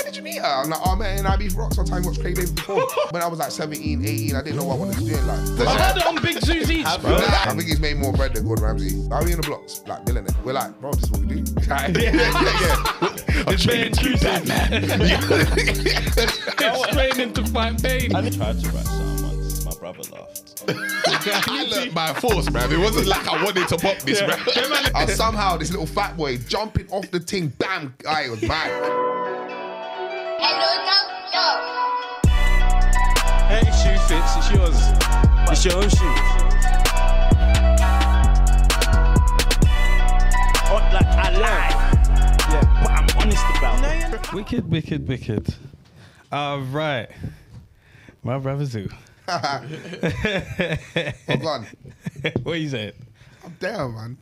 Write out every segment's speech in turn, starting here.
did you meet her? I'm like, oh, man, I beef rocks. Sometimes watch Craig David before. When I was like 17, 18, I didn't know what I wanted to do in life. I heard it on Big Zoo's Eats, bro. I think he's made more bread than Gordon Ramsay. How are we in the blocks? Like, millionaire. We're like, bro, this is what we do. It's very intrusive. It's training to fight pain. I tried to write something once. My brother laughed. I learned by force, man. It wasn't like I wanted to pop this, man. Somehow, this little fat boy jumping off the thing, bam, guy, it was mad. Hey, shoe fits, it's yours. It's your own shoe. Like I lie. Yeah, but I'm honest about it. Wicked. Right. My brother Zoo. I'm gone. What are you saying? I'm down, man.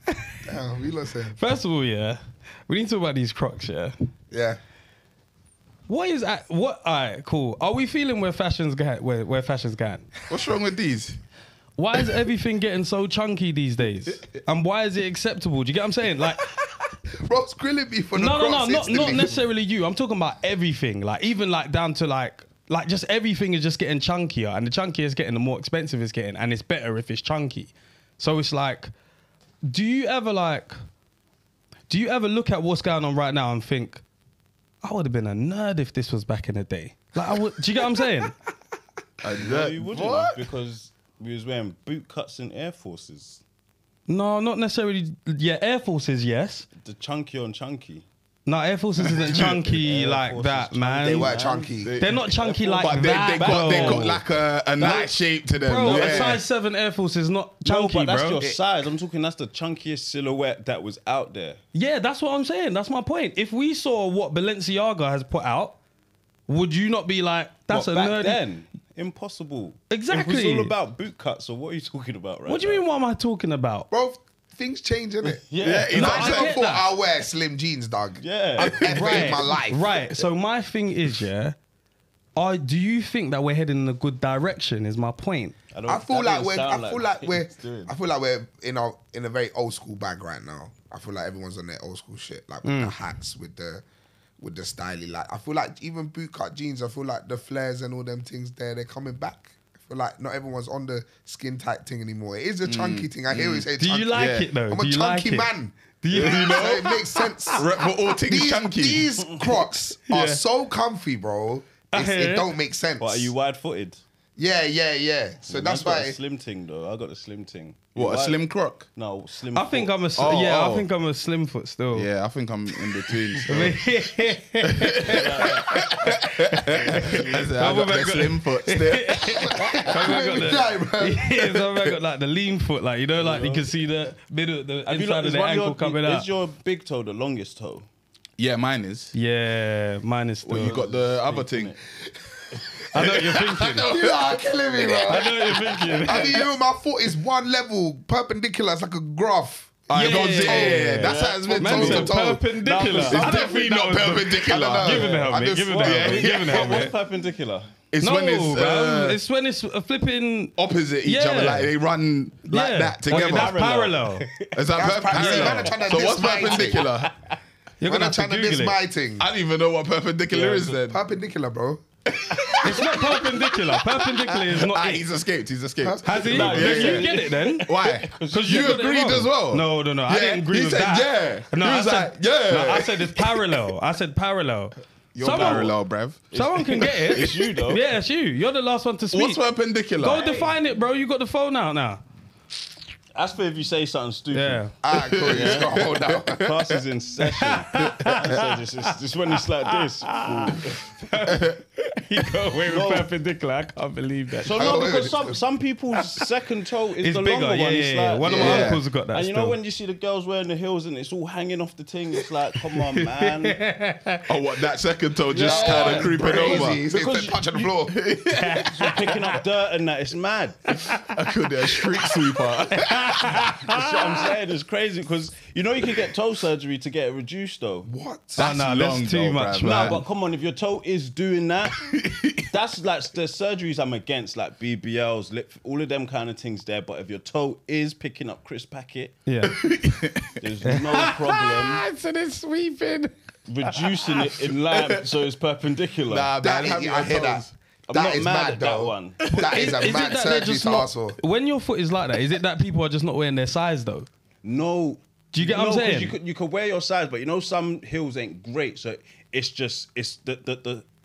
Damn, you lot saying? First of all, yeah, we need to talk about these Crocs, yeah? Yeah. What is that? What? All right, cool. Are we feeling where fashion's going? Where fashion's going? What's wrong with these? Why is everything getting so chunky these days? And why is it acceptable? Do you get what I'm saying? Like, Bro's grilling me for the no, Crocs not instantly. necessarily you. I'm talking about everything. Like, even like down to like just everything is just getting chunkier, and the chunkier it's getting, the more expensive it's getting, and it's better if it's chunky. So it's like, do you ever look at what's going on right now and think, I would have been a nerd if this was back in the day? Like, do you get what I'm saying? No, you wouldn't have, because we was wearing boot cuts and Air Forces. No, not necessarily. Yeah, Air Forces, yes. The chunky on chunky. No, Air Forces isn't chunky like that, man. They were chunky. They're not chunky like But that, they got like a nice shape to them. Bro, yeah. a size 7 Air Force is not chunky, No, but that's bro. your size. I'm talking, that's the chunkiest silhouette that was out there. Yeah, that's what I'm saying. That's my point. If we saw what Balenciaga has put out, would you not be like, that's What, a back nerdy... then? Impossible. Exactly. It was all about boot cuts, so what are you talking about right What do you now? mean, what am I talking about? Bro, things change, innit? Yeah. You know, I I get thought that. I'll wear slim jeans, dog. Yeah. I've ever in my life. Right, so my thing is, yeah, do you think that we're heading in a good direction is my point. I feel like we're in a very old school bag right now. I feel like everyone's on their old school shit, like with the hats, with the styly. Like I feel like even bootcut jeans, I feel like the flares and all them things they're coming back. I feel like not everyone's on the skin tight thing anymore. It is a chunky thing. I hear you say Do chunky. you like it though? I'm Do a you like chunky it? man. Do you, You know, it makes sense. For all things chunky. These Crocs are so comfy, bro. It don't make sense. What, are you wide-footed? Yeah. So that's I've got why. a slim ting, though. I got a slim ting. What, a slim croc? No, slim I think foot. I'm a I think I'm a slim foot still. Yeah, I think I'm in between. So. I I got the slim foot still. I got like the lean foot, like you know, like you can see the middle, the inside of the ankle coming out. Is your big toe the longest toe? Yeah, mine is. Yeah, mine is still. Well, you got the other thing. I know what you're thinking. You are killing me, bro. I know what you're thinking. I mean, you know, my foot is one level perpendicular. It's like a graph. Yeah. That's how it's been Man toe said to toe. perpendicular. It's definitely not perpendicular. Give him the helmet. Give him the helmet. Give him the What's helmet. perpendicular? It's No, when it's when it's flipping opposite each Yeah. other, like they run like that together. That's parallel. Is that parallel. parallel? So what's perpendicular? You're When gonna I'm have to trying to miss Google my it. thing. I don't even know what perpendicular is then. Perpendicular, bro. It's not perpendicular. Perpendicular is not. He's escaped. He's escaped. Has he? No, Then yeah. you get it then. Why? Because You agreed as well. No. I didn't agree he with said, that. Yeah. No, He I was said, like, yeah. No, I said it's parallel. I said parallel. You're parallel, bruv. Someone can get it. It's you, though. Yeah, it's you. You're the last one to speak. What's perpendicular? Go define it, bro. You got the phone out now. As for if you say something stupid. Yeah. Alright, cool. You just gotta hold out. Class is in session. It's when it's like this. You got away with perpendicular. I can't believe that. So no, because some people's second toe is It's the bigger. longer one. Yeah. It's like, One of my uncles got that. and you know still. when you see the girls wearing the heels and it's all hanging off the thing, it's like, come on, man. Oh, what? That second toe just Yeah. kind of creeping over. Crazy. It's touching the floor. You're picking up dirt and that. It's mad. I could be a street sweeper. That's what I'm saying. It's crazy because you know you can get toe surgery to get it reduced though. What? That's no, long, that's too though, much, bruv. man. No, but come on, if your toe is doing that, that's like the surgeries I'm against, like BBLs, lip, all of them kind of things there. But if your toe is picking up crisp packet, Yeah. there's no problem. So they're sweeping. reducing it in line so it's perpendicular. Nah, That man, is, have your I hear that. toes. I'm That not is mad mad, at that though. one. That is a Is mad it that they're surgery just to not, arsehole. when your foot is like that, is it that people are just not wearing their size though? No. Do you get what I'm 'cause saying? You could wear your size, but you know some heels ain't great, so it's just it's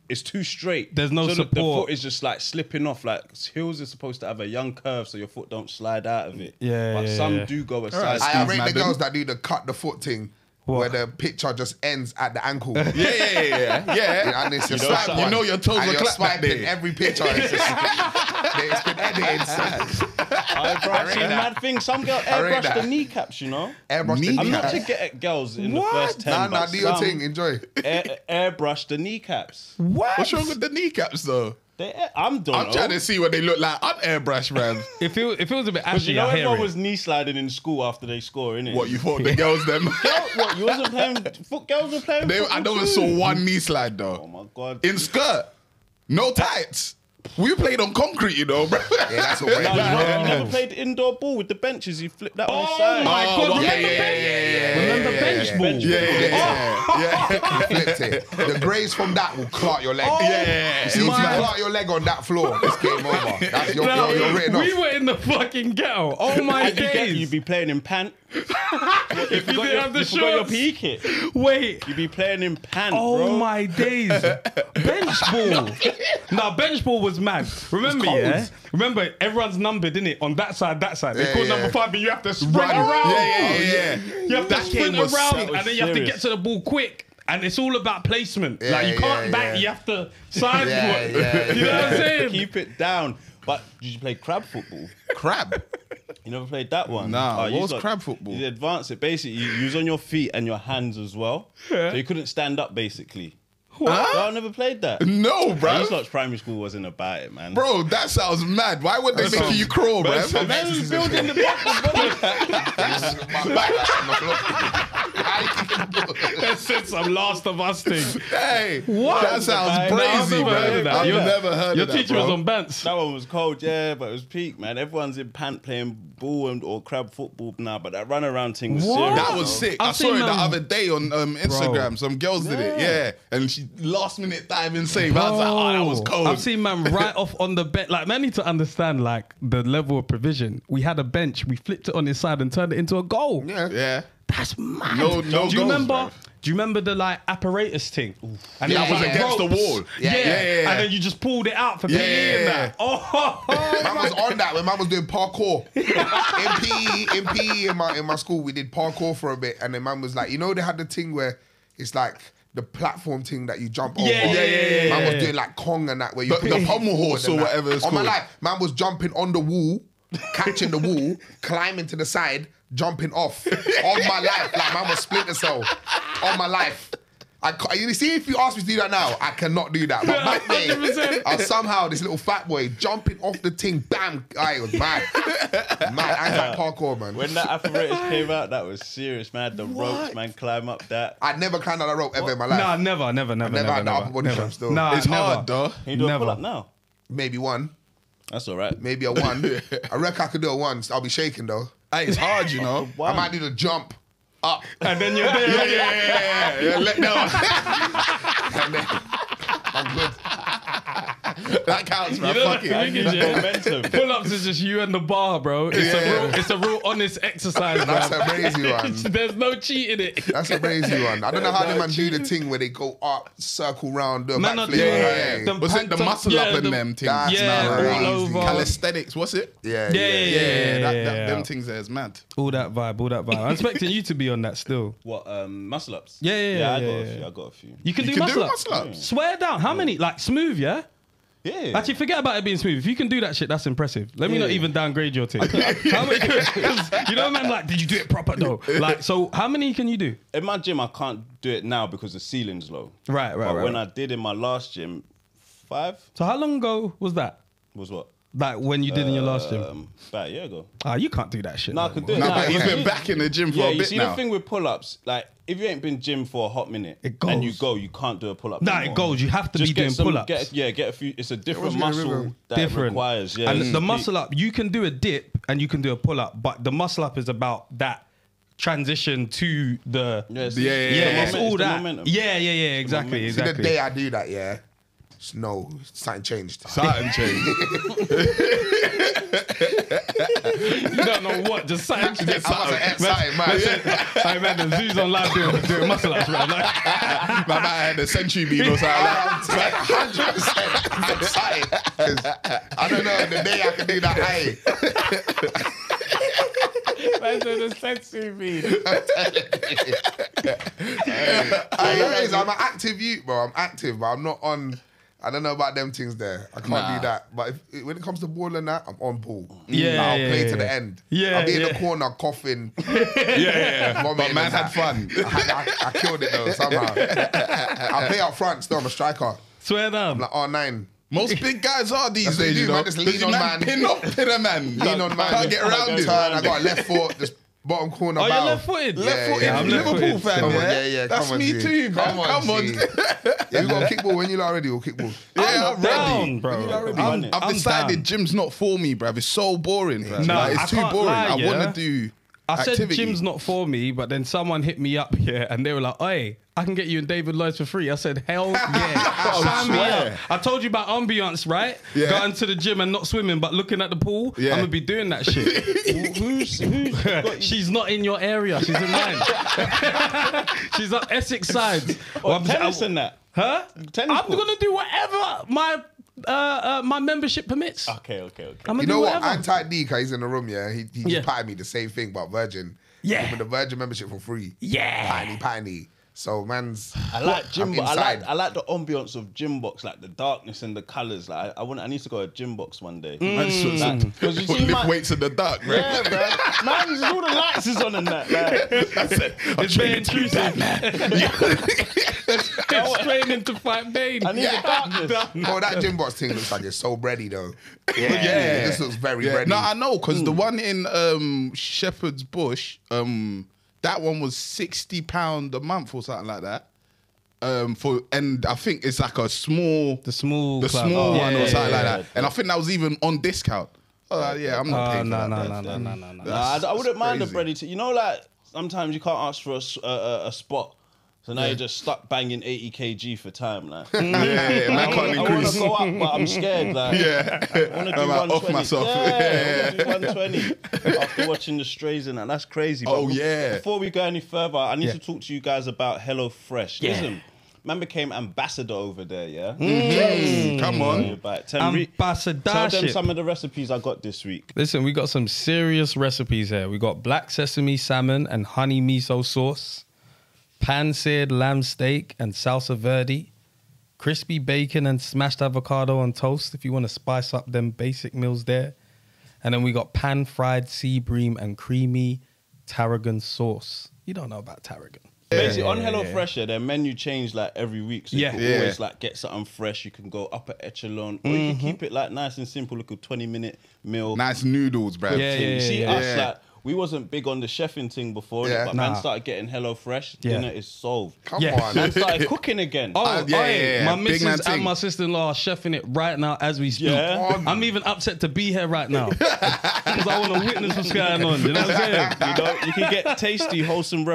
it's too straight. There's no so the support. foot is just like slipping off. Like heels are supposed to have a young curve, so your foot don't slide out of it. Yeah, but yeah, some yeah. do go a right. size. I Steve rate the Madden. girls that do the cut the foot thing. What? Where the picture just ends at the ankle. Yeah. And it's just know swipe something? one. You know your toes and were you're clapped that swiping day. every picture. It's been edited. I see mad thing. Some girl rate airbrush that. the kneecaps, you know. Airbrush the I'm not kneecaps. to get at girls in What? the first 10. Nah, but do your some thing. Enjoy. airbrush the kneecaps. What? What's wrong with the kneecaps though? I'm I'm trying to see what they look like. I'm airbrush, man. It feels a bit Because ashy. you know I hear everyone it. was knee sliding in school after they score, innit? What you thought the girls them? What, you wasn't playing girls were playing football I never too? saw one knee slide Oh though. my god. In skirt, no tights. We played on concrete, you know, bro. Yeah, that's what No, you, we're you never played indoor ball with the benches. You flip that on the Oh side. my god! well, Remember Remember bench ball? Yeah. flipped it. The graze from that will clot your leg. Yeah. You see, if you my- clot your leg on that floor, it's game over. That's you're written we off. were in the fucking ghetto. Oh my And days! you'd be playing in pant. if you didn't have the You forgot your shorts. PE kit. Wait. You'd be playing in pant, Oh bro. my days. Bench ball. Nah, bench ball was mad. Remember, cold. yeah? Remember, everyone's numbered, innit? On that side, that side. They Yeah, call yeah. number 5, but you have to sprint Right. around. Yeah. You have to That sprint game was- around, that was and then you have to serious. get to the ball quick. And it's all about placement. Yeah, like, you can't yeah, back, yeah. you have to side Yeah, foot. yeah, You know what I'm saying? Keep it down. But did you play crab football? Crab. You never played that one? Nah, you what was got- crab football? You advance it. Basically, you was on your feet and your hands as well. So you couldn't stand up, basically. What? Y'all never played that? No, I bro. just thought primary school wasn't about it, man. Bro, that sounds mad. Why would they make you crawl, bro? Man was building the That's it, some Last of Us thing. Hey, What? that sounds I've crazy, never heard of bro. that. I've Your- never heard Your of that, teacher bro. was on Bants. That one was cold, yeah, but it was peak, man. Everyone's in pant playing ball or crab football now, but that run around thing was What? serious. That bro. was sick. I've I saw seen it the them- other day on Instagram. Some girls did it, yeah. And she last minute dive and save. I was like, oh, that was cold. I've seen man right off on the bench. Like, man need to understand like the level of provision. We had a bench, we flipped it on his side and turned it into a goal. Yeah. Yeah. That's mad. No do you goals, remember? bruv. Do you remember the like apparatus thing? And Yeah, it that was like against the ropes. wall. Yeah. Yeah. And then you just pulled it out for Yeah, PE and yeah, that. Oh, Man was on that when man was doing parkour. in PE in my school, we did parkour for a bit, and then man was like, you know, they had the thing where it's like the platform thing that you jump over. Yeah, Man yeah. was doing like Kong and that, where you The- put the your pommel feet horse forward or and that. whatever it's On my called. life, man was jumping on the wall, catching the wall, climbing to the side, jumping off. On my life, like man was Splinter Cell. On my life. You see, if you ask me to do that now, I cannot do that. But back then, 100%. I was somehow this little fat boy jumping off the thing, bam! It was mad. Mad. I like parkour, man. When that apparatus came out, that was serious, man. The ropes, man, climb up that. I'd never climbed on a rope ever in my life. Nah, never. never had the upper body strength still. Nah, It's never. hard, though. Can you do a Never. pull-up now? Maybe one. That's all right. Maybe a one. I reckon I could do a one. I'll be shaking though. Hey, it's hard, you know. I might do the jump up. And then you're there. Yeah, let down. And then I'm good. That counts, man. You know Fuck the thing it. is, yeah, Momentum. pull-ups is just you and the bar, bro. It's a real honest exercise, That's bro. a crazy one. There's no cheating it. That's a crazy one. I don't know how the man do the thing where they go up, circle round, do a Man, not backflip. doing Yeah, them Was it the phantom- muscle yeah, up and the- them things? That's Yeah, not all crazy. over. Calisthenics, what's it? Yeah, Them things there is mad. All that vibe. I'm expecting you to be on that still. What, muscle ups? Yeah, I got yeah. a few. I got a few. You can You do can do muscle ups. muscle-ups? Swear down. How many? Like smooth, yeah? Yeah. Actually, forget about it being smooth. If you can do that shit, that's impressive. Let me not Yeah. even downgrade your team. How many? 'Cause you know, man, like, did you do it proper though? Like, so how many can you do? In my gym, I can't do it now because the ceiling's low. Right. But when I did in my last gym, 5 So how long ago was that? was what? Like when you did in your last gym? About a year ago. You can't do that shit. No, I no could more. do it. No, now. but he's You been see- back in the gym for Yeah, a you bit see now. the thing with pull-ups, like if you ain't been gym for a hot minute It and you goes. go, you can't do a pull-up. Nah, no it more. goes. You have to Just be get doing some- pull-ups. Get a few. It's a different What's your muscle rhythm? that Different. it requires. Yeah, And it's the peak. muscle up, you can do a dip and you can do a pull up, but the muscle up is about that transition to the it's all that. Momentum. Yeah, exactly. See, the day I do that, something changed. Something changed. You don't know what, just something. Something, man. Hey man, the Zoo's on live doing muscle ups right now. My man had a century beam or something. I'm 100% excited. 'Cause I don't know, the day I can do that, hey. Man, the sensory beam. I'm an active youth, bro. I'm active, but I'm not on. I don't know about them things there. I can't do that. But when it comes to ball and that, I'm on ball. I'll play to the end. I'll be in the corner coughing. But man had fun. I killed it though somehow. I play up front still. I'm a striker. Swear down. I'm like R9. Most big guys are these That's what days, you you do, know. man. Just lean on man. Pin a man. Lean on man. Can't get around it. Turn. I got a left foot. Just bottom corner. Oh, bow. you're left-footed? Left-footed. Yeah, I'm Liverpool left-footed. fan, Come on, yeah? come That's on, me G. too, man. Come on. G. Yeah, we got to kickball when you're already. We'll kickball. Yeah, I'm Down, ready. bro. I've decided gym's not for me, bruv. It's so boring, bruv. No, Like, I it's too can't boring. lie, I yeah. want to do I said activity. gym's not for me, but then someone hit me up here and they were like, "Hey, I can get you and David Lloyd for free." I said, "Hell yeah!" Sign me swear. up. I told you about ambiance, right? Yeah. Going to the gym and not swimming, but looking at the pool. Yeah. I'm gonna be doing that shit. Who's She's not in your area. She's in mine. She's up Essex side. tennis and that? Huh? Tennis I'm court? gonna do whatever my membership permits. Okay. I'm gonna You do know what? whatever. Anti-D, cause he's in the room, yeah. He Yeah. just patted me the same thing, but Virgin. Yeah. With the Virgin membership for free. Yeah. Patting. So man's. I like gym. I'm inside. I like the ambiance of gym box, like the darkness and the colours. Like I need to go to a gym box one day. Because you see, Lift weights in the dark, bro. yeah, bro. Man, all the lights is on and that. Like, It's very intrusive. It's training to fight Bane. I need the darkness. Oh, that gym box thing looks like it's so bready though. Yeah. This looks very Yeah. bready. No, I know, because the one in Shepherd's Bush, that one was £60 a month or something like that. And I think it's like the small club. one or something like yeah. that. And I think that was even on discount. Oh yeah, I'm not paying for that. No. I wouldn't mind the crazy. bready. You know, like sometimes you can't ask for a spot. So now you're just stuck banging 80 kg for time, like. Yeah, man, I can't I want increase. to go up, but I'm scared. Like, Yeah, I want to do I'm like, 120. off myself. Yeah, I wanna do 120 after watching the Strays and that. That's crazy. Oh, But yeah. Before we go any further, I need to talk to you guys about HelloFresh. Listen, man became ambassador over there. Yeah. Come on. Tell them Ambassadorship. some of the recipes I got this week. Listen, we got some serious recipes here. We got black sesame salmon and honey miso sauce, pan-seared lamb steak and salsa verde, crispy bacon and smashed avocado on toast if you want to spice up them basic meals there. And then we got pan-fried sea bream and creamy tarragon sauce. You don't know about tarragon. Basically, on HelloFresh, yeah, their menu changed like every week. So you Yeah. can Yeah. always like get something fresh. You can go upper echelon, or you can keep it like nice and simple, like a 20-minute meal. Nice noodles, bro. Yeah, thing. You see us yeah. like we wasn't big on the chefing thing before, Yeah. but Nah. man started getting HelloFresh. Yeah. Dinner is solved. Come Yeah. on. Man started cooking again. Oh, yeah. my Big missus man and ting. my sister-in-law are chefing it right now as we speak. Yeah. I'm even upset to be here right now because I want to witness what's going on. You know what I'm saying? You know, you can get tasty, wholesome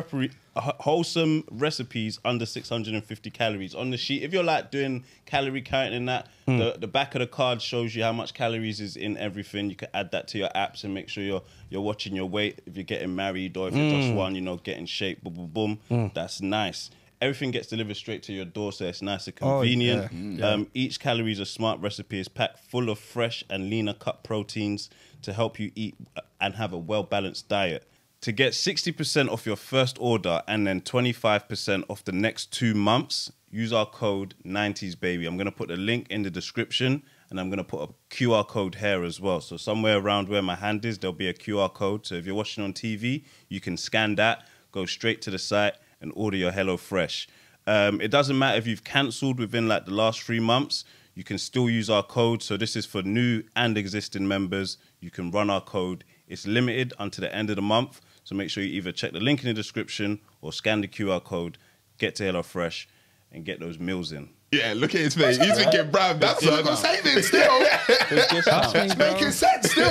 recipes under 650 calories on the sheet. If you're like doing calorie counting and that, the back of the card shows you how much calories is in everything. You can add that to your apps and make sure you're watching your weight. If you're getting married or if you're just one, get in shape, boom, boom, boom. That's nice. Everything gets delivered straight to your door, so it's nice and convenient. Each calorie is a smart recipe. It's packed full of fresh and leaner cut proteins to help you eat and have a well-balanced diet. To get 60% off your first order and then 25% off the next 2 months, use our code 90sbaby. I'm going to put the link in the description and I'm going to put a QR code here as well. So somewhere around where my hand is, there'll be a QR code. So if you're watching on TV, you can scan that, go straight to the site and order your HelloFresh. It doesn't matter if you've cancelled within like the last 3 months, you can still use our code. So this is for new and existing members. You can run our code. It's limited until the end of the month. So make sure you either check the link in the description or scan the QR code, get to HelloFresh and get those meals in. Yeah, look at his face. He's thinking, bruv, that's Still got savings still. There's discounts. It's making sense still.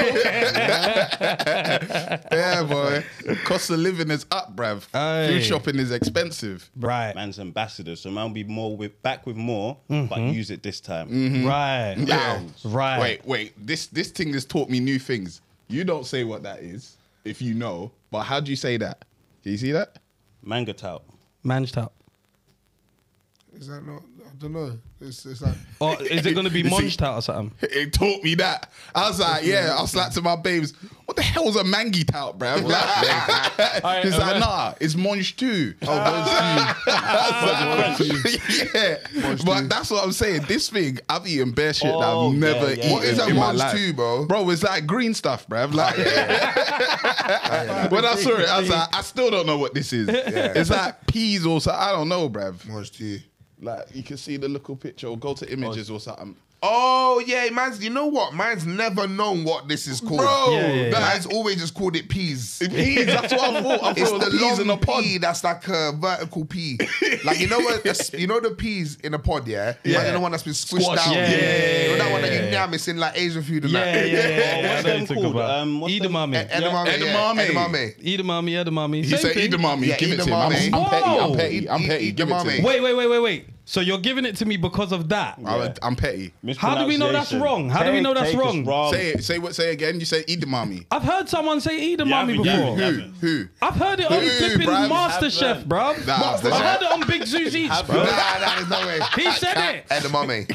Yeah, boy. Cost of living is up, bruv. Aye. Food shopping is expensive. Right. Man's ambassador, so man will be back with more, but use it this time. Right. Yeah. Right. Wait. This thing has taught me new things. You don't say what that is, if you know, but how do you say that? Do you see that? Manga tout. Manged out. Is that not? I don't know. It's like Or is it going to be munched out or something? It taught me that. I was like, I was like to my babes, what the hell's a mangy tout, bruv? Like, he's like, nah, it's monge too. Yeah, but that's what I'm saying. This thing, I've eaten bare shit that I've never eaten what is that in my monge life. too, bro? Bro, it's like green stuff, bruv. Like, when I saw it, I was like, I still don't know what this is. It's like peas or something. I don't know, bruv. Monge too. Like, you can see the little picture or go to images or something. Oh yeah, man's. You know what? Man's never known what this is called. Bro, Yeah. Man's always just called it peas. Peas, that's what I thought. I It's thought the peas in a long pod. pea that's like a vertical pea. Like you know what? You know the peas in a pod, yeah. Imagine the one that's been squished Squashed, down. yeah. You know that one that you yam. It's in like Asian food and Yeah, that. yeah. What's I know them you talk called? about. What's them- Edamame. Edamame. Edamame. Edamame. Edamame, edamame. He Same said thing. edamame. Yeah, Give it to him. edamame. I'm petty. I'm Whoa. petty. I'm petty. Give it to Edamame. him. Wait. So you're giving it to me because of that? I'm petty. How do we know that's wrong? How do we know that's Cake is wrong? Say it. Say what? Say again. You said edamame. I've heard someone say edamame before. Who? I've heard it on Who, flipping bruv? MasterChef, bruv. Nah, I heard it on Big Zeus Eats, bro. Nah, there's no way. He said it. Edamame.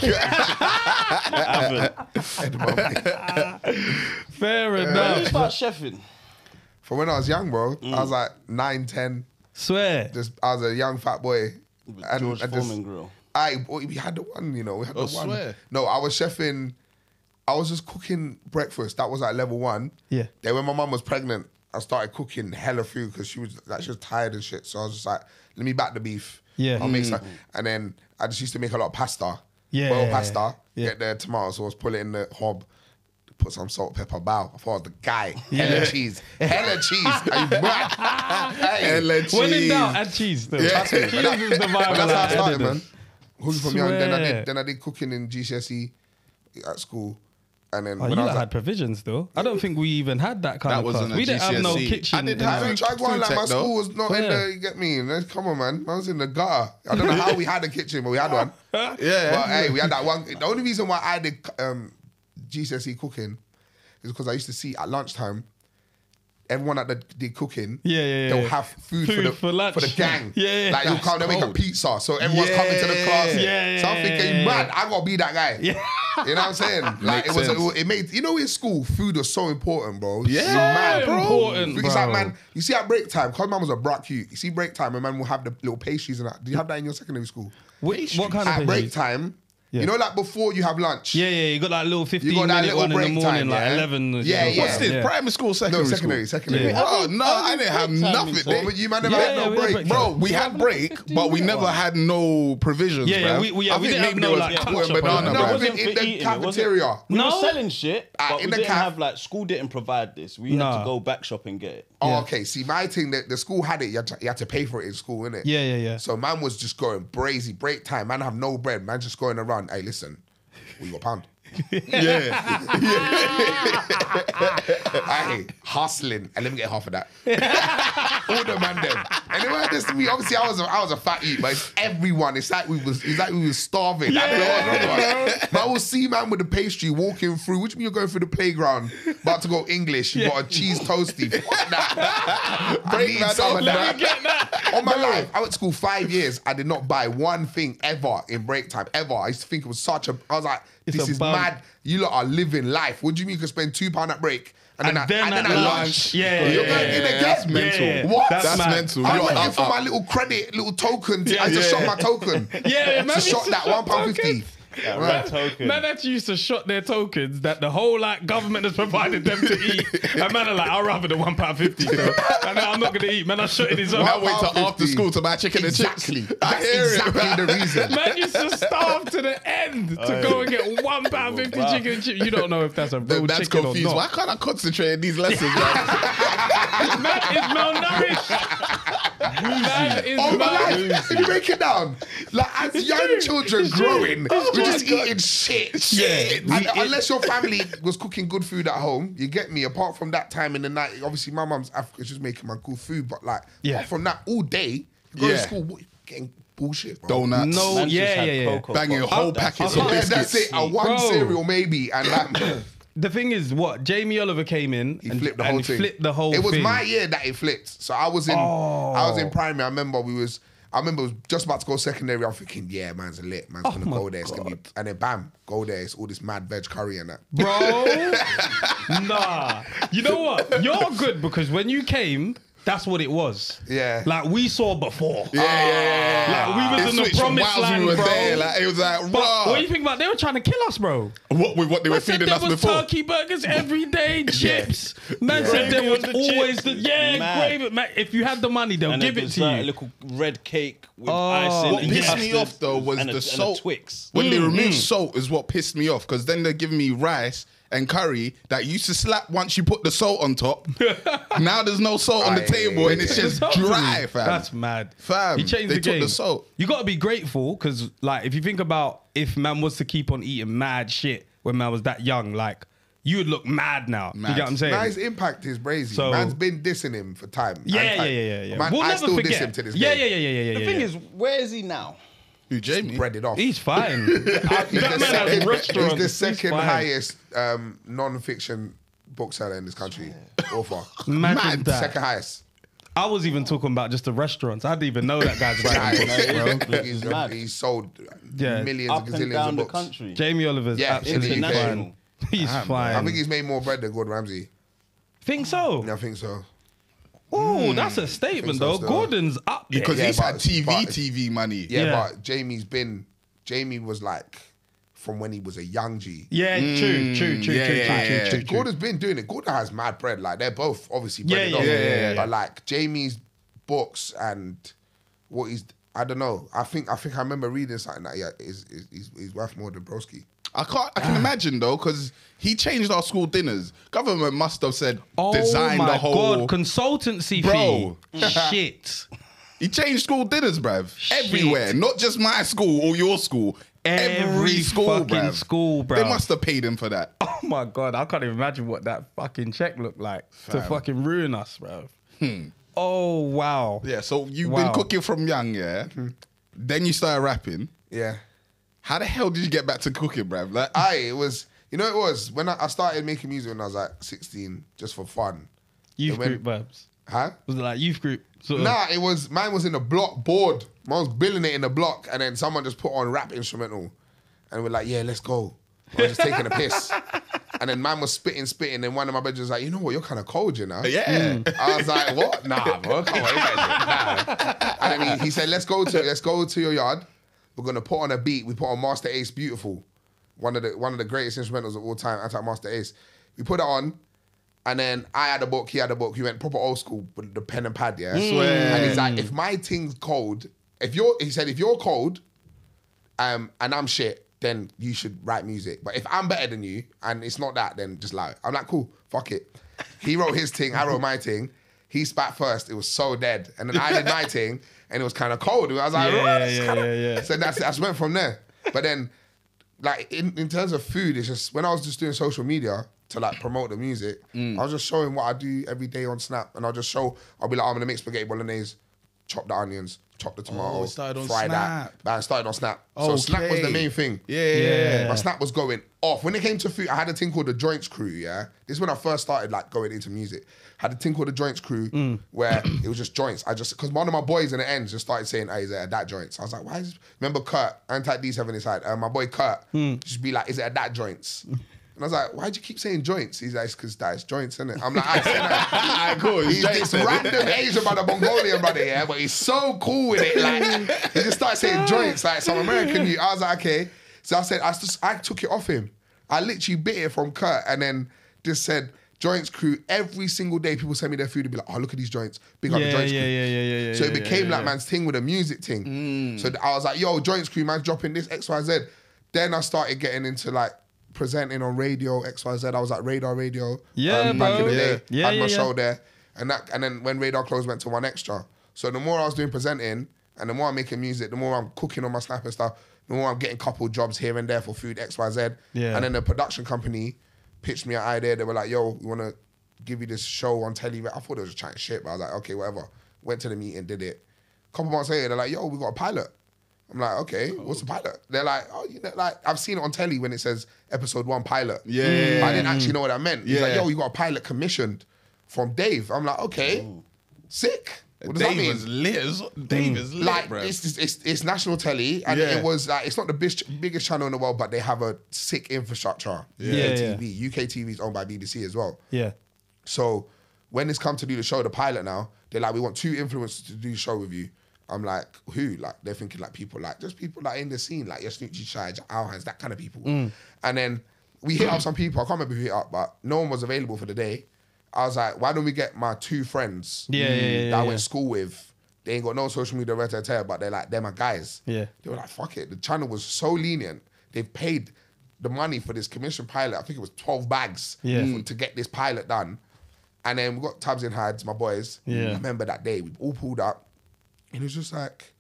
Fair When you enough. start chefing? From when I was young, bro, I was like 9, 10. Swear. Just I was a young fat boy. George and Foreman grill. We had the one, you know. We had the one. swear. No, I was chefing. I was just cooking breakfast. That was like level 1. Yeah. Then when my mum was pregnant, I started cooking hella food because she was tired and shit. So I was just like, let me back the beef. Yeah. I'll make some. And then I just used to make a lot of pasta. Yeah. Boil pasta. Yeah. Get the tomato sauce, pull it in the hob. Put some salt, pepper, bow. I thought I was the guy. Hella cheese. Hella cheese. Are you mad? Hey. Hella cheese. When in doubt, add cheese. Though. Trust me. Cheese But is the vibe. But that's how I started, edited. man. Cooking from young. Then Swear. I did cooking in GCSE at school. And then Oh, when you I was lot like, had provisions though. I don't think we even had that kind That of wasn't class. a We didn't have no GCSE. kitchen. I did in have our- I tried going Food like my tech, though. school was not in Yeah. the, you get me? Come on, man. I was in the gutter. I don't know how we had a kitchen, but we had one. Yeah. But hey, we had that one. The only reason why I did GCSE cooking is because I used to see at lunchtime, everyone that did cooking, Yeah. they'll have food, Food for lunch. for the gang. Yeah. Like you'll That's come, they'll make a cold. pizza, so everyone's Yeah. coming to the class. Yeah. So I'm thinking, man, I gotta be that guy. Yeah. You know what I'm saying? Like Makes sense. it made, you know, in school, food was so important, bro. Yeah, It's mad, bro. Important, It's like, bro. man, you see at break time, because man was a brat cute, you see break time, and man will have the little pastries and that. Do you have that in your secondary school? What kind of At break pastries? time, Yeah. you know, like before you have lunch. Yeah. You got that little 15 You got that minute little one in break the morning, time, like yeah? 11. Yeah, yeah. What's this? Yeah. Primary school, No, secondary secondary. Yeah. Oh, no, I didn't have break time nothing. is- Oh, but you man never Yeah, had no we had break. break Bro, we had break, but we never had no provisions, Yeah, bruv. we I didn't think have maybe no, there was like, apple ketchup and or banana, anything. No, it No, bruv. wasn't in for the eating, it wasn't- cafeteria. We No? were selling shit, but in we the didn't caf- have like school didn't provide this. We had Nah. to go back shop and get it. Oh, okay. See, my thing, that the school had it. You had to pay for it in school, innit? Yeah. So man was just going brazy, break time. Man have no bread. Man just going around. Hey, listen, we got pound. Yeah. Hey, hustling, and let me get half of that. All the man them. And they weren't just to me. Obviously, I was a fat eat, but it's everyone. It's like we was starving. But I will see man with the pastry walking through. Which mean you're going through the playground, about to go English. You got a cheese toasty. Fuck that. Break man some of that. On my life, I went to school 5 years. I did not buy one thing ever in break time. Ever. I used to think it was such a. I was like, It's this a is bum. mad. You lot are living life. What do you mean you can spend £2 at break? And then at lunch. Yeah. You're going in again. That's mental. Yeah. What? That's mad. mental. I You're went in up, for up. my little credit, little token. I Yeah, just yeah. shot my token. Yeah, man. Just shot that £1.50. Red token. Man actually used to shot their tokens that the whole like government has provided them to eat. And man are like, I'll rather the £1.50 so. And then I'm not gonna eat. Man, I shot it his own. I wait till £1.50. after school to buy chicken Exactly. and chips. I That's hear it, exactly bruv. the reason. Man used to starve to the end to go and get £1.50 Wow. chicken and chips. You don't know if that's a real That's chicken confused. or Why not. can't I concentrate in these lessons, man? Man is malnourished. Man is Oh my life, malnourished. if you break it down, like as young children growing, we're just eating shit. And unless your family was cooking good food at home, you get me. Apart from that time in the night, obviously my mum's African, she's making my good food, but like apart from that, all day you go to school, what, getting bullshit, bro. Donuts. No, Man just yeah, had yeah, yeah. Cocoa Banging Puffs. whole That's packets it. of Yeah, biscuits. that's it. A one Bro. cereal maybe, and like The thing is, what Jamie Oliver came in he and flipped the and whole thing. Flipped the whole It was thing. my year that it flipped. So I was in primary. I remember it was just about to go secondary. I'm thinking, yeah, man's lit. Man's gonna my go there. It's gonna be, and then bam, go there. It's all this mad veg curry and that. Bro, nah. You know what? You're good because when you came, that's what it was. Yeah. Like we saw before. Yeah. Like we was It in the switched promised whilst land, we were bro. there. Like, it was like, But raw. what do you think about? They were trying to kill us, bro. What they were Man said feeding there us was before. turkey burgers every day, chips. Man said there Gravy was on the always chips. the Mad. gravy. Man, if you had the money, they'll And give a it dessert, to a you. little red cake with Oh. icing. What and pissed me custard off though was and the a salt. Twix. When they removed salt is what pissed me off because then they're giving me rice and curry that used to slap once you put the salt on top. Now there's no salt on the Aye. table and it's just dry, fam. That's mad. Fam, He changed they the took game. the salt. You got to be grateful because, like, if you think about if man was to keep on eating mad shit when man was that young, like, you would look mad now. You Mad. get what I'm saying? Now his impact is brazy. So- Man's been dissing him for time. Yeah. Man, We'll I never still forget. diss him to this yeah, day. The thing is, where is he now? Who, Jamie? Bread it off. He's fine. He's that the man has second- restaurants. He's the He's second fine. highest non-fiction bookseller in this country. Author. Imagine that. Second highest. I was even talking about just the restaurants. I didn't even know that guy's writing books, bro. He's sold Yeah. millions Up and and gazillions down of the books. country. Jamie Oliver's Yeah, absolutely international. fine. He's fine. I think he's made more bread than Gordon Ramsay. Think so? I think so. Oh, that's a statement, so though. still. Gordon's up there. Because Yeah, he's had but- TV money. Yeah, Yeah. but Jamie was like from when he was a young G. Yeah, true. Gordon's been doing it. Gordon has mad bread. Like they're both obviously Yeah, breaded yeah, up. yeah. But like Jamie's books and what he's, I don't know. I think I remember reading something that he's worth more than Broski. I can imagine though, because he changed our school dinners. Government must have said Oh design my the whole. God, consultancy Bro. fee. Shit. He changed school dinners, bruv. Everywhere, not just my school or your school. Every school, fucking bruv. school, bruv. They must have paid him for that. Oh my God, I can't even imagine what that fucking check looked like to fucking ruin us, bro. Oh, wow. Yeah, so you've Wow. been cooking from young, yeah? Then you started rapping. Yeah. How the hell did you get back to cooking, bruv? Like, It was when I started making music when I was like 16, just for fun. Youth when- group verbs. Huh? Was it like youth group? Sort of? Nah, mine was in the block board. Mine was billing it in the block, and then someone just put on rap instrumental, and we're like, yeah, let's go. I was just taking a piss, and then man was spitting, and one of my bedrooms was like, you know what, you're kind of cold, you know? yeah. I was like, what? Nah, bro, come on, nah. And then he said, let's go to your yard. We're gonna put on a beat. We put on Master Ace Beautiful, one of the greatest instrumentals of all time, Master Ace. We put it on. And then I had a book, he had a book. We went proper old school with the pen and pad, yeah? Swear. And he's like, if my thing's cold, if you're cold and I'm shit, then you should write music. But if I'm better than you and it's not that, then just lie. I'm like, cool, fuck it. He wrote his thing, I wrote my thing. He spat first, it was so dead. And then I did my thing and it was kind of cold. I was like, Yeah. So that's went from there. But then, like, in terms of food, it's just, when I was just doing social media, to like promote the music, I was just showing what I do every day on Snap, and I'll be like, I'm gonna make spaghetti bolognese, chop the onions, chop the tomato, it started on fry Snap. that. Man, started on Snap. So Snap was the main thing. Yeah. My Snap was going off. When it came to food, I had a thing called the Joints Crew, yeah? This is when I first started like going into music. I had a thing called the Joints Crew where it was just joints. Because one of my boys in the ends just started saying, hey, is it a that joints? I was like, why is this? Remember Kurt, Anti-D7 inside, my boy Kurt, just be like, is it a that joints? And I was like, why'd you keep saying joints? He's like, it's because that's joints, isn't it? I'm like, I said that. Cool. He's this random Asian brother, Mongolian brother, yeah, but he's so cool with it. Like, he just started saying joints, like some American you. I was like, okay. So I said, I took it off him. I literally bit it from Kurt and then just said, Joints Crew. Every single day, people send me their food and be like, oh, look at these joints. Big up the Joints Crew. Yeah. So it became like man's thing with a music thing. So I was like, yo, Joints Crew, man's dropping this X, Y, Z. Then I started getting into like presenting on radio, XYZ. I was at Radar Radio Yeah, back in bro. the day. Yeah, had my show there. And then when Radar Close went to 1 Extra. So the more I was doing presenting and the more I'm making music, the more I'm cooking on my Snap and stuff, the more I'm getting couple jobs here and there for food, XYZ. Yeah. And then the production company pitched me an idea. They were like, yo, we want to give you this show on telly. I thought they were just chatting shit, but I was like, okay, whatever. Went to the meeting, did it. A couple months later, they're like, yo, we got a pilot. I'm like, okay, what's the pilot? They're like, oh, you know, like, I've seen it on telly when it says episode 1 pilot. Yeah. But I didn't actually know what that meant. He's like, Yeah. yo, you got a pilot commissioned from Dave. I'm like, okay, sick. What does that Dave mean? was lit. Dave is lit, Like, bro. it's national telly, and Yeah. it was like, it's not the biggest channel in the world, but they have a sick infrastructure. Yeah. TV. UK TV is owned by BBC as well. Yeah. So when it's come to do the show, the pilot now, they're like, we want 2 influencers to do the show with you. I'm like, who? Like, they're thinking like people like, just people like in the scene, like your Snoochie Shy, Alhans, that kind of people. And then we hit up some people, I can't remember who hit up, but no one was available for the day. I was like, why don't we get my 2 friends that I went to school with? They ain't got no social media, but they're like, they're my guys. Yeah. They were like, fuck it. The channel was so lenient. They paid the money for this commission pilot. I think it was 12 bags to get this pilot done. And then we got Tabs in Hides, my boys. Yeah. I remember that day, we all pulled up. And it was just like,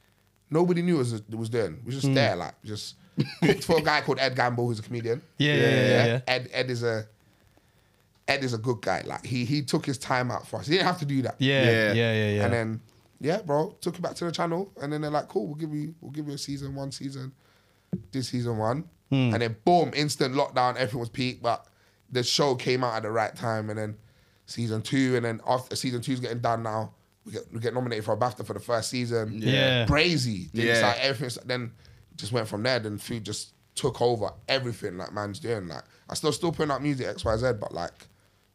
nobody knew it was doing. We was just there, like, just cooked for a guy called Ed Gamble, who's a comedian. Yeah. Ed is a good guy. Like, he took his time out for us. He didn't have to do that. Yeah. And then, yeah, bro, took it back to the channel. And then they're like, cool, we'll give you a one season. Did season 1. And then boom, instant lockdown, everything was peak, but the show came out at the right time. And then season 2, and then after season 2 is getting done now, we get nominated for a BAFTA for the first season. Yeah. Crazy. Yeah. It's like everything. Then just went from there. Then food just took over everything like man's doing. Like, I still putting out music XYZ, but like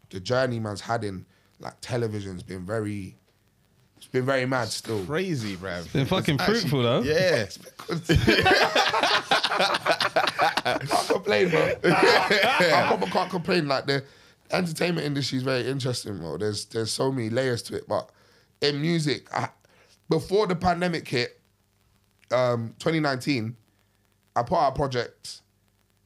the journey man's had in like television's been very mad still. Crazy, bro. It's been fucking fruitful, though. Yeah. Can't complain, bro. I probably can't complain. Like, the entertainment industry is very interesting, bro. There's so many layers to it. But in music, before the pandemic hit, 2019, I put out a project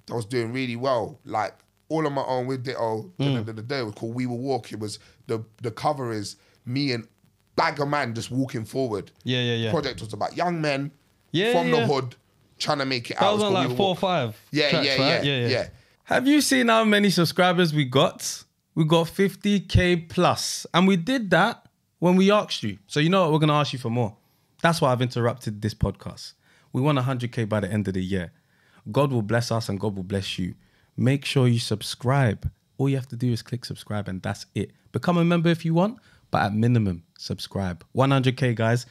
that was doing really well. Like, all on my own with Ditto. It was called We Will Walk. It was the cover is me and bag of man just walking forward. Yeah. Project was about young men Yeah, from the yeah. hood trying to make it That out. was It's on called like We 4 Will or Walk. 5 Yeah. tracks, right? Yeah. Have you seen how many subscribers we got? We got 50K plus. And we did that when we asked you. So you know what? We're going to ask you for more. That's why I've interrupted this podcast. We want 100K by the end of the year. God will bless us and God will bless you. Make sure you subscribe. All you have to do is click subscribe and that's it. Become a member if you want, but at minimum, subscribe. 100K, guys.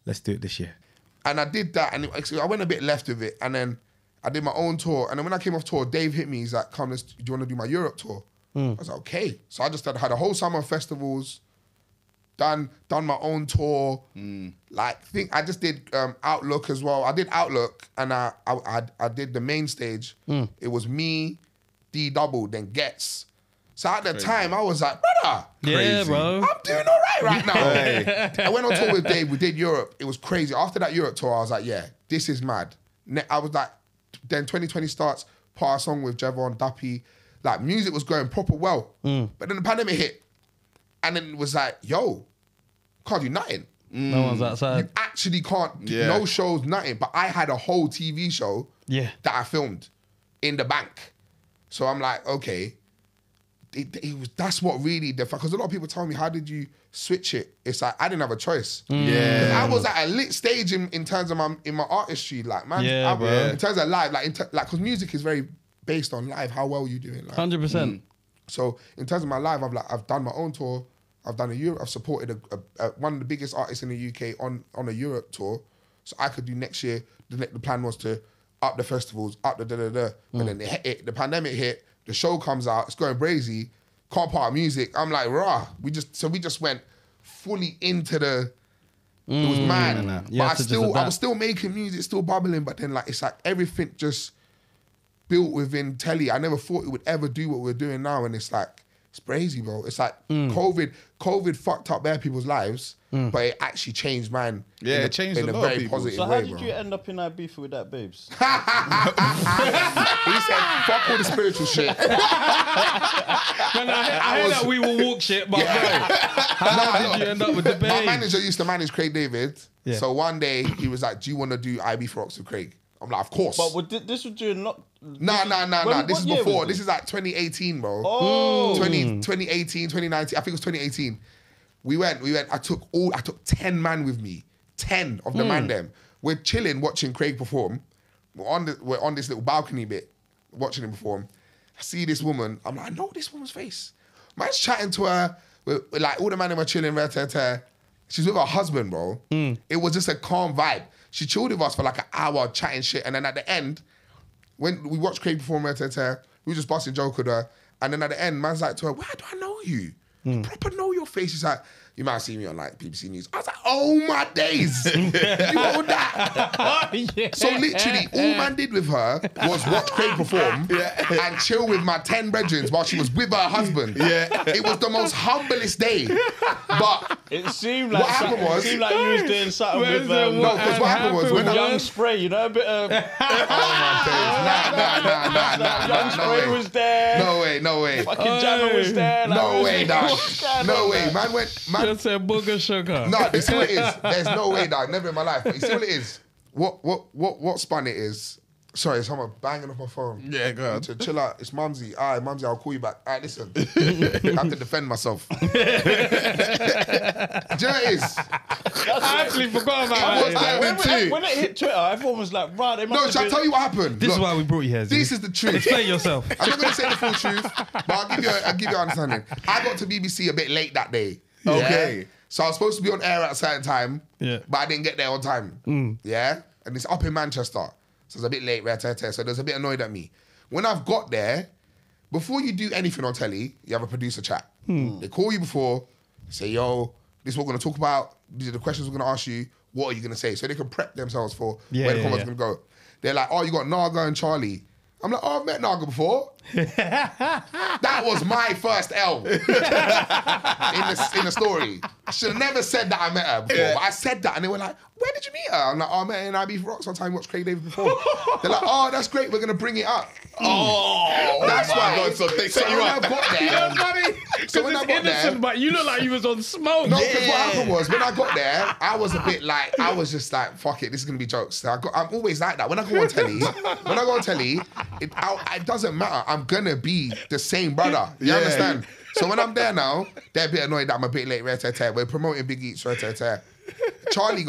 Let's do it this year. And I did that, and I went a bit left with it, and then I did my own tour. And then when I came off tour, Dave hit me. He's like, "Come, do you want to do my Europe tour?" I was like, "Okay." So I just had a whole summer of festivals, done my own tour. I just did Outlook as well. I did Outlook, and I did the main stage. It was me, D Double, then Gets. So at the time, I was like, brother, Yeah, bro. I'm doing all right now. I went on tour with Dave. We did Europe. It was crazy. After that Europe tour, I was like, yeah, this is mad. I was like, then 2020 starts, put our song with Jevon, Duppy. Like, music was going proper well. But then the pandemic hit. And then it was like, yo, can't do nothing. No one's outside. You actually can't do Yeah. no shows, nothing. But I had a whole TV show Yeah. that I filmed in the bank. So I'm like, okay. That's what really because a lot of people tell me, how did you switch it? It's like I didn't have a choice. Yeah. I was at a lit stage in terms of my artistry, like man. Yeah, bro. In terms of live, because music is very based on live, how well you doing. Like. 100%. So in terms of my live, I've done my own tour. I've done a Europe. I've supported one of the biggest artists in the UK on a Europe tour. So I could do next year. The plan was to up the festivals, up the da-da-da. But then the pandemic hit. The show comes out. It's going crazy. Can't put out music. I'm like, rah. We just went fully into the. It was mad. You But had to just adapt. I was still making music, still bubbling. But then it's like everything just built within telly. I never thought it would ever do what we're doing now, and it's like it's crazy, bro. It's like COVID fucked up bare people's lives, but it actually changed mine. Yeah, it changed in a a lot of very people. positive So way, how did bro. you end up in that beef with that babes? He said, "Fuck all the spiritual shit." Man, I heard that We Will Walk shit, but bro, how did you end up with the My babes? manager used to manage Craig David. Yeah. So one day he was like, "Do you want to do IB for Ox with Craig?" I'm like, "Of course." This was during not. No. This is before. This is like 2018, bro. Oh. 2018, 2019. I think it was 2018. We went. I took 10 man with me. 10 of the man them. We're chilling, watching Craig perform. We're on this little balcony bit, watching him perform. I see this woman. I'm like, I know this woman's face. Man's chatting to her. We're like, all the man were chilling. She's with her husband, bro. It was just a calm vibe. She chilled with us for like an hour, chatting shit. And then at the end, when we watched Craig perform, we were just busting joke with her. And then at the end, man's like to her, "Where do I know you? Proper know your face." She's like, "You might have seen me on like BBC News." I was like, "Oh my days, you know that?" So literally, all man did with her was watch Craig perform and chill with my 10 brethren while she was with her husband. It was the most humblest day. But It seemed like what happened was, you was doing something with no, because what happened was when Young Spray, you know, a bit of Nah, Young Spray was there. No way. Fucking Jammer was there. Like, No way, dog. what's going No on, way. man? Man, Just said booger sugar. no, you see what it is? There's no way, dog. Never in my life. But you see what it is? What spun it is? Sorry, someone banging off my phone. Yeah, go on. To chill out. It's Mumsy. All right, Mumsy, I'll call you back. All right, listen. I have to defend myself. Do you know what it is? I actually forgot about it. When it hit Twitter, everyone was like, right, they must No, have shall I been... tell you what happened? This is Look, why we brought you here. this is the truth. Explain yourself. I'm not going to say the full truth, but I'll give you an understanding. I got to BBC a bit late that day. Okay. Yeah? So I was supposed to be on air at a certain time, but I didn't get there on time. Yeah? And it's up in Manchester. So it's a bit late, so there's a bit annoyed at me. When I've got there, before you do anything on telly, you have a producer chat. They call you before, say, "Yo, this is what we're going to talk about. These are the questions we're going to ask you. What are you going to say?" So they can prep themselves for where the conver's going to go. They're like, "Oh, you got Naga and Charlie." I'm like, "Oh, I've met Naga before." That was my first L in the story. I should have never said that I met her before, but I said that, and they were like, "Where did you meet her?" I'm like, "Oh, I met her in IB for Rocks one time. Watched Craig David before." They're like, "Oh, that's great. We're gonna bring it up." That's why. God, so they set you when up. I got there, so when I got there, but you look like you was on smoke. no, because what happened was when I got there, I was a bit like, I was just like, "Fuck it, this is gonna be jokes." So I'm always like that. When I go on telly, it doesn't matter. I'm gonna be the same brother. You understand? So when I'm there now, they're a bit annoyed that I'm a bit late. We're promoting Big Eats. Charlie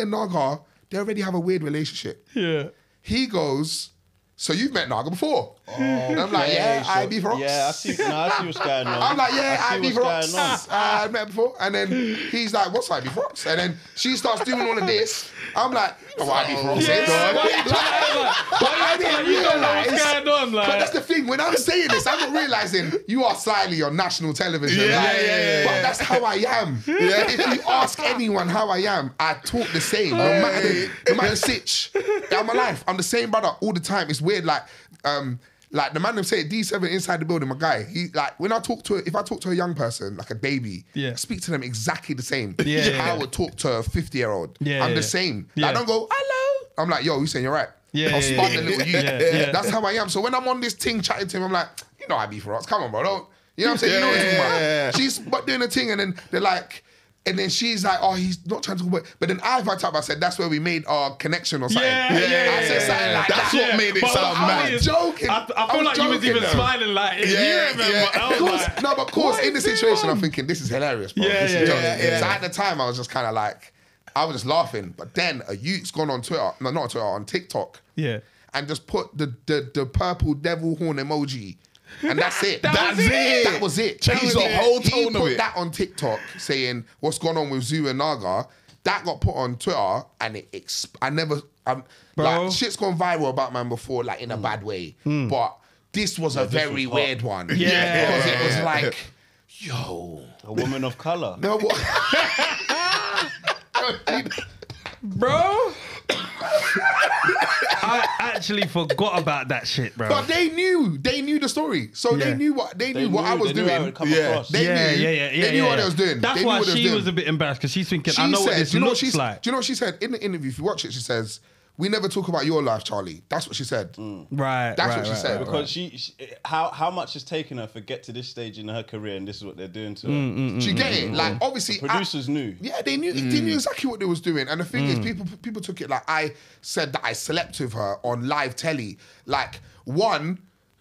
and Naga, they already have a weird relationship. Yeah. He goes, "So you've met Naga before?" And I'm like, "Yeah, IB for Rocks." Yeah, I see what's going on. I'm like, "Yeah, I see IB what's for Rocks. going on. I met before." And then he's like, "What's IB for Rocks?" And then she starts doing all of this. I'm like, "You know what IB for Rocks is?" I didn't realise. What's going on, But like? that's the thing, when I'm saying this, I'm not realising you are slightly on national television. Yeah. But that's how I am. If you ask anyone how I am, I talk the same. No matter the sitch. In my life, I'm the same brother all the time. It's weird, like the man them say D7 inside the building, my guy, he like when if I talk to a young person, like a baby, I speak to them exactly the same. I would talk to a 50-year-old. I'm the same. Like, I don't go, "Hello." I'm like, "Yo, you saying you're right?" I'll spot the little you. That's how I am. So when I'm on this thing chatting to him, I'm like, "You know I be for us. Come on, bro. Don't." You know what I'm saying? You know what I'm talking about. She's doing a thing, and then they're like, and then she's like, "Oh, he's not trying to talk about." But then I backed up. I said, "That's where we made our connection or something." I said something like That's that. what made it But sound I mad. was joking. I feel like you was even smiling like, you remember. I was like, No, but of course, in the situation, I'm thinking, this is hilarious, bro. This is jokes. yeah. So at the time, I was just kind of like, I was just laughing. But then a youth's gone on Twitter, no, not on Twitter, on TikTok, and just put the purple devil horn emoji. And that's it. That's it. That was it. Changed the whole He tone of put it. that on TikTok saying, "What's going on with Zoo and Naga?" That got put on Twitter, and like, shit's gone viral about man before, like in a bad way. But this was a very weird one. Because it was like, yo. A woman of colour. No, what? bro. I actually forgot about that shit, bro. But they knew the story. So they knew what I was doing. How it come across. They knew what they was doing. That's They knew why what they was she doing. was a bit embarrassed because she's thinking, She I know what said, this do you know looks like. Do you know what she said in the interview? If you watch it, she says, we never talk about your life, Charlie. That's what she said. Right. That's right, what she right, said. right, Because she how much has taken her to get to this stage in her career, and this is what they're doing to her. Do you get it? Like, obviously, Producers knew. Yeah, they knew exactly what they was doing. And the thing is, people took it like I said that I slept with her on live telly. Like,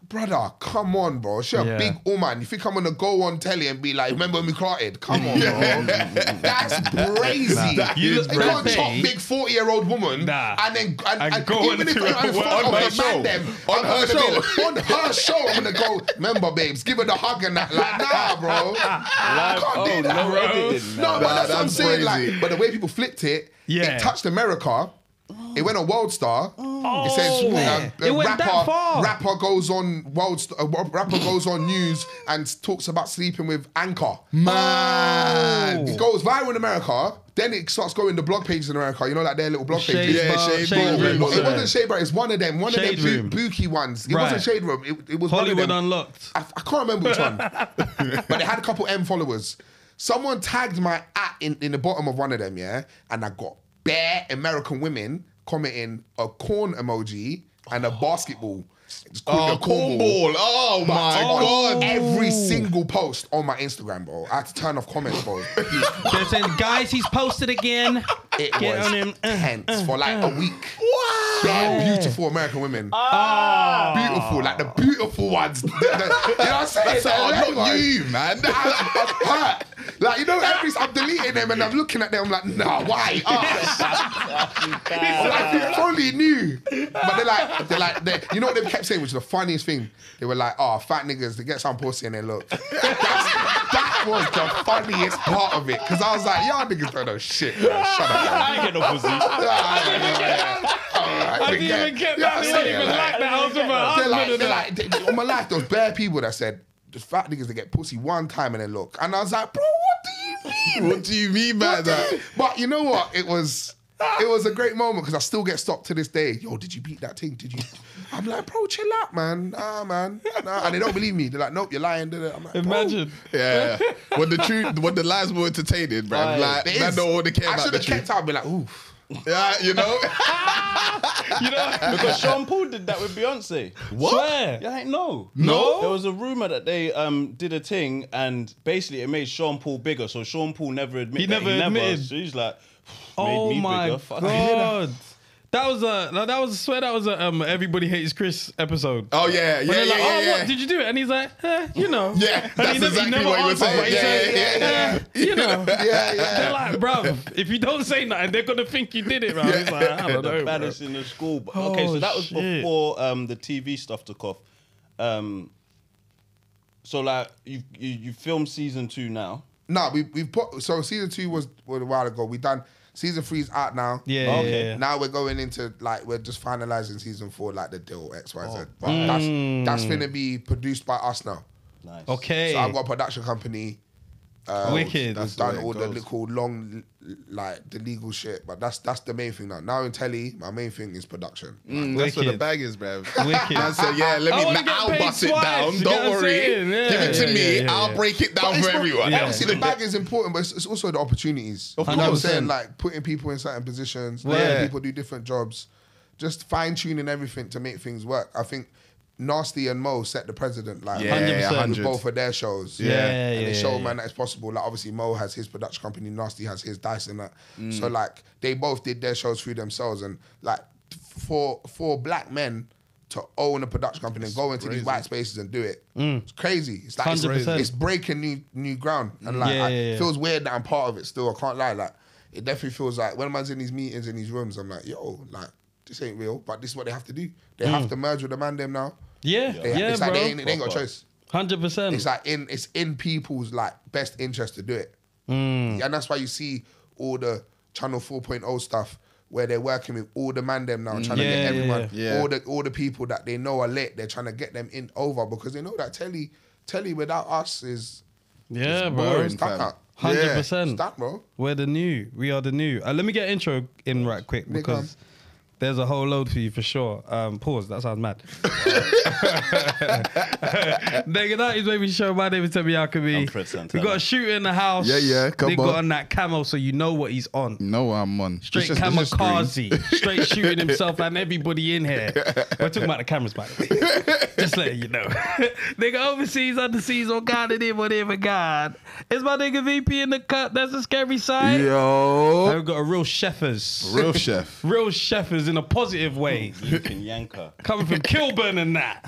brother, come on, bro. She a Yeah. big woman. You think I'm gonna go on telly and be like, remember when we clotted? Come on, bro. That's crazy. You They look can't crazy. top big 40-year-old woman and then And go even on if to I'm her in front work. of On her the show. man them, On I'm her gonna show. be- on her show, I'm gonna go, remember, babes, give her the hug and that. Like, nah, bro. I can't do that, no bro. editing, No, nah. but that's what I'm That's saying. crazy. Like, but the way people flipped it, Yeah. it touched America. It went on World Star. It says It went that far. rapper goes on rapper goes on news and talks about sleeping with Anchor. Man. It goes viral in America. Then it starts going to blog pages in America. You know, like their little blog pages. Shade Room. It wasn't Shade Room. It's one of them. One Shade of them Room. bookie ones. It Right. wasn't Shade Room. It was Hollywood one of them. Unlocked. I can't remember which one, but it had a couple M followers. Someone tagged my in the bottom of one of them, yeah, and I got bare American women commenting a corn emoji and a basketball. Just called it a cornball. Oh But my on God. every single post on my Instagram, bro. I had to turn off comments, bro. They're saying, guys, he's posted again. It Get was on him. tense for like a week. Wow. They're beautiful American women. Beautiful, like the beautiful ones. You know what I'm saying? Not you, man. I'm hurt. Like, you know, I'm deleting them and I'm looking at them like, nah, why? Like, you fully knew. But you know what they kept saying, which is the funniest thing? They were like, oh, fat niggas, they get some pussy and they look. That was the funniest part of it. Because I was like, y'all niggas don't know shit, man. Shut up. I ain't get no pussy. I didn't even get that. I didn't even like that. I was with my husband and that. on my life, there was bare people that said, the fat niggas that get pussy one time and then look. And I was like, bro, what do you mean? What do you mean by that? But you know what? It was a great moment because I still get stopped to this day. Yo, did you beat that thing? Did you? I'm like, bro, chill out, man. Nah, man. Nah. And they don't believe me. They're like, nope, you're lying. I'm like, Imagine. Yeah. When the lies were entertaining, bro. Like, It man is. don't want to care I about should the have truth. kept out and be like, oof. Yeah, you know? You know? Because Sean Paul did that with Beyonce. Swear. Yeah, I ain't know. No? There was a rumor that they did a thing, and basically it made Sean Paul bigger. So Sean Paul never admitted. He never admitted. So he's like, Oh made me my bigger. Fuck it. God. That was I swear that was a Everybody Hates Chris episode. Oh, yeah. When Yeah, they're yeah, like, yeah, oh, yeah. what did you do? And he's like, you know. Yeah, And that's exactly what he was answered, saying. but he said, you know. Yeah. They're like, bruv, if you don't say nothing, they're gonna think you did it, bro. He's like, I don't know, The bro. baddest in the school. But, okay, so that was shit. before the TV stuff took off. So like you filmed season 2 now. No, we've put, so season 2 was a while ago. We done, season 3's out now. Yeah, Okay. yeah. Now we're going into, like, we're just finalising season 4, like the deal, XYZ. But that's going to be produced by us now. Nice. Okay. So I've got a production company. Wicked. That's the way done it all the goes. little long, like the legal shit. But that's the main thing now. Now in telly, my main thing is production. That's where the Wicked. bag is, bruv. Wicked. I said, yeah, I wanna get I'll paid bust it twice, down. you get Don't what I'm worry. saying? Yeah, Give it to yeah, me. yeah, yeah. I'll break it down But it's for not- everyone. Yeah. Obviously, the bag is important, but it's also the opportunities. Of You know what I'm course. saying? Like putting people in certain positions, Yeah. letting people do different jobs, just fine tuning everything to make things work. I think Nasty and Mo set the precedent, like Yeah, 100%. with 100. both of their shows. Yeah, and yeah, they show yeah. man that it's possible. Like obviously Mo has his production company, Nasty has his Dice and that. So like they both did their shows through themselves, and like for black men to own a production company and go into these white spaces and do it, it's crazy. It's like 100%. it's breaking new ground, and like Yeah, it yeah. feels weird that I'm part of it still. I can't lie, like it definitely feels like when man's in these meetings in these rooms, I'm like, yo, like this ain't real, but this is what they have to do. They have to merge with the man them now. Yeah, It's bro. like they ain't got a choice. 100%. It's like it's in people's like best interest to do it, Mm. and that's why you see all the Channel 4.0 stuff where they're working with all the man them now, trying to Yeah, get everyone, yeah. all the people that they know are lit. They're trying to get them in over because they know that telly without us is Yeah, bro. boring. it's done out. 100%. It's done, bro. We're the new. We are the new. Let me get intro in right quick because There's a whole load for you for sure. Pause. That sounds mad. Nigga, that is Baby Show. My name is Temi Alchemy. We got a shooter in the house. Yeah, come They on. got on that camo, so you know what he's on. No, I'm on. Straight It's just kamikaze. Straight shooting himself and everybody in here. We're talking about the cameras, by the way. Just letting you know. Nigga overseas, underseas, or God in whatever God. Is my nigga VP in the cut? That's a scary side. Yo. We've got a real chefers. Real chef. Real chefers in a positive way. Lincoln Yanker. Coming from Kilburn and that.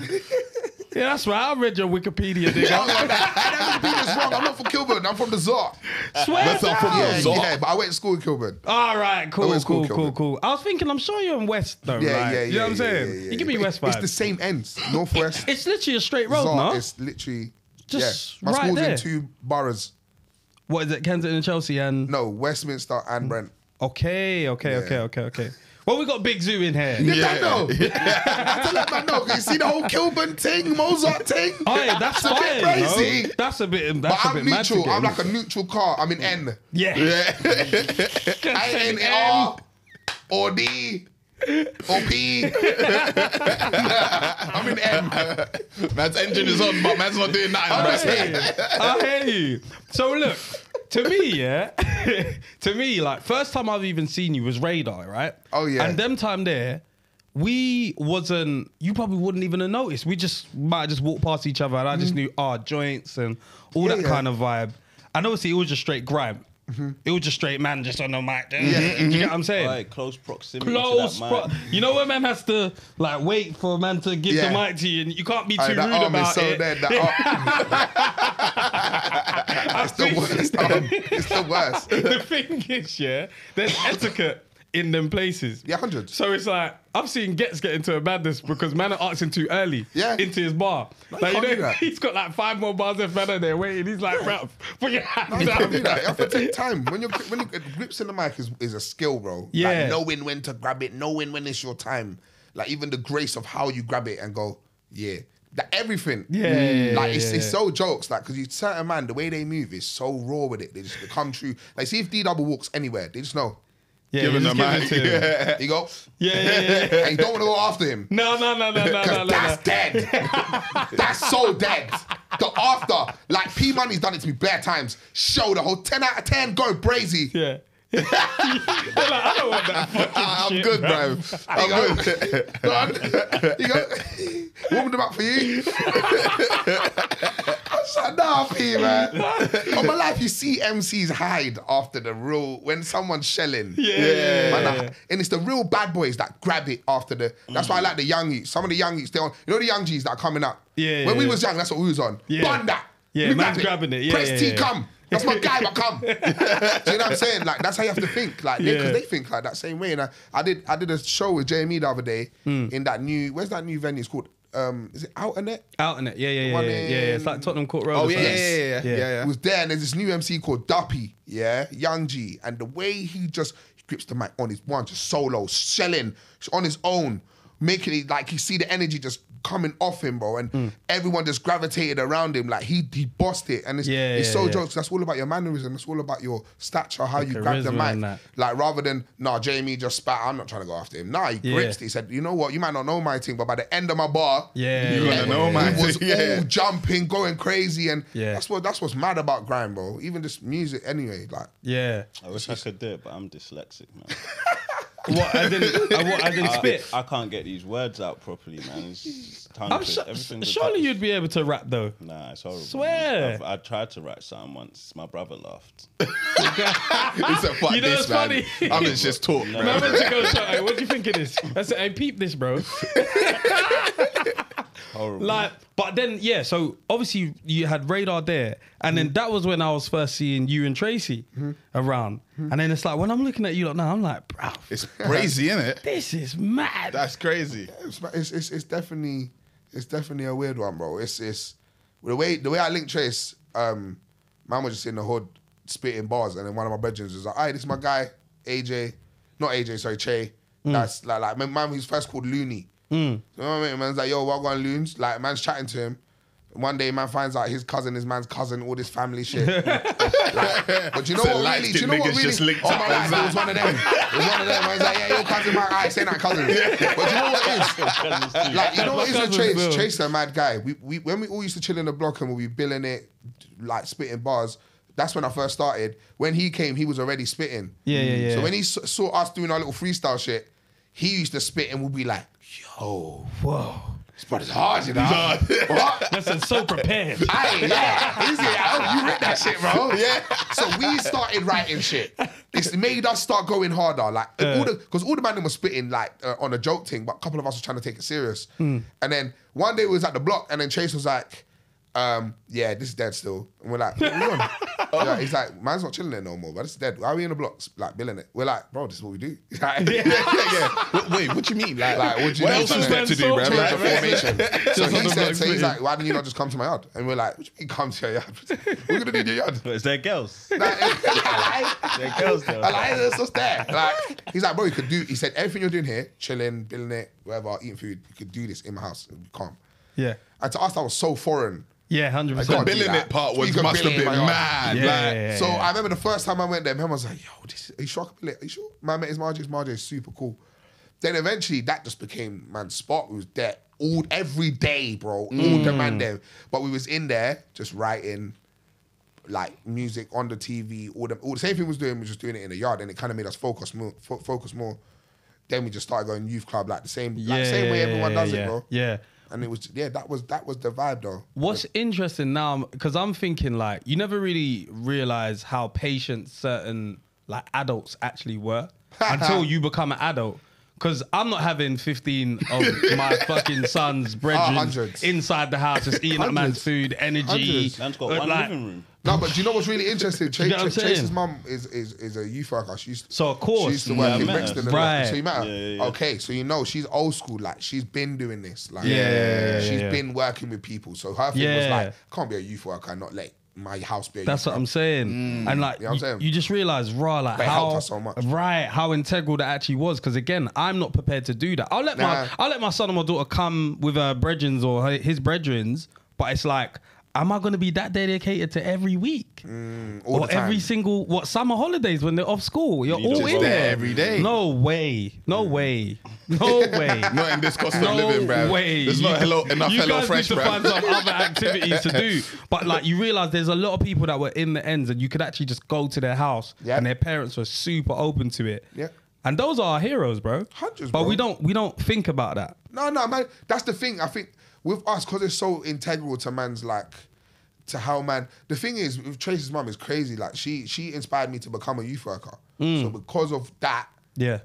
Yeah, that's right. I read your Wikipedia, nigga. That Wikipedia's wrong. I'm not from Kilburn. I'm from the Zart. Swear That's not from down. the Zart. Yeah, but I went to school in Kilburn. All right, I cool, went to school, cool. Kilburn. I was thinking, I'm sure you're in West, though. Yeah, like, yeah, yeah. You know what I'm saying? Yeah. You give me But West It's vibes. the same ends. Northwest. It's literally a straight road, Zart. no? It's literally Just My right school's there. in 2 boroughs. What is it, Kensington and Chelsea and... No, Westminster and Brent. Okay. Well, we got Big Zoo in here. I know. I had to let man know. You see the whole Kilburn thing, Mozart thing? Oh, yeah, that's a bit fine, crazy. no? That's a bit But I'm mad to neutral. get I'm in. like a neutral car. I'm in N. Yeah. I ain't in R or D or P. I'm in M. Man's engine is on, but man's not doing nothing. I hear you. So look, to me, like first time I've even seen you was Radar, right? Oh, yeah. And them time there, you probably wouldn't even have noticed. We might have just walked past each other and I just knew our joints and all that Yeah. kind of vibe. And obviously it was just straight grime. It was just straight man just on the mic. You get what I'm saying? Like close proximity Close, to that mic. you know when man has to like wait for a man to give Yeah. the mic to you, and you can't be too Aye, rude that arm about is so it. dead. That arm. It's the worst arm. It's the worst. The thing is, yeah, there's etiquette in them places. Yeah, 100. So it's like I've seen Gets get into a madness because man are asking too early into his bar. Like can't do that. he's got like 5 more bars left, man are there waiting. He's like, bruv, put your hands You can't do down. that. You have to take time. When you grips in the mic is a skill, bro. Yeah. Like knowing when to grab it, knowing when it's your time. Like even the grace of how you grab it and go, yeah. That everything. Like it's so jokes. Like because certain man, the way they move is so raw with it. They just come true. Like see if D double walks anywhere, they just know. Yeah, Giving you just them give it to him. You go. Yeah. And you don't want to go after him. No. Because that's dead. That's so dead. The after, like P Money's done it to me bare times. Show the whole 10 out of 10, go brazy. Yeah. They're like, I don't want that fucking I'm shit, good, bro. bro. I'm good. Go on. You go, warm them up for you. I was like, nah, P, man. On my life, you see MCs hide after the real, when someone's shelling. Man, and it's the real bad boys that grab it after the, that's why I like the young youths. Some of the young youths, they're on, you know the young G's that are coming up? When we was young, that's what we was on. Yeah. Bun that. Yeah, We man's grab grabbing it. Yeah, Press T, yeah. come. That's my guy, but come. Do you know what I'm saying? Like that's how you have to think. Like because they think like that same way. And I did a show with JME the other day in that new, where's that new venue? It's called is it Outnet? Outnet, yeah. One It's like Tottenham Court Road. Oh or yeah, something. yeah. It was there, and there's this new MC called Duppy, Young G, and the way he grips the mic on his one, just solo, shelling on his own, making it like you see the energy just coming off him, bro, and everyone just gravitated around him, like he bossed it, and it's so jokes. That's all about your mannerism. It's all about your stature, how you grab the charisma and mic. that. Like rather than Jamie just spat. I'm not trying to go after him. Nah, he gripped it. He said, you know what? You might not know my thing, but by the end of my bar, Yeah, You're gonna know, man. he was Yeah. all jumping, going crazy, and Yeah. that's what's mad about grime, bro. Even just music, anyway. Like, Yeah. I wish I could do it, but I'm dyslexic, man. What, as in spit? I can't get these words out properly, man. It's tongue I'm twist. Everything's a surely tongue- you'd be able to rap though. Nah, it's horrible. Swear. I tried to write something once. My brother laughed. He said, fuck You know this, what's man. funny? I'm just talk, No. bro. I went to go show, hey, what do you think of this? I said, hey, peep this, bro. Horrible. Like, but then, yeah, so obviously you had Radar there. And then that was when I was first seeing you and Tracy around. And then it's like, when I'm looking at you like now, I'm like, bro, It's crazy, isn't it? this is mad. That's crazy. it's definitely a weird one, bro. It's the way I link Trace. Man was just in the hood spitting bars, and then one of my brethren was like, "Hey, this is my guy, AJ, not AJ, sorry, Che. That's like man, he's first called Looney. You know what I mean? Man's like, yo, what going Loons? Like, man's chatting to him. One day, man finds out his cousin is man's cousin, all this family shit. But do you know So what really? Do you know what niggas really? just linked Oh up my as life, it was one of them. It was one of them. I was like, yeah, your cousin, man. I say that cousin. But do you know what it is? Like, you know what it is with Chase? Chase is a mad guy. We when we all used to chill in the block and we'd be billing it, like spitting bars. That's when I first started. When he came, he was already spitting. Yeah. So when he saw us doing our little freestyle shit, he used to spit and we'd be like, yo, Whoa. this brother's hard, you know? What? Listen, so prepared. Aye, yeah. Easy, you read that shit, bro. Yeah. So we started writing shit. It's made us start going harder. Like, because all the man was spitting like on a joke thing, but a couple of us were trying to take it serious. And then one day we was at the block and then Chase was like, yeah, this is dead still. And we're like, what are we on? Yeah, he's like, man's not chilling there no more, but this is dead. Why are we in the blocks, like, billing it? We're like, bro, this is what we do. He's like, Wait, what do you mean? Like what do you what mean? else is there to do, bro? Change the formation. So on he the said, block so he's spitting. like, why didn't you not just come to my yard? And we're like, what do you mean come to your yard? We're gonna do in your yard. But is there girls? I There girls though. like this, what's there? Like, he's like, bro, you could do. He said, everything you're doing here, chilling, billing it, whatever, eating food, you could do this in my house and be calm. Yeah. And to us, that was so foreign. Yeah, 100%. can't The do billing that. it part You could must bill have it been in my yard. mad. Yeah, like, yeah. So I remember the first time I went there, man was like, yo, are you sure I can bill it? Are you sure? Man, met his Marjay is super cool. Then eventually that just became man's spot. We was there every day, bro. All the man there. But we was in there just writing like music on the TV. All the same thing we was doing, we was just doing it in the yard, and it kind of made us focus more. Then we just started going youth club, like the same way everyone does it, bro. Yeah. And it was that was the vibe though. What's interesting now, because I'm thinking like you never really realize how patient certain like adults actually were until you become an adult. Because I'm not having 15 of my fucking son's brethren hundreds. inside the house just eating up man's food, energy. Hundreds. Man's got one like- living room. No, but do you know what's really interesting? get what I'm Chase's saying? mum is a youth worker. So of course, She used to work I in met her. Brixton. Right. So you met her? Yeah. Okay, so you know she's old school. Like she's been doing this. Like Yeah. she's been working with people. So her thing was Yeah. like, can't be a youth worker and not let my house be a That's youth what I'm worker. saying. And like, You know what I'm saying? you just realize, like But it how helped us so much. right, how integral that actually was. Because again, I'm not prepared to do that. I'll let my son or my daughter come with her brethrens or his brethrens, but it's like, am I going to be that dedicated to every week? all Or the time. every single, summer holidays when they're off school? You're You all just in there there. every day. No way. No way. No way. not in this cost of No living, bro. way. There's not enough you Hello guys Fresh, need to bro. find some other activities to do. But like you realize there's a lot of people that were in the ends and you could actually just go to their house Yeah. and their parents were super open to it. Yeah. And those are our heroes, bro. Hundreds, But bro. we don't think about that. No, man. That's the thing. I think with us, because it's so integral to man's like, to how man. The thing is, with Trace's mum is crazy. Like she inspired me to become a youth worker. So because of that, Yeah.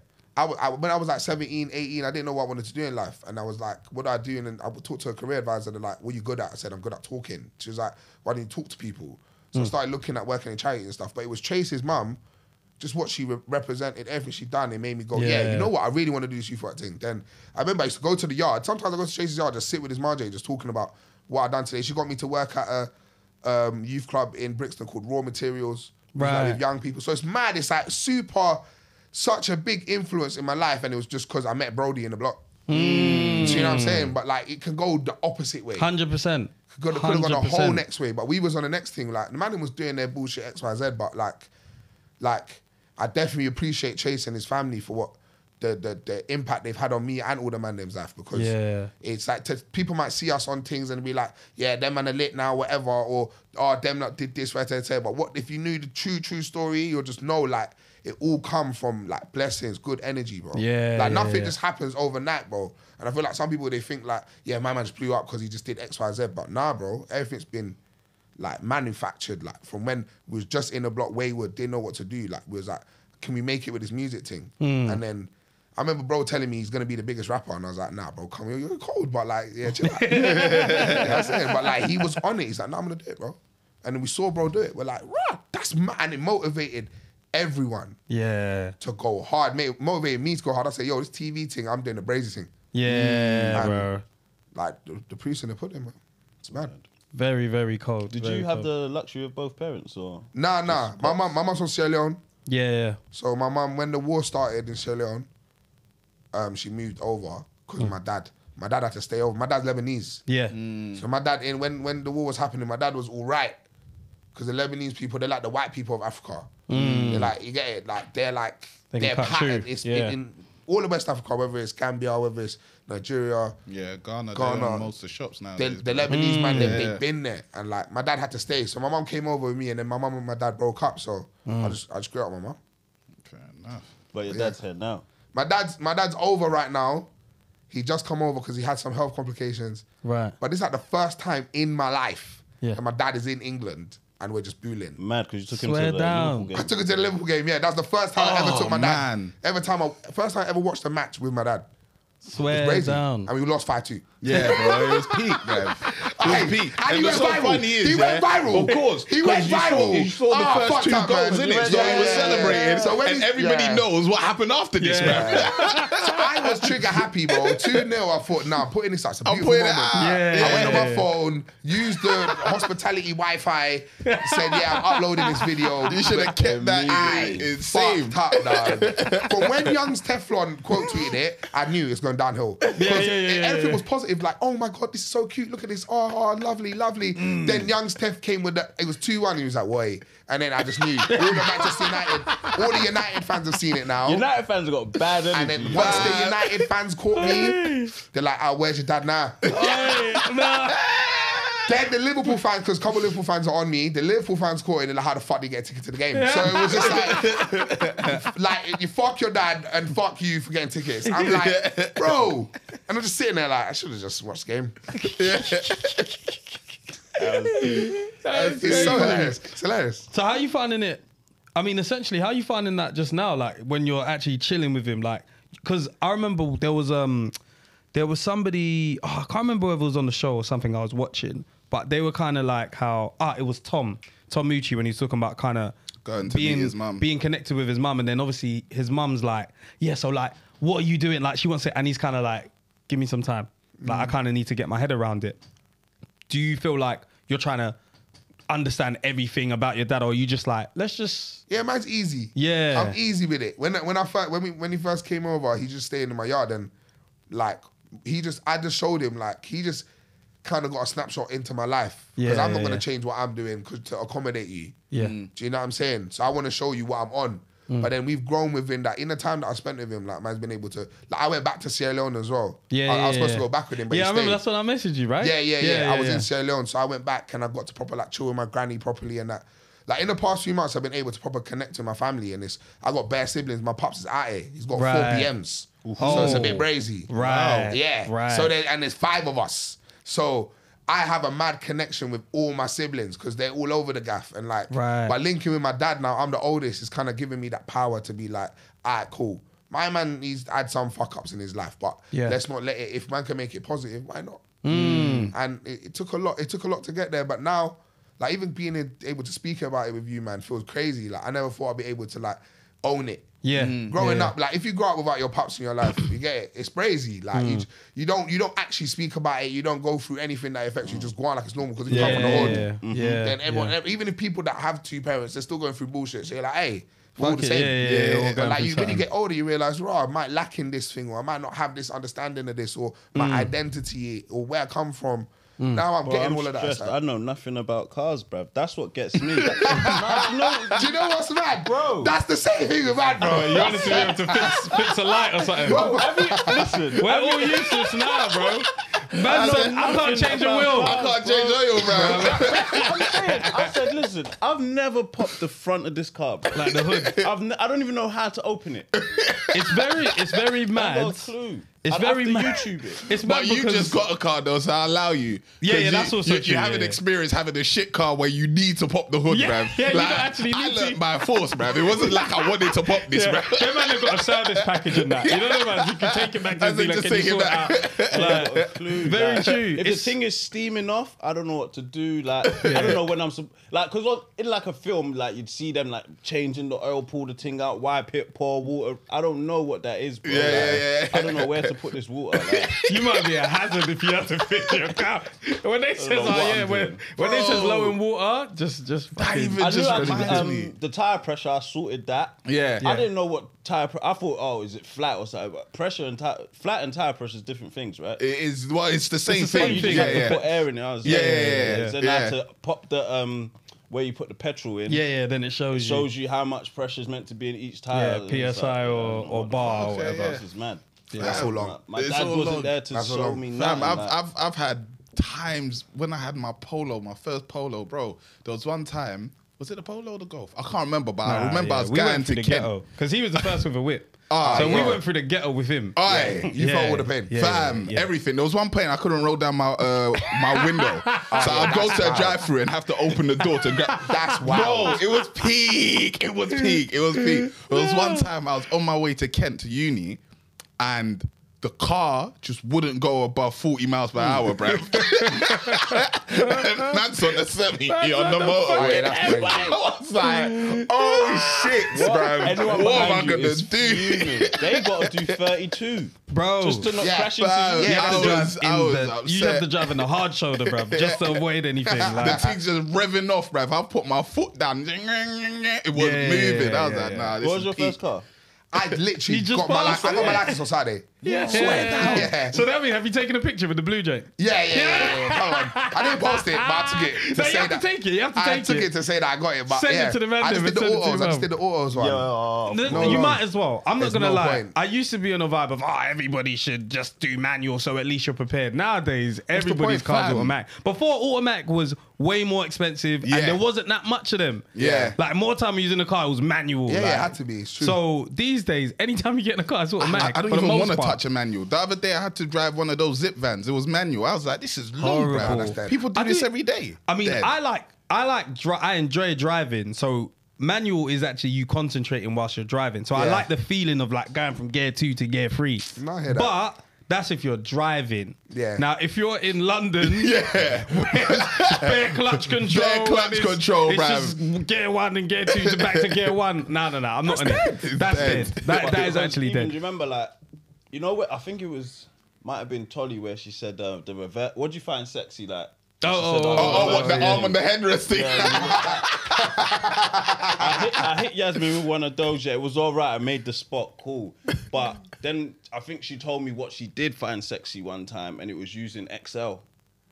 when I was like 17, 18, I didn't know what I wanted to do in life. And I was like, what do I do? And then I would talk to a career advisor. They're like, what are you good at? I said, I'm good at talking. She was like, why don't you talk to people? So I started looking at working in charity and stuff. But it was Trace's mum, just what she represented, everything she'd done. It made me go, yeah, you know what? I really want to do this youth work thing. Then I remember I used to go to the yard. Sometimes I go to Trace's yard, just sit with his Marjay, just talking about what I'd done today. She got me to work at a youth club in Brixton called Raw Materials. Right. Like with young people. So it's mad. It's like such a big influence in my life, and it was just because I met Brody in the block. So you know what I'm saying? But like, it can go the opposite way. 100%. Could have gone the whole 100%. next way, but we was on the next thing. Like the man was doing their bullshit X, Y, Z, but like I definitely appreciate Chase and his family for what the impact they've had on me and all the man them's life, because it's like people might see us on things and be like, yeah, them man are lit now, whatever, or them not did this, whatever. But what if you knew the true story? You'll just know like it all come from like blessings, good energy, bro. Like nothing just happens overnight, bro. And I feel like some people, they think like, yeah, my man just blew up because he just did X, Y, Z. But nah, bro, everything's been like manufactured, like from when we was just in the block wayward, didn't know what to do. Like we was like, can we make it with this music thing? And then I remember bro telling me he's gonna be the biggest rapper, and I was like, nah, bro, come here, you're cold, but like, yeah, chill out. You know what I'm saying? But like, he was on it. He's like, nah, I'm gonna do it, bro. And then we saw bro do it. We're like, rah, that's mad. And it motivated everyone Yeah. to go hard. Motivated me to go hard. I said, yo, this TV thing, I'm doing the Brazy thing. Yeah, And, bro. Like the priest in the pudding, man. It's mad. Very, very cold. Did very you have cold. the luxury of both parents, or? Nah. My mum's from Sierra Leone. Yeah. So my mum, when the war started in Sierra Leone, she moved over because my dad. my dad had to stay over. My dad's Lebanese. Yeah. So my dad, when the war was happening, my dad was all right. Because the Lebanese people, they're like the white people of Africa. They're like, you get it? Like, they're They can cut pattern. through. It's Yeah. in all of West Africa, whether it's Gambia, whether it's Nigeria. Yeah, Ghana. They Ghana. own most of the shops now. The Lebanese man, Yeah. they've been there. And like, my dad had to stay. So my mum came over with me and then my mum and my dad broke up. So I just grew up with my mum. Fair enough. But your dad's here now. My dad's over right now. He just come over because he had some health complications. Right. But this is like the first time in my life Yeah. that my dad is in England and we're just booling. Mad because you took him Swear to the down. Liverpool I game. took him to the Liverpool game. Yeah, that was the first time I ever took my dad. man. First time I ever watched a match with my dad. Swear Crazy. down. And we lost 5-2. Yeah, bro, it was peak, man. It was peak. And he went what's so viral. funny is, He went viral. Of course. He went 'cause you viral. You saw the Ah, first fucked 2 up, goals, man. innit? So Yeah, he was yeah, celebrating. yeah. So when and he's- everybody yeah. knows what happened after this, Yeah. man. So I was trigger happy, bro. 2-0. I thought, nah, I'm putting this out. It's a I'm beautiful putting it moment. out. Yeah. I went on my phone, used the hospitality Wi-Fi, said, yeah, I'm uploading this video. You should have kept that Aye, in saved. fucked up, dog. From when Young's Teflon quote tweeted it, I knew it's going downhill. Because everything was positive, like, oh my God, this is so cute. Look at this. Oh, lovely, lovely. Then Young's Tef came with it was 2-1. He was like, wait. And then I just knew. All the Manchester United, all the United fans have seen it now. United fans have got bad energy. And then once the United fans caught me, they're like, oh, where's your dad now? Then the Liverpool fans, because a couple of Liverpool fans are on me, the Liverpool fans caught it and they're like, how the fuck do you get a ticket to the game? So it was just like you fuck your dad and fuck you for getting tickets. I'm like, bro. And I'm just sitting there like, I should have just watched the game. It's so hilarious. It's hilarious. So how you finding it? I mean, essentially, how you finding that just now? Like when you're actually chilling with him, like, because I remember there was somebody. Oh, I can't remember whether it was on the show or something I was watching, but they were kind of like how it was Tom Mucci when he was talking about kind of Going to meet his mum. being connected with his mum, and then obviously his mum's like, yeah, so like, what are you doing? Like she wants it, and he's kind of like, give me some time. Like I kind of need to get my head around it. Do you feel like you're trying to understand everything about your dad, or are you just like, let's just... Yeah, mine's easy. Yeah. I'm easy with it. When he first came over, he just stayed in my yard and like I just showed him like he just kind of got a snapshot into my life because Yeah, I'm not yeah, gonna yeah. change what I'm doing to accommodate you. Yeah. Do you know what I'm saying? So I want to show you what I'm on. But then we've grown within that. In the time that I spent with him, like man's been able to. Like I went back to Sierra Leone as well. I was supposed to go back with him, but yeah, he I remember stayed. that's when I messaged you, right? Yeah. I was in Sierra Leone, so I went back and I got to proper like chill with my granny properly and that. Like in the past few months, I've been able to proper connect with my family and I got bare siblings. My pops is out here. He's got 4 Right. PMs, so it's a bit brazy. Right. Yeah. Right. So there's 5 of us. So I have a mad connection with all my siblings because they're all over the gaff and like Right. by linking with my dad now, I'm the oldest. It's kind of giving me that power to be like, all right, cool. My man, he's had some fuck ups in his life, but Yeah. let's not let it. If man can make it positive, why not? And it took a lot. It took a lot to get there, but now, like even being able to speak about it with you, man, feels crazy. Like I never thought I'd be able to like own it. Yeah. Growing Yeah. up, like if you grow up without your pops in your life, you get it. It's crazy. Like you don't actually speak about it. You don't go through anything that affects you. Just go on like it's normal because if you come from the hood, Yeah. then everyone, even if people that have 2 parents, they're still going through bullshit. So you're like, hey, we're all Fuck the it. same. Yeah, all But going like through you, when you something. get older, you realize, I might lack in this thing, or I might not have this understanding of this, or my identity, or where I come from. Now I'm getting all of that. stressed. It's I like, know nothing about cars, bruv. That's what gets me. do you know what's mad, bro? That's the same thing with mad, bro. You wanted to be able to fix a light or something. Listen, We're all useless now, bro. Man, I can't change a wheel. I can't change oil, bro. I said, listen, I've never popped the front of this car, bro. Like the hood. I don't even know how to open it. It's very I mad. got a clue. It's I'd very have to mad. YouTube it. It's But mad you because just got a car though, so I allow you. Yeah, 'Cause yeah, that's you, also you true, have an yeah. experience having a shit car where you need to pop the hood, Yeah, bruv. yeah, you don't actually I need to. learned by force, bruv. It wasn't like I wanted to pop this, yeah. bruv. Them man have got a service package in that. You know what I mean? You can take it back to As the in dealer. just Can you take it sort it back. out? Like, Clue, very like, true. If the thing is steaming off, I don't know what to do. Like, I don't know when I'm like, because in like a film, like you'd see them like changing the oil, pull the thing out, wipe it, pour water. I don't know what that is, bro. Yeah. I don't know where to to put this water? Like, You might be a hazard if you have to fit your cow. When they says, know what I'm when doing. they says low in water, just fucking. even I knew just I reminds me. the tire pressure. I sorted that. Yeah. I didn't know what tire. I thought, oh, is it flat or something? But pressure and flat and tire pressure is different things, right? It is. Well, it's the same the same thing. You just thing. have to put air in it. I was Yeah, like, yeah. So then I had to pop the where you put the petrol in. Yeah, then it shows you. Shows you how much pressure is meant to be in each tire. Yeah, PSI or bar or whatever. This is mad. That's all long. My It's dad all wasn't long. there to That's all show long. me Fam, nothing. I've had times when I had my polo, my first polo, bro. There was one time. Was it the polo or the golf? I can't remember, but I remember I was we going went to through the Kent. ghetto because he was the first with a whip. Ah, so we yeah. went through the ghetto with him. Aye, You felt all the pain. Fam, everything. There was one point I couldn't roll down my my window, so I'd go that's to a wild. drive-through and have to open the door to grab. That's wild. Bro, it was peak. It was peak. It was peak. There was one time I was on my way to Kent to uni, and the car just wouldn't go above 40 miles per hour, bro. Man's on the 70 on the motorway. That's crazy. I was like, oh shit, bro. Anyone What am I behind you gonna is do? fuming. They got to do 32, Bro, just to not Yeah, crash into fam. you. you have to I drive was you have upset. to drive in the hard shoulder, bro, just to avoid anything. The Like, thing's just revving off, bruv. I put my foot down. It wasn't Yeah, moving. I was yeah, like, yeah. nah, this What was is your peak. first car? I literally He just got my passed I got my it. license on Saturday. yeah. Yeah. So that means, have you taken a picture with the blue jay? Yeah. Come on. I didn't post it, but I took it to No, you say have that. to take it. You have to I take took it. it to say that I got it, but Send it yeah. to the man I just then, did the send it to autos. your I just mum. did the autos one. You no. might as well. I'm not There's gonna no lie. point. I used to be on a vibe of everybody should just do manual, so at least you're prepared. Nowadays, everybody's point, cars fam? automatic. Before automatic was way more expensive, Yeah. and there wasn't that much of them. Yeah. like more time using a car, it was manual. Yeah, like. it had to be. It's true. So these days, anytime you get in a car, it's automatic. I don't for the even most want to part. touch a manual. The other day I had to drive one of those zip vans. It was manual. I was like, this is long, Horrible. bro. That's dead. People do I this do- every day. I mean, Dead. I enjoy driving. So manual is actually you concentrating whilst you're driving. So I Yeah. like the feeling of like going from gear 2 to gear 3. No, I hear that. But that's if you're driving. Yeah. Now, if you're in London, Yeah. bare clutch control. Bare clutch and it's- control, it's bruv. just gear 1 and gear 2 to back to gear 1. No. I'm not in it. That's dead. dead. That is actually Even, dead. do you remember, like, you know what? I think it was, might have been Tolly where she said the reverse. What do you find sexy? Like, she said, What, the arm on the headrest thing? I hit Yasmin with one of those. Yeah, it was all right. I made the spot cool, but then I think she told me what she did find sexy one time, and it was using Excel.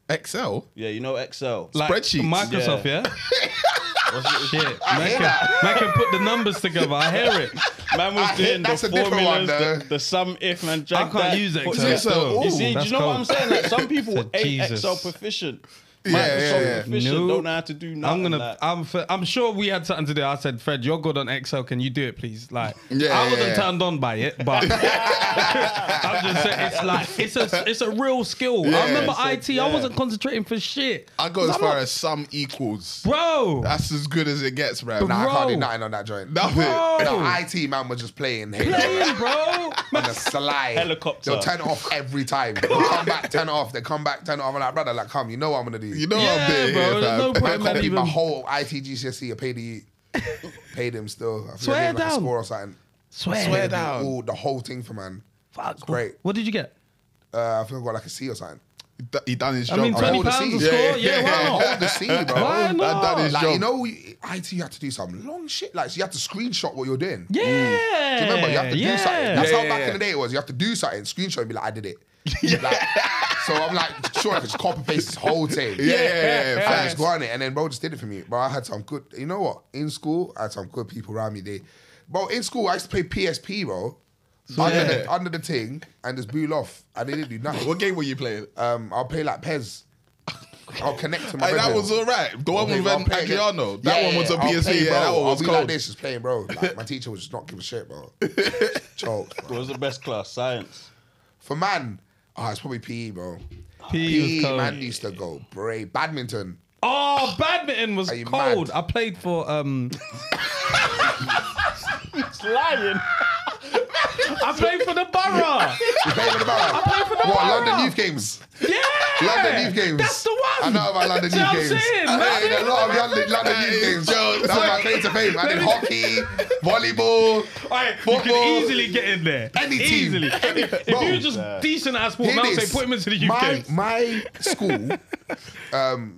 Excel? Yeah, you know Excel. Like Spreadsheets. Microsoft, yeah? Shit. Man can put the numbers together. I hear it. Man was I hit- doing the that's a different one, formulas, though. the sum if, man. I Drag can't that, use put Excel. this- still. You see, do That's you know what I'm cold. saying? Like, some people Said ain't Jesus. Excel proficient. Yeah, Microsoft yeah. proficient, No. don't know how to do nothing. I'm sure we had something to do. I said, Fred, you're good on Excel. Can you do it, please? Like, Yeah, I wasn't yeah. turned on by it, but I'm just saying, it's like it's a real skill. I Yeah, remember so- IT. yeah. I wasn't concentrating for shit. I go as I'm far not- as sum equals. Bro. That's as good as it gets, bro. Nah, I can't Bro. do nothing on that joint. Nothing. No, IT man was just playing Halo. Playing, bro. On the slide. Helicopter. They'll turn it off every time. They'll come back, turn it off. They come back, turn it off. I'm like, brother, like, come, you know what I'm gonna do. You know Yeah, what I'm doing bro, here, there's fam. no point. I man, copied even- my whole IT GCSE. I paid him still. I think Swear I gave him, like, a down. score or something. Swear down. All the whole thing for man. Fuck. It's great. What did you get? I think I got like a C or something. He done his I job. mean, bro. £20 a the score. seas. Yeah, Yeah, why not? Hold the C, bro. Why not? done his Like, job. you know, IT, you had to do some long shit. Like, so you had to screenshot what you're doing. Yeah. Do you remember? You have to do something. That's Yeah, how yeah, back yeah. in the day it was. You have to do something, screenshot and be like, I did it. Like, so I'm like, sure, I could just copy paste this whole thing. Yeah, I facts. just go on it, and then bro just did it for me. Bro, I had some good. You know what? In school, I had some good people around me. Bro, in school, I used to play PSP, bro. Under the thing and just bool off. And they didn't do nothing. What game were you playing? I'll play like Pez. I'll connect to my Hey, that brethren. was all right. The one with I'll play again. Adriano. That one was a I'll PSP. play, Yeah, bro. that one was I'll be like cold. this, just playing, bro. Like, my teacher would just not give a shit, bro. Choked, What bro. was the best class? Science. For man, it's probably PE, bro. PE was cold. Man used to go brave. Badminton. Oh, badminton was Are you cold. mad? I played for It's lying. I played for the borough. You played for the borough? I played for the What, borough. London Youth Games? Yeah. London Youth Games. That's the one. I know about London See what Youth I'm Games. saying, I man? did a lot of London Youth Games. That was my claim to fame. I did hockey, volleyball, Alright, you football. could easily get in there. Any team. Easily. If Bro, you were just decent at sport, Hear man, say this. put him into the youth games. My school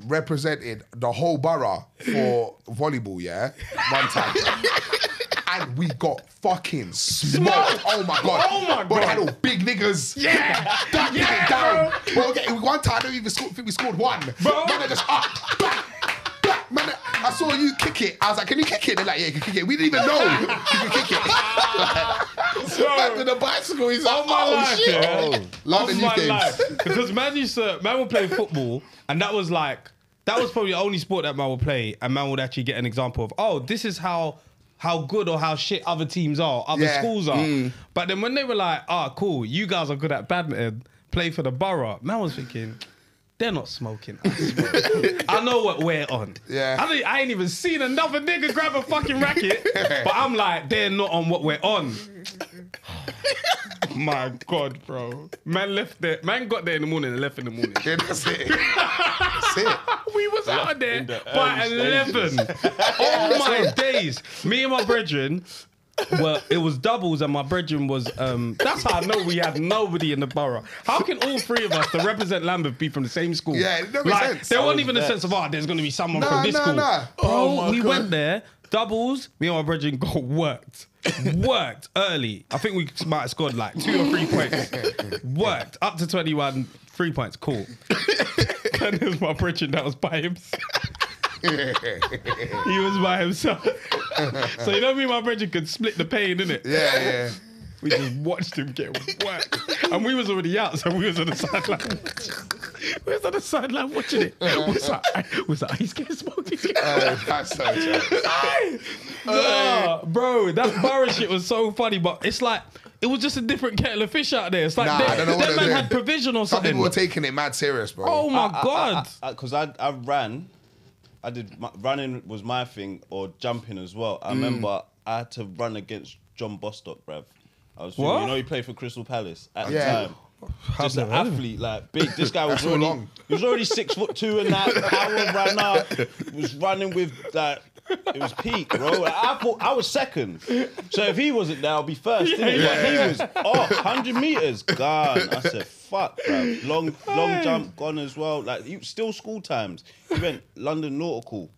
represented the whole borough for volleyball, yeah, one time. And we got fucking smoked. Oh my god. Oh my Bro, they had God. all big niggas. Yeah. That Yeah, it down. Bro, okay, one time I don't even think we scored one. Bro. Man, I just man, I saw you kick it. I was like, can you kick it? They're like, yeah, you can kick it. We didn't even know you could kick it. Back to the bicycle. He's like, my oh life, shit. yeah. London Of Youth my Games. life. Because man would play football, and that was probably the only sport that man would play, and man would actually get an example of, oh, this is how good or how shit other teams are, other Yeah. schools are. But then when they were like, cool, you guys are good at badminton, play for the borough, man was thinking, they're not smoking us, bro. I know what we're on. Yeah. I ain't even seen another nigga grab a fucking racket, but I'm like, they're not on what we're on. My God, bro. Man got there in the morning and left in the morning. Yeah, that's it. That's it. We was out there in the by early 11. Oh my days. Me and my brethren, well, it was doubles and my brethren was, that's how I know we had nobody in the borough. How can all three of us to represent Lambeth be from the same school? Yeah, it don't make sense. There wasn't was even a vexed. sense of, there's going to be someone Nah, from this nah, school. nah. Bro, Oh my we God. went there, doubles, me and my brethren got worked early. I think we might have scored like 2 or 3 points. Worked up to 21, 3 points, cool. And there's my brethren that was by himself. He was by himself. So you know me and my brethren could split the pain, innit? Yeah. We just watched him get worked. And we was already out, so we was on the sideline. We was on the sideline watching it. Was that he's getting smoked? He's getting That's so true. Nah, bro, that borough shit was so funny, but it's like, it was just a different kettle of fish out there. It's like, Nah, I don't know what that they're man doing. had provision or Some something. people were taking it mad serious, bro. Oh my God. Because I ran, running was my thing, or jumping as well. I remember I had to run against John Bostock, bruv. I was thinking, What? you know, he played for Crystal Palace at the Yeah. time. Just an never heard of him. athlete, like big. This guy was That's so already long. he was already 6'2" and that. Power runner, was running with like. It was peak, bro. Like, I thought I was second. So if he wasn't there, I'll be first, innit? But he was off 100 meters, gone. I said, fuck, bro. Long jump, gone as well. Like, still school times. He went London Nautical.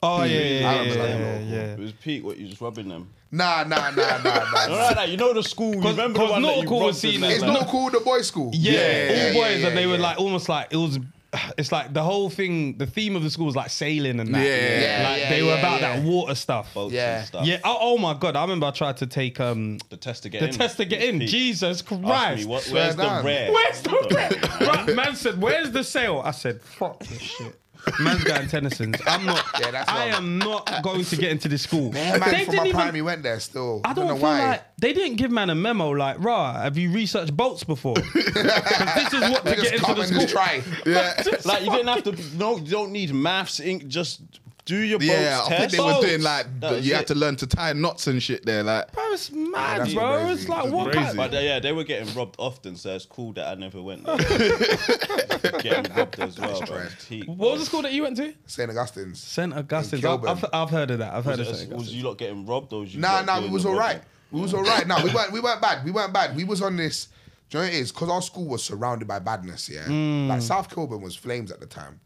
Oh, yeah. I remember that. It was peak, what, you just rubbing them. Nah. All right, you know the school, you remember the one that you Nautical was rubbed them seen like as It's that? not called the boys' school. Yeah, all boys, and they were yeah. like almost like it's like the whole thing. The theme of the school was like sailing and that. Yeah. like Yeah, they were yeah, about yeah. that water stuff. Boats Yeah. and stuff. Yeah. Oh my God! I remember I tried to take The test to get the in. test to get in. Peak. Jesus Ask me, Christ! where's the down. rare? Where's the right, man said, "Where's the sale?" I said, "Fuck this shit." Man's going Tennyson's. I'm not. Yeah, that's I wrong. am not going to get into this school. Man, They from my didn't prime, even. he went there still. I don't know feel why. like they didn't give man a memo like, "Rah, have you researched boats before?" 'Cause this is what to They get just into come the and school. just try. Yeah. Like you didn't have to. No, you don't need maths, ink. Just do your boats Yeah, I think test. they were doing like That was you have it. to learn to tie knots and shit there. Like, Bro, it's mad, that's bro. crazy. It's like That's what? crazy. Kind But yeah, they were getting robbed often, so it's cool that I never went there. Getting robbed as well. Bro. right. Peak, What bro. was the school that you went to? St. Augustine's. St. Augustine's. In Kilburn. I've heard of that. I've heard of St. Was Augustine's. you lot getting robbed or was you? Nah, lot we doing was the all right. robbing? We was all right. No, we weren't bad. We weren't bad. We was on this. Do you know what it is? Because our school was surrounded by badness, yeah? Like, South Kilburn was flames at the time.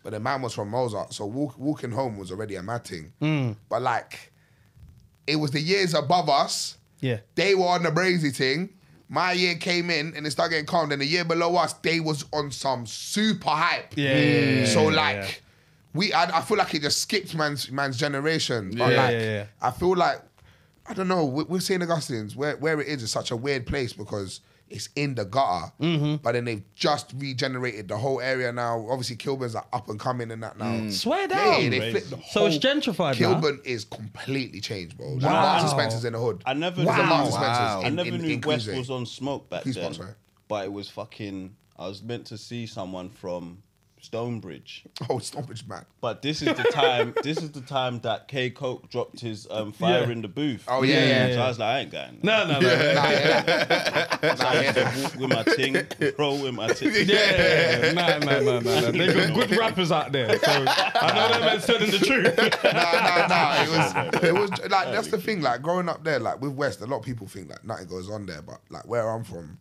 But the man was from Mozart, so walking home was already a mad thing. But, like, it was the years above us. Yeah. They were on the brazy thing. My year came in and it started getting calm. Then the year below us, they was on some super hype. Yeah. So, like, I feel like it just skipped man's generation. But, Yeah, like, yeah. I feel like, I don't know, with St. Augustine's, where it is such a weird place because it's in the gutter, but then they've just regenerated the whole area now. Obviously, Kilburn's like up and coming and that now. Swear down. Yeah, they flipped the So it's whole- gentrified now? Kilburn is completely changed, bro. There's Wow. Marks and Spencer's in the hood. I never There's a knew. Marks and Spencer's Wow. I never knew in West Queensway. was on smoke back Queen's then. Park, sorry. But it was fucking. I was meant to see someone from Stonebridge. Oh, Stonebridge, man. But this is the time. This is the time that K Coke dropped his fire Yeah. in the booth. Oh, yeah. So I was like, I ain't going. No. Nah, yeah. So I had to walk with my ting, roll with my ting. Yeah, nah. They got good rappers out there. So I know that man's telling the truth. Nah. It was like, that's the thing. Like growing up there, like with West, a lot of people think like nothing goes on there, but like where I'm from,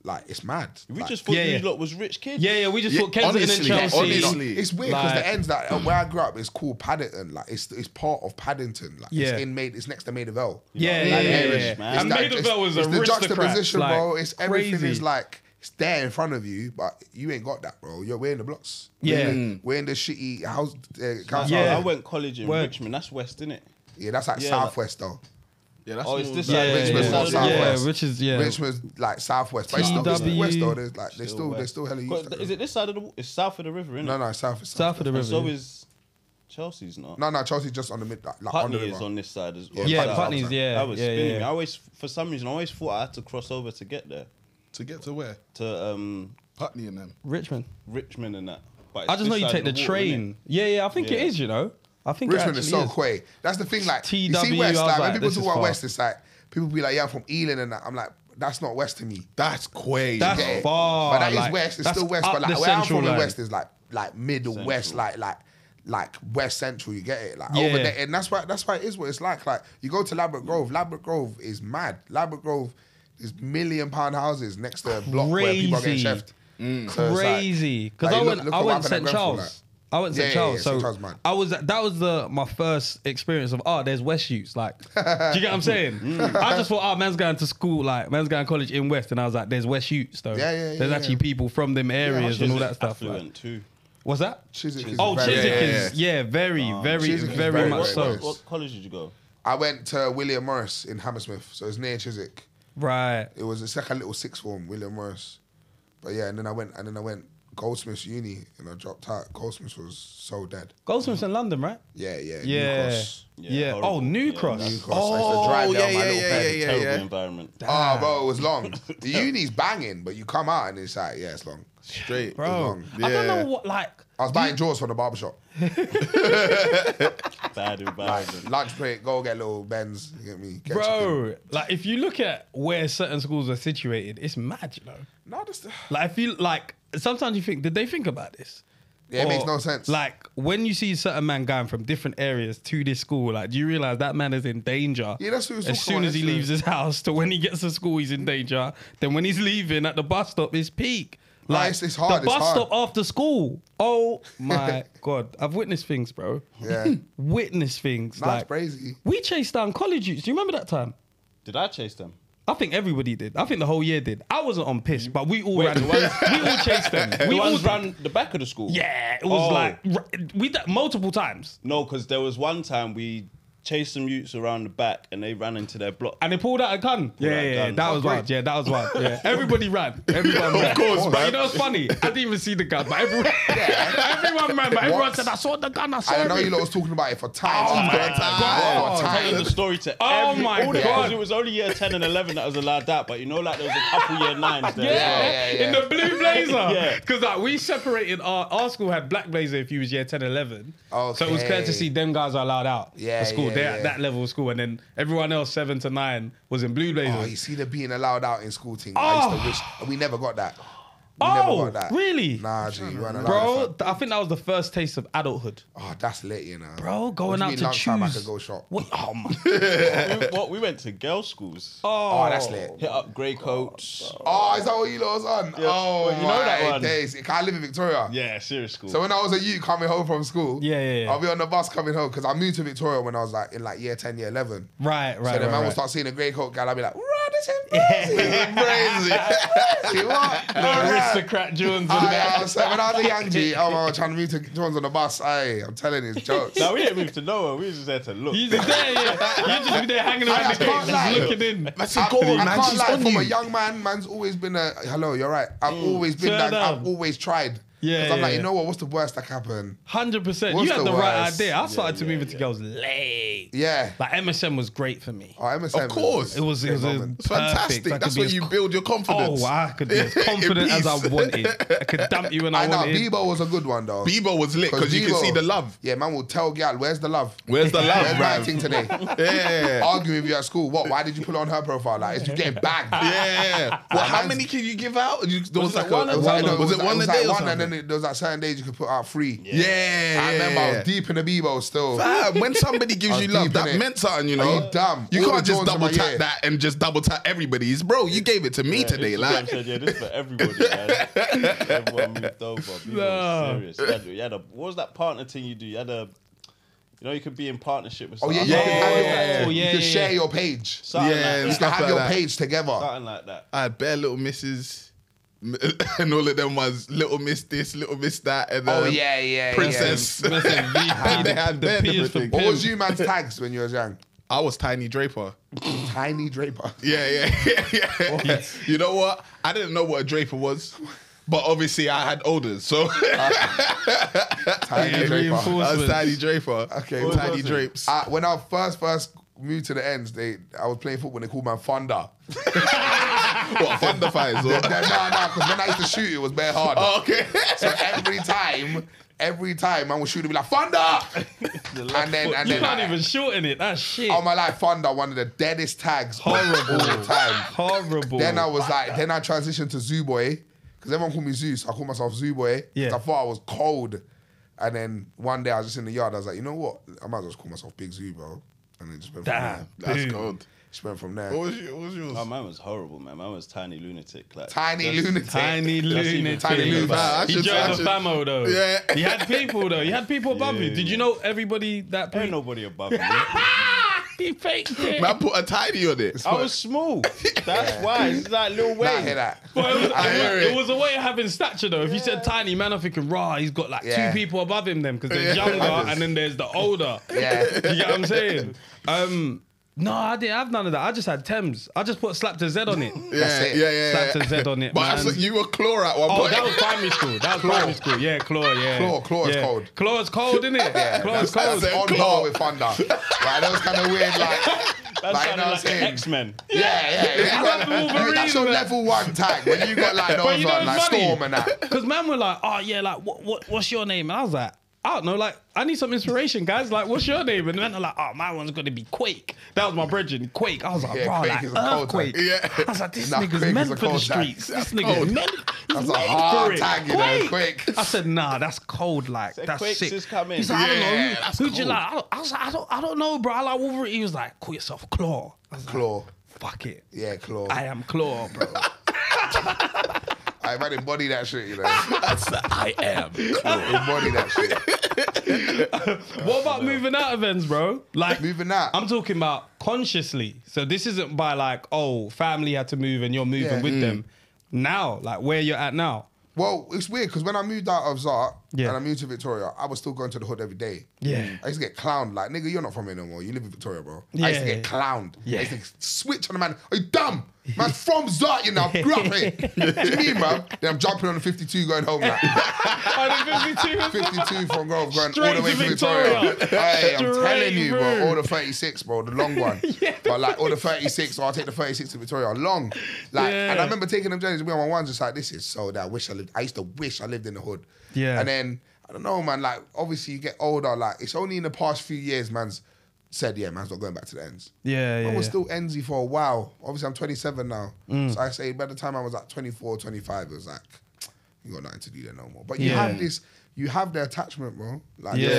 like it's mad. We Like, just thought Yeah, you yeah. lot was rich kids. Yeah, we just Yeah, thought Kensington and honestly, Chelsea. honestly. it's weird because Like- the ends that where I grew up is called Paddington. Like it's part of Paddington. Like Yeah. it's next to Maida Vale. Yeah, Like, yeah. Irish, man. And Maida Vale was it's the aristocrat. juxtaposition, like, bro. It's everything crazy. is like it's there in front of you, but you ain't got that, bro. We're in the blocks. Yeah. We're in the shitty house. Council Yeah. I went college in Word. Richmond. That's West, innit? Yeah, that's like Yeah, southwest though. Yeah, that's Oh, it's more this like- side. Richmond's more southwest. which is Richmond's like southwest, but it's still TW. west though. There's like there's still hella But youth. is it this side of the? It's south of the river, innit? No, south is south of the And river. so is Chelsea's not. No, Chelsea just on the mid, like on the Putney river. is on this side as well. Yeah, South. Putney's, yeah. That was Yeah, spinning yeah. me. I always, for some reason, I always thought I had to cross over to get there To get to where? to Putney and them. Richmond. Richmond and that. But it's I just know this you side take of the water, train. innit? Yeah, I think it Yeah. is, you know. I think Richmond it is actually so quay. That's the thing. Like you TW, see West, I was like when like, people this talk is about far. West, it's like people be like, yeah, I'm from Ealing and that. I'm like, that's not West to me. That's quay. That's Yeah. far. But that is like, West. It's that's still West. up But like the where I'm central from in line. West is like middle Central. West, like West Central. You get it? Like Yeah. over there, and that's why it is what it's like. Like you go to Ladbroke Grove. Ladbroke Grove is mad. Ladbroke Grove is £1 million houses next to a block where people are getting Crazy. chefed. So it's like- Crazy. Because like, I you went look I what went happened at St. Grenfell, Charles. like. I went Yeah, St. yeah, Charles. yeah, So St. Charles, man. that was my first experience of there's West youths. Like, do you get what I'm saying? I just thought, man's going to school, like man's going to college in West, and I was like, there's West youths though. Yeah, There's actually people from them areas and all that stuff. Like. Affluent too. What's that? Chiswick is Oh, very- Chiswick yeah, is very Chiswick is very very, much very so. West. What college did you go? I went to William Morris in Hammersmith, so it's near Chiswick. Right. It was like a little sixth form, William Morris. But yeah, and then I went Goldsmiths Uni, and I dropped out. Goldsmiths was so dead. Goldsmiths in London, right? Yeah. Yeah. New Cross. Yeah. horrible. Oh, New Cross. New Cross. I used to drive down my little bed. Terrible environment. Oh, bro, it was long. The uni's banging, but you come out and it's like, yeah, it's long. Straight. Bro, long. I don't Yeah. know what like. I was buying drawers from the barbershop. Bad environment. Lunch break, go get little Benz. You get me? Get Bro, like if you look at where certain schools are situated, it's mad, you know. No, that's Like I feel like sometimes you think, did they think about this? yeah, it Or, makes no sense. Like when you see certain man going from different areas to this school, like do you realize that man is in danger? Yeah, that's what he was as talking soon about as he yesterday. leaves his house to when he gets to school, he's in danger. Then when he's leaving at the bus stop, it's peak. Like it's hard, the it's bus hard. stop after school. Oh my god, I've witnessed things, bro. Yeah. Witnessed things. Nah, like it's crazy. we chased down college youths. Do you remember that time? Did I chase them? I think everybody did. I think the whole year did. I wasn't on piss, but we all ran. We all chased them. The We all ones ran the back of the school. Yeah, it was Oh. like we did multiple times, No, because there was one time we chased some youths around the back and they ran into their block. and they pulled out a gun. out a Yeah, gun. that was wild. Yeah, that was wild. Yeah, everybody ran. Everyone ran. Of course, but man. you know what's funny? I didn't even see the gun, but everyone ran. But everyone said, "I saw the gun. I saw I know it." you lot was talking about it for time. Oh my after God. time. Oh, Telling the story to Oh every, my all the- God. because it was only year 10 and 11 that was allowed that, but you know, like there was a couple year 9s there. Yeah, yeah. in the blue blazer. Yeah. Because like we separated our school had black blazer if you was year 10, 11. So it was clear to Okay. see them guys are allowed out. Yeah, of school. yeah, They're yeah. at that level of school, and then everyone else 7 to 9 was in blue blazers. Oh, you see the being allowed out in school thing. I used to wish we never got that. We never Oh, got that. really? Nah, G, you weren't allowed Bro, that. I think that was the first taste of adulthood. Oh, that's lit, you know. Bro, going out to lunchtime, I choose. could go shop. What? Oh my. We went to girls' schools. Oh, that's lit. Hit up grey coats. Oh, is that what you lot was on? Oh, you know that my one? days. I live in Victoria. Yeah, serious school. So when I was a youth coming home from school, Yeah. I'll be on the bus coming home because I moved to Victoria when I was like in like year 10, year 11. Right. So then man right. will start seeing a grey coat gal, I'll be like, "Rah, this is crazy. See what? The aristocrat Jones. So when I was a young G, I'm trying to move to Jones on the bus. Hey, I'm telling you, it's jokes. No, we didn't move to nowhere. We was just there to look. You just there, yeah. You just be there hanging around I the can't gate, lie. just looking in. I said, go on, I man. can't She's lie, on from you. a young man, man's always been a hello, you're right. I've always been Turn that. down. I've always tried. Yeah, Because I'm like, yeah. you know what? What's the worst that can happen? 100%. What's You had the the right worst? idea. I started to move into girls late. Yeah. Like MSM was great for me. Oh, MSM Of course. It was It's perfect. fantastic. I could That's be when as you build your confidence. Oh, I could be as confident as I peace. wanted. I could dump you when I I know, wanted. Bebo was a good one, though. Bebo was lit because you can Bebo- see the love. Yeah, man will tell gal, where's the love? Where's the love, Where's my bruv? thing today? Yeah. Arguing with you at school. What? Why did you put it on her profile? Like, it's you getting bagged. Yeah. Well, how man's- many can you give out? There was like one a, or was it one a day or one, something? and then there was like certain days you could put out 3. Yeah. I remember I was deep in the Bebo still. Fam, when somebody gives I you was love, deep in that it. meant something, you Are know. you dumb? You All can't the just Jones in my double tap ear. that and just double tap everybody's. Bro, you gave it to me today, Instagram like. said, yeah, this is for everybody, man. Everyone moved over. People were serious. You had what was that partner thing you do? You had a, you know, you could be in partnership with Oh, someone. yeah, Yeah. you could share your page. Something Yeah, like You that. can stuff have like your that. page together. Something like that. I had bare little misses. And all of them was little miss this, little miss that, and Oh, yeah. princess. Listen, VP, They had the bare P is different for things. What was pimp. you man's tags when you was young? I was Tiny Draper. Tiny Draper. Yeah. You know what? I didn't know what a Draper was, but obviously I had olders, so Tiny Yeah, Draper. I was reinforcement. Tiny Draper. Okay, Tiny what was it? Drapes. When I first moved to the ends, I was playing football. They called man Thunder. What, Thunder Fires? No, because when I used to shoot, it was bare hard. Oh, okay. So every time, man would shoot, it'd be like Thunder, and then You can't even shorten it. That's shit. on my life, Thunder, one of the deadest tags Horrible. all the time. Horrible. Then I transitioned to Zoo Boy because everyone called me Zoo, so I called myself Zoo Boy because Yeah. I thought I was cold. And then one day I was just in the yard. I was like, you know what? I might as well just call myself Big Zoo, bro. And then just went from there. Damn. That's Boom. cold. Just went from there. What was yours? Oh, mine was horrible, man. Mine was Tiny Lunatic. Like, Tiny lunatic. Tiny lunatic. Tiny lunatic. I He should- joined I the should- famo though. Yeah. He had people though. He had people above you. Did you know everybody that Ain't nobody above me. he faked it? Man put a tiny on it. I was small. That's why. It's like Lil Nah, I hear Wayne. that. But it was, I hear it it. was a way of having stature though. If you said tiny, man, I'm thinking, rah, he's got like Yeah. 2 people above him then because there's younger and then there's the older. Yeah. You get what I'm saying? No, I didn't have none of that. I just had Thames. I just put slapped a Z on it. Yeah, it. yeah. Slapped a Z on it, But I man. saw you were claw at one Oh, point. that was primary school. That was primary school. Yeah, claw, yeah. Claw is yeah. cold. Claw is cold, isn't it? Yeah, Claw is that's cold. on par with Thunder. Like, that was kind of weird. Like, That like, you know sounded what I'm like saying? an X-Men. Yeah. You got, Wolverine, that's your man. level 1 tag. When you got like But those you know like what's funny? Storm and that. Because man were like, oh yeah, like what's your name? And I was like, I don't know, like I need some inspiration, guys. Like, what's your name? And then they're like, oh, my one's gonna be Quake. That was my brethren, Quake. I was like, Yeah, bro, Quake like is a cold earthquake. tag. Yeah. I was like, this Nah, nigga's Quake is meant a for the cold tag. streets. This cold. nigga's meant. That's He's a made hard for it. tag, you know, Quake. I said, nah, that's cold. Like, Said that's Quake's sick. is coming. He's like, I don't Yeah, know. that's Who'd you cold. like? I was like, I don't know, bro. I like Wolverine. He was like, call yourself Claw. I was like, Claw. fuck it. Yeah, Claw. I am Claw, bro. I might embody that shit, you know. I am. Embody that shit. What about moving out of ends, bro? Like Moving out. I'm talking about consciously. So this isn't by like, oh, family had to move and you're moving Yeah. with them. Now, like where you're at now. Well, it's weird because when I moved out of Zart Yeah. and I moved to Victoria, I was still going to the hood every day. Yeah. I used to get clowned. Like, nigga, you're not from here no more. You live in Victoria, bro. I Yeah. used to get clowned. Yeah. I used to switch on the man. Are you dumb? Man's from Zart, you know. I grew up here. What do you mean, bro? Then I'm jumping on the 52 going home. Like, 52 from Grove going all Straight the way to to Victoria. Victoria. Hey, I'm Straight telling you, bro. through. All the 36, bro. The long one. But like all the 36, so I'll take the 36 to Victoria. Long. Like, Yeah. and I remember taking them journeys with me on my ones, just like, this is so that I used to wish I lived in the hood. Yeah. And then, I don't know, man, like, obviously you get older, like, it's only in the past few years, man's said, yeah, man's not going back to the ends. Yeah, yeah. I was yeah. still endsy for a while. Obviously, I'm 27 now. Mm. So I say, by the time I was like 24, 25, it was like, you got nothing to do there no more. But Yeah. you have the attachment, bro. Like, Yeah.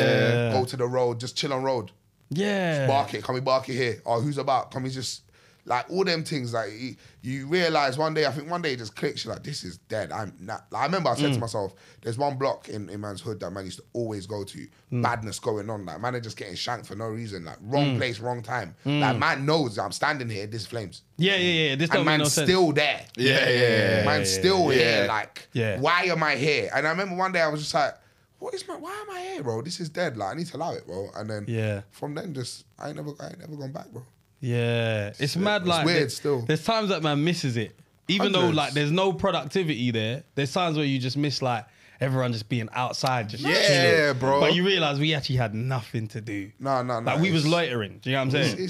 just go to the road, just chill on road. Yeah. Bark it, can we bark it here? Or who's about? Can we just, like, all them things, like, you realize one day, I think one day it just clicks, you're like, this is dead. I'm not, like, I remember I said to myself, there's one block in man's hood that man used to always go to, badness going on, like, man are just getting shanked for no reason, like, wrong place, wrong time. Like, man knows that I'm standing here, this flames. Yeah. This And don't make man's no sense. still there. Yeah. Man's still here, like, Yeah. why am I here? And I remember one day I was just like, why am I here, bro? This is dead. Like, I need to allow it, bro. And then Yeah. from then, just I ain't never gone back, bro. Yeah, it's mad. Like weird there's- still. There's times that man misses it, even though Hundreds. like there's no productivity there. There's times where you just miss like everyone just being outside, just Yeah, chilling. bro. But you realise we actually had nothing to do. No. Like we was loitering. Do you know what I'm saying?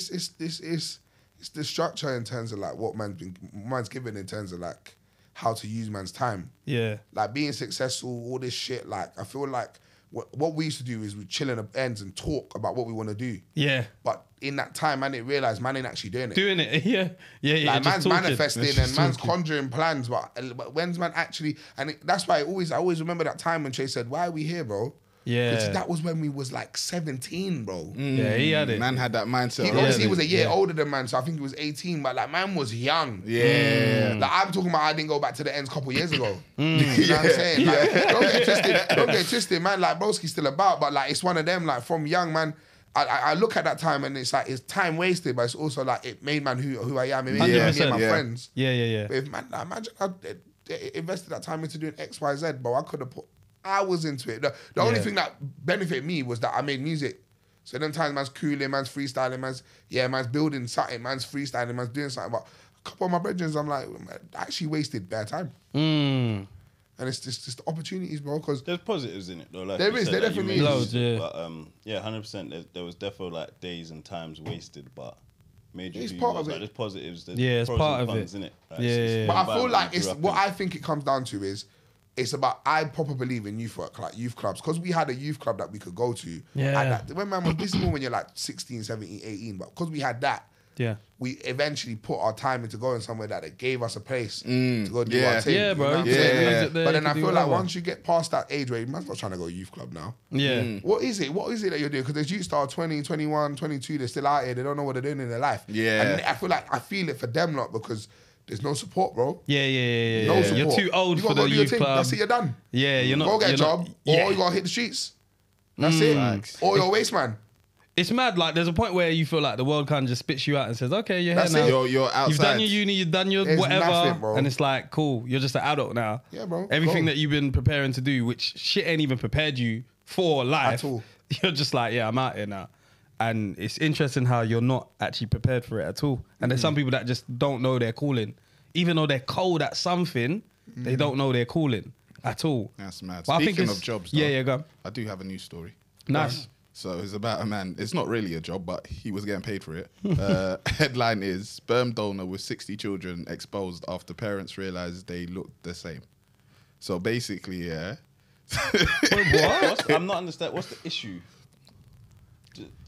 It's the structure in terms of like what man's given in terms of like how to use man's time. Yeah. Like being successful, all this shit. Like I feel like what we used to do is we chill in the ends and talk about what we want to do. Yeah. But in that time, man, didn't realize man ain't actually doing it. Doing it. Yeah. Yeah. Like man's just talking. manifesting Just and man's talking. conjuring plans, but when's man actually? And that's why I always remember that time when Trey said, "Why are we here, bro?" Yeah. Because that was when we was like 17, bro. Yeah, he had it. Man had that mindset. He already. obviously was a year older than man, so I think he was 18, but like man was young. Yeah. Like I'm talking about, I didn't go back to the ends a couple years ago. You know what I'm saying? Like, don't get twisted, man. Like broski's still about, but like it's one of them. Like from young, man. I look at that time and it's like it's time wasted, but it's also like it made man who I am. It made me and my friends. Yeah. But if man, like, imagine I invested that time into doing X, Y, Z, bro. I could have put hours into it. The only thing that benefited me was that I made music. So them times man's cooling, man's freestyling, man's building something, man's freestyling, man's doing something. But a couple of my brethren, I'm like, man, I actually wasted bare time. And it's just the opportunities, bro. Because There's positives in it though. Like There you is, said, there like, you definitely made is. music, Loads, But 100%. There was definitely like days and times wasted, but made you It's who you part was. of Like, it. there's positives. There's Yeah, it's pros part and of cons, it. innit? Like, Yeah, it's yeah, But the I feel environment like you it's grew up what in. I think it comes down to is it's about I proper believe in youth work, like youth clubs, because we had a youth club that we could go to. Yeah. at that, when man was this is more when you're like 16, 17, 18, but because we had that, Yeah. we eventually put our time into going somewhere that it gave us a place to go do yeah. our thing. Yeah, you bro. know what I'm You saying? can visit there, But you then can I do feel like whatever. once you get past that age where man's not trying to go to youth club now. Yeah. What is it? What is it that you're doing? Because there's youth star 20, 21, 22, they're still out here. They don't know what they're doing in their life. Yeah. And I feel like I feel it for them lot because there's no support, bro. Yeah. No support. You're too old You for gotta go the do your youth thing. club. That's it, you're done. Yeah, you're not. Go get a you're job, not- yeah. or you gotta hit the streets. That's it. Or you're a waste man. It's mad. Like, there's a point where you feel like the world kind of just spits you out and says, "Okay, you're That's here now. it. You're outside. You've done your uni, you've done your There's whatever," nothing, bro. and it's like, cool. You're just an adult now. Yeah, bro. Everything Go. that you've been preparing to do, which shit ain't even prepared you for life At all. You're just like, yeah, I'm out here now. And it's interesting how you're not actually prepared for it at all. And there's some people that just don't know their calling, even though they're cold at something. They don't know their calling at all. That's mad. But I think Speaking it's- of jobs, yeah, though, yeah, go on. I do have a new story. Nice. So it's about a man. It's not really a job, but he was getting paid for it. Headline is sperm donor with 60 children exposed after parents realized they looked the same. So basically, yeah. What? I'm not understanding. What's the issue?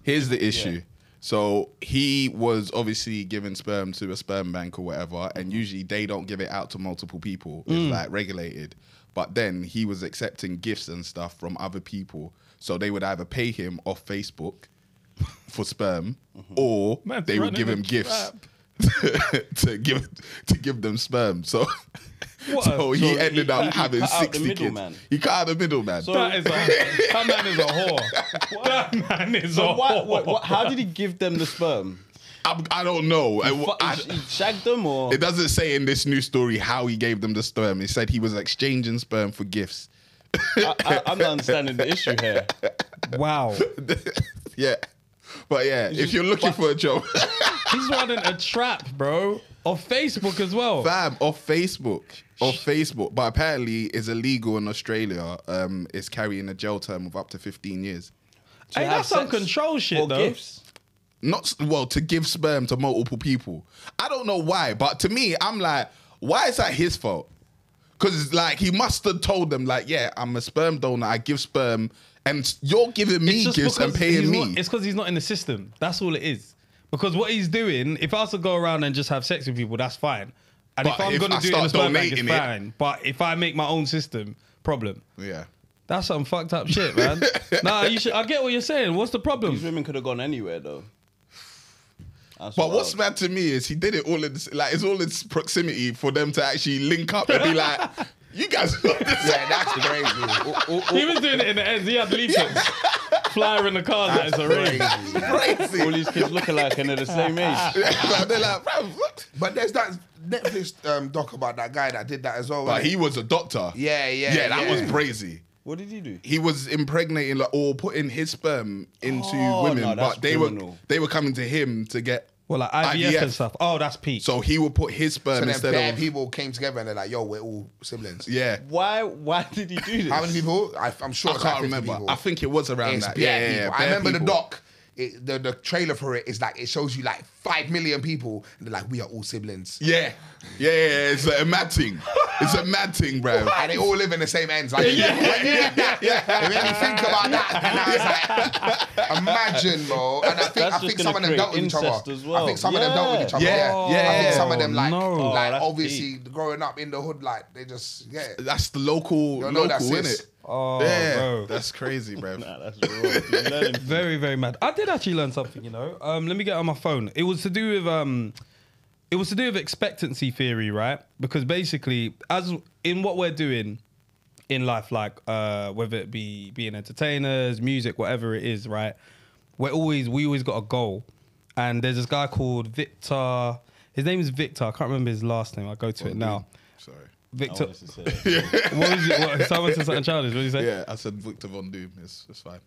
Here's the issue. So he was obviously giving sperm to a sperm bank or whatever, and usually they don't give it out to multiple people. It's like regulated. But then he was accepting gifts and stuff from other people. So they would either pay him off Facebook for sperm, or Man's they would running give a him gifts trap. to give them sperm. So, What? so he So ended he- up he having cut out the 60 kids. middleman. He cut out the middleman. So- That man is a whore. That man is a So whore. how did he give them the sperm? I don't know. He shagged them or? It doesn't say in this new story how he gave them the sperm. It said he was exchanging sperm for gifts. I'm not understanding the issue here. Wow. Yeah. But yeah, if you're looking for a job, He's running a trap, bro. Off Facebook as well. fam, off Facebook. But apparently it's illegal in Australia. It's carrying a jail term of up to 15 years. Hey, have that's some sex control shit, for though. gifts. To give sperm to multiple people. I don't know why, but to me, I'm like, why is that his fault? Because like he must have told them, like, yeah, I'm a sperm donor. I give sperm, and you're giving me It's just gifts and because paying he's me. not- it's because he's not in the system. That's all it is. Because what he's doing, if I was to go around and just have sex with people, that's fine. And But if I'm if going I to do it in the start sperm bank, it's donating it- fine. But if I make my own system, problem. Yeah. That's some fucked up shit, man. Nah, you should. I get what you're saying. What's the These problem? women could have gone anywhere though. That's But wild. what's mad to me is he did it all in like it's all in proximity for them to actually link up and be like, you guys got this. Yeah, that's crazy. He was doing it in the ends. He had leaflets. Flyer in the cars that it's a ring. Crazy. All these kids look alike and they're the same age. They're like, "Bruv, what?" But there's that Netflix doc about that guy that did that as well. But innit? he was a doctor. Yeah, that was crazy. What did he do? He was impregnating or putting his sperm into Oh, women, no, that's but they criminal. were coming to him to get Well, like IVF and stuff. Oh, that's peak. So he will put his sperm So then instead bare of people came together and they're like, yo, we're all siblings. yeah. Why did he do this? How many people? I'm sure I it's like can't 50 remember. people. I think it was around It's that. bare people. I bare remember the people. doc. The trailer for it is like, it shows you like 5 million people and they're like, we are all siblings. Yeah. It's a mad thing. It's a mad thing, bro. And they all live in the same ends. Like, when you get that, and then you think about that, and I was like, imagine, bro. And I think just some of gonna them dealt with create each other. incest as well. I think some of them dealt with each other. Yeah. I think some of them like, no. like that's obviously growing up in the hood, like they just That's the local, don't know that's innit? sis. Oh, Yeah, bro. that's crazy, bro. Nah, that's wrong. You're learning. Very, very mad. I did actually learn something, you know. Let me get on my phone. It was to do with expectancy theory, right? Because basically, as in what we're doing in life, like whether it be being entertainers, music, whatever it is, right? We always got a goal. And there's this guy called Victor. His name is Victor. I can't remember his last name. I'll go to it now. Sorry. Victor. I wanted to say that. What was it? What, someone said something childish. What did you say? Yeah, I said Victor Von Doom. It's fine.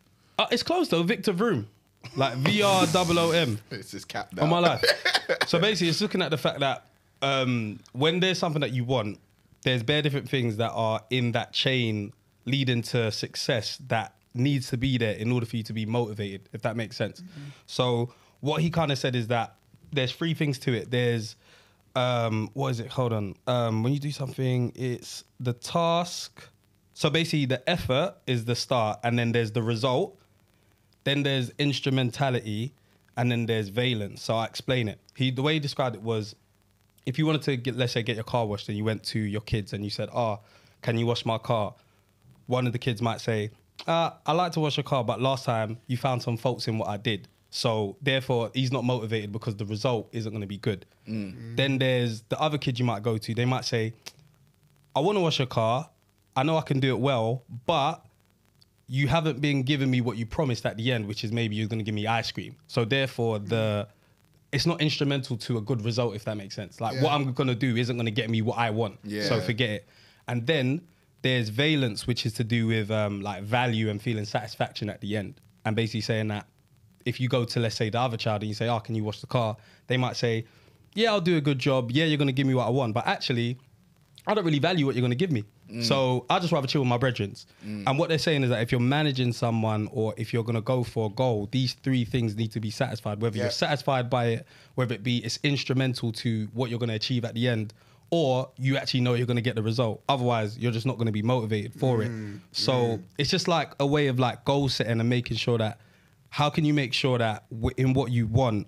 It's close though. Victor Vroom. Like VROOM. It's his cap now. On my life. So basically, it's looking at the fact that when there's something that you want, there's bare different things that are in that chain leading to success that needs to be there in order for you to be motivated, if that makes sense. So what he kind of said is that there's 3 things to it. There's, what is it? Hold on. When you do something, it's the task. So basically, the effort is the start, and then there's the result. Then there's instrumentality, and then there's valence. So I explain it. The way he described it was, if you wanted to get, let's say, get your car washed, and you went to your kids and you said, can you wash my car? One of the kids might say, I like to wash your car, but last time you found some faults in what I did. So therefore, he's not motivated because the result isn't going to be good. Then there's the other kid you might go to. They might say, I want to wash your car. I know I can do it well, but you haven't been giving me what you promised at the end, which is maybe you're going to give me ice cream. So therefore, it's not instrumental to a good result, if that makes sense. Like what I'm going to do isn't going to get me what I want. Yeah. So forget it. And then there's valence, which is to do with like value and feeling satisfaction at the end. And basically saying that if you go to, let's say, the other child and you say, can you wash the car? They might say, yeah, I'll do a good job. Yeah, you're going to give me what I want. But actually, I don't really value what you're going to give me. So I'd just rather chill with my brethrens. And what they're saying is that if you're managing someone or if you're going to go for a goal, these 3 things need to be satisfied. Whether you're satisfied by it, whether it be it's instrumental to what you're going to achieve at the end, or you actually know you're going to get the result. Otherwise, you're just not going to be motivated for it. So it's just like a way of like goal setting and making sure that how can you make sure that in what you want,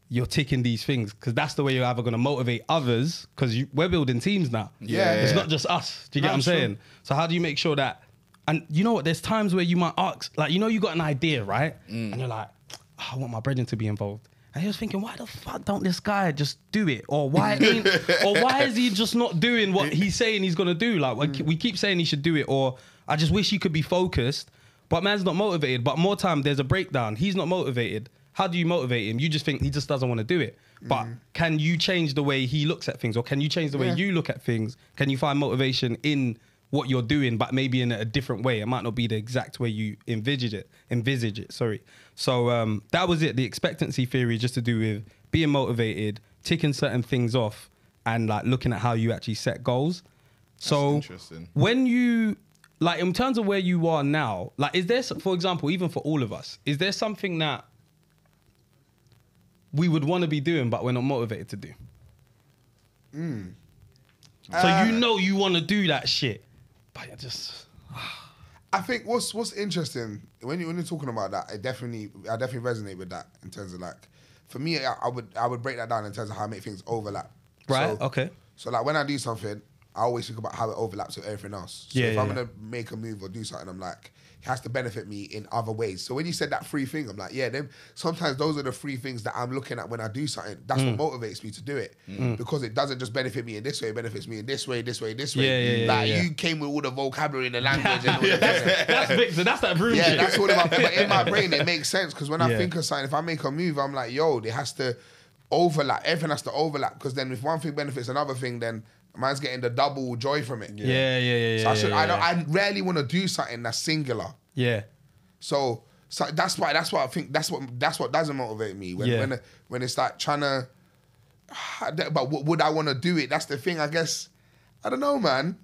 you're ticking these things? Because that's the way you're either going to motivate others, because we're building teams now. It's not just us. Do you get what I'm saying? So how do you make sure that, and you know what, there's times where you might ask, like, you know, you got an idea, right? And you're like, I want my brethren to be involved. And he was thinking, why the fuck don't this guy just do it? Or why is he just not doing what he's saying he's going to do? Like, we keep saying he should do it, or I just wish he could be focused. But man's not motivated. But more time, there's a breakdown. He's not motivated. How do you motivate him? You just think he just doesn't want to do it. But can you change the way he looks at things? Or can you change the way you look at things? Can you find motivation in what you're doing, but maybe in a different way? It might not be the exact way you envisage it, sorry. So that was it. The expectancy theory is just to do with being motivated, ticking certain things off, and like looking at how you actually set goals. So interesting. When you, like, in terms of where you are now, like, is there, for example, even for all of us, is there something that we would want to be doing, but we're not motivated to do? So you know you want to do that shit, but you're just... I think what's interesting when you're talking about that, I definitely resonate with that in terms of like, for me, I would break that down in terms of how I make things overlap. Right. So, Okay. So like when I do something, I always think about how it overlaps with everything else. So if I'm gonna make a move or do something, I'm like, it has to benefit me in other ways. So when you said that 3 thing, I'm like, yeah, then sometimes those are the 3 things that I'm looking at when I do something. That's what motivates me to do it. Because it doesn't just benefit me in this way, it benefits me in this way, this way, this way. You came with all the vocabulary and the language and all the That's Victor, that's that room shit. that's all about, but in my brain it makes sense, because when I think of something, if I make a move, I'm like, yo, it has to overlap. Everything has to overlap, because then if one thing benefits another thing, then man's getting the double joy from it. Yeah. So I rarely want to do something that's singular. Yeah. So So that's why I think that's what doesn't motivate me when it's like trying to. But would I want to do it? That's the thing. I guess I don't know, man.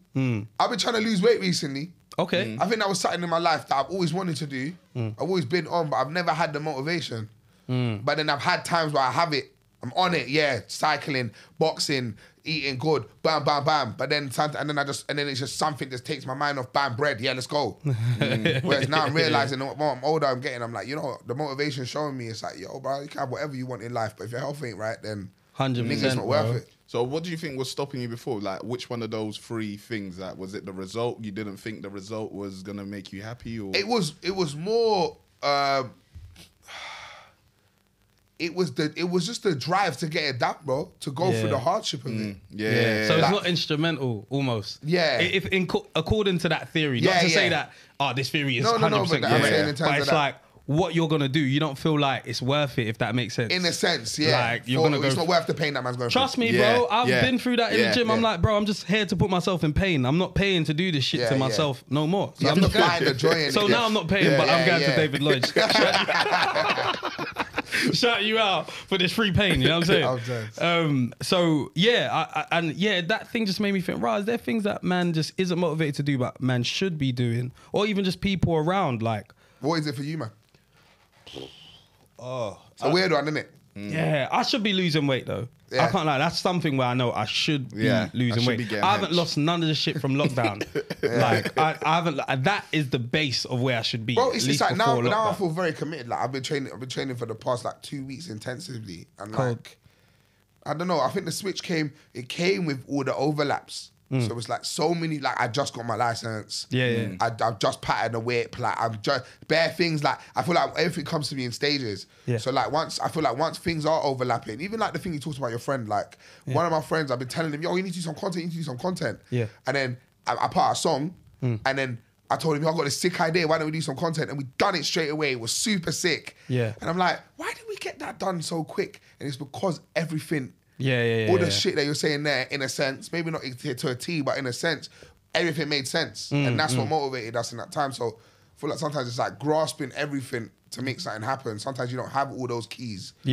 I've been trying to lose weight recently. Okay. I think that was something in my life that I've always wanted to do. I've always been on, but I've never had the motivation. But then I've had times where I have it. I'm on it, yeah, cycling, boxing, eating good, bam, bam, bam. But then and then it's just something that takes my mind off. Bam, bread, yeah, let's go. Whereas now I'm realizing the more I'm older, I'm getting. I'm like, you know, the motivation showing me, it's like, yo, bro, you can have whatever you want in life, but if your health ain't right, then 100%, it's not worth it. So what do you think was stopping you before? Like, which one of those three things? Like, was it the result? You didn't think the result was gonna make you happy, or it was more. It was just the drive to get it done, bro. To go through the hardship of it. Yeah. So it's Like- not instrumental, almost. Yeah. If according to that theory, not to say that, this theory is No, 100% but I'm correct. saying in terms But of it's that. like, what you're going to do, you don't feel like it's worth it, if that makes sense. In a sense, yeah. Like, you're gonna It's go- not worth the pain that man's going Trust through. me, bro. I've Yeah. been through that in the Yeah. gym. I'm Yeah. like, bro, I'm just here to put myself in pain. I'm not paying to do this shit Yeah, to yeah. myself no more. So You I'm have not to find the joy in it. So now I'm not paying, Yeah, but I'm yeah, going to yeah. David Lloyd. Shout you out for this free pain, you know what I'm saying? So yeah, that thing just made me think, right, is there things that man just isn't motivated to do, but man should be doing, or even just people around, like, What is it for you, man? Oh, It's a weird one, isn't it? yeah, I should be losing weight though. Yeah. I can't lie. That's something where I know I should be Yeah, I losing should weight. be getting I haven't hench. lost none of the shit from lockdown. Like I haven't. That is the base of where I should be. Bro, at it's least just like now before I lockdown. feel very committed. Like I've been training for the past like 2 weeks intensively. And Cold. like I don't know, I think the switch came with all the overlaps. So it's like so many, like I just got my license. Yeah. I've just patterned a whip. Like I'm just bare things. Like I feel like everything comes to me in stages. Yeah. So like once things are overlapping, even like the thing you talked about your friend, like one of my friends, I've been telling him, yo, you need to do some content. You need to do some content. Yeah. And then I put out a song, and then I told him, yo, I got this sick idea. Why don't we do some content? And we done it straight away. It was super sick. Yeah. And I'm like, why did we get that done so quick? And it's because everything. Yeah. All the shit that you're saying there, in a sense, maybe not to a T, but in a sense, everything made sense. And that's what motivated us in that time. So I feel like sometimes it's like grasping everything to make something happen. Sometimes you don't have all those keys. All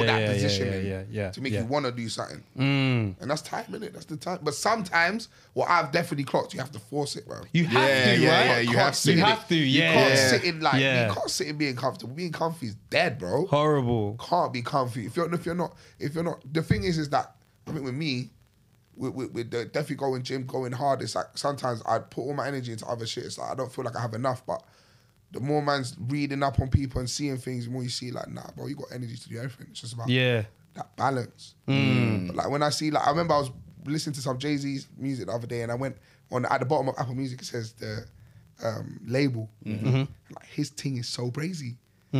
that positioning to make you want to do something. And that's time, innit? That's the time. But sometimes, what I've definitely clocked, you have to force it, bro. You have Yeah, to, yeah, right? yeah, you have to. You have to. You Yeah. can't sit in like, Yeah. you can't sit in being comfortable. Being comfy is dead, bro. Horrible. Can't be comfy. If you're not, the thing is that, I think with me, with the definitely going gym, going hard, it's like sometimes I put all my energy into other shit. It's like I don't feel like I have enough, but the more man's reading up on people and seeing things, the more you see like, nah, bro, you got energy to do everything. It's just about that balance. But like when I see, like I remember I was listening to some Jay-Z's music the other day, and I went at the bottom of Apple Music, it says the label. Like his thing is so brazy.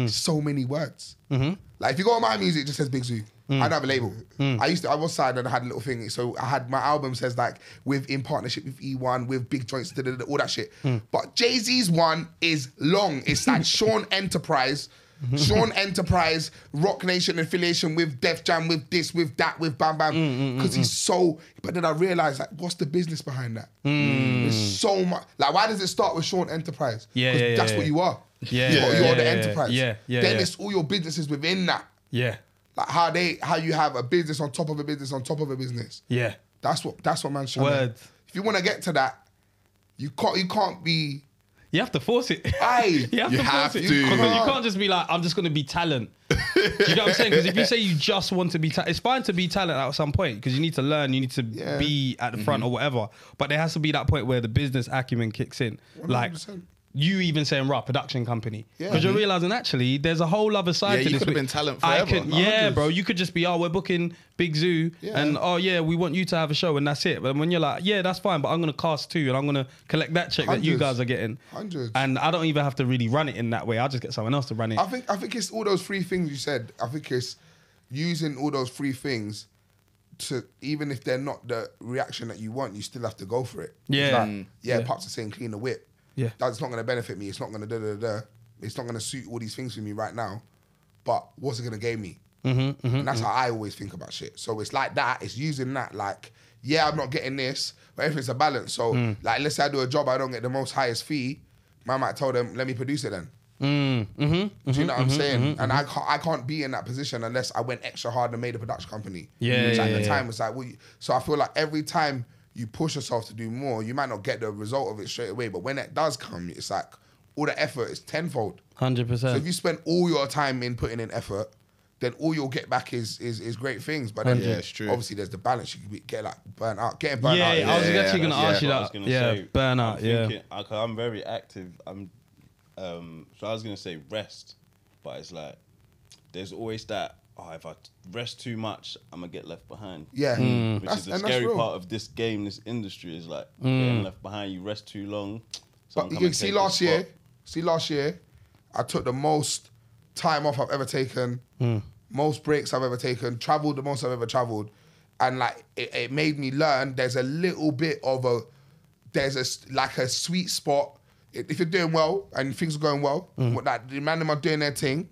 So many words. Like if you go on my music, it just says Big Zoo. I don't have a label. I was signed and I had a little thing. So I had my album says like in partnership with E1, with Big Joints, all that shit. But Jay-Z's one is long. It's like Sean Enterprise. Sean Enterprise, Rock Nation affiliation with Def Jam, with this, with that, with Bam Bam. Because he's so... But then I realised, like, what's the business behind that? There's so much... Like, why does it start with Sean Enterprise? Yeah, That's what you are. Yeah, You're the enterprise. Yeah. Then it's all your businesses within that. Yeah. Like how you have a business on top of a business on top of a business. Yeah. That's what man's trying Word. If you want to get to that, you can't be... You have to force it. Aye. You have You to have force it. to. You can't just be like, I'm just going to be talent. Do you know what I'm saying? Because if you say you just want to be talent, it's fine to be talent at some point because you need to learn, you need to be at the front or whatever. But there has to be that point where the business acumen kicks in. 100%. Like, you even saying, right, production company. Yeah. Because you're realizing actually there's a whole other side Yeah, to you this. could have been talent forever. Bro, you could just be, we're booking Big Zoo and we want you to have a show and that's it. But when you're like, that's fine, but I'm going to cast 2 and I'm going to collect that check that you Hundreds. guys are getting. Hundreds. And I don't even have to really run it in that way. I'll just get someone else to run it. I think it's all those 3 things you said. I think it's using all those 3 things to, even if they're not the reaction that you want, you still have to go for it. Yeah. It's like, Pops is saying clean the whip. Yeah. That's not going to benefit me. It's not going to It's not going to suit all these things for me right now. But what's it going to gain me? And that's how I always think about shit. So it's like that. It's using that like, I'm not getting this, but everything's a balance. So like, let's say I do a job, I don't get the most highest fee. Man might tell them, let me produce it then. Do you know what I'm saying? And I can't be in that position unless I went extra hard and made a production company. Yeah, Which at yeah, the yeah. time was like, so I feel like every time you push yourself to do more, you might not get the result of it straight away. But when it does come, it's like all the effort is tenfold. 100%. So if you spend all your time in putting in effort, then all you'll get back is great things. But then Yeah, it's true. obviously there's the balance. You can get like burnt out. Getting burnt Yeah, out. I was actually going to yeah, ask you what I that. was gonna Yeah, say. burnout. I'm Yeah. thinking, I'm very active. So I was gonna say rest, but it's like there's always that. Oh, if I rest too much, I'm gonna get left behind. Yeah. Which That's- is the and that's scary real. part of this game, this industry is like getting left behind. You rest too long. But someone come you and see take your last year, I took the most time off I've ever taken, most breaks I've ever taken, traveled the most I've ever traveled. And like, it made me learn there's a little bit of like a sweet spot. If you're doing well and things are going well, what like the man them are doing their thing,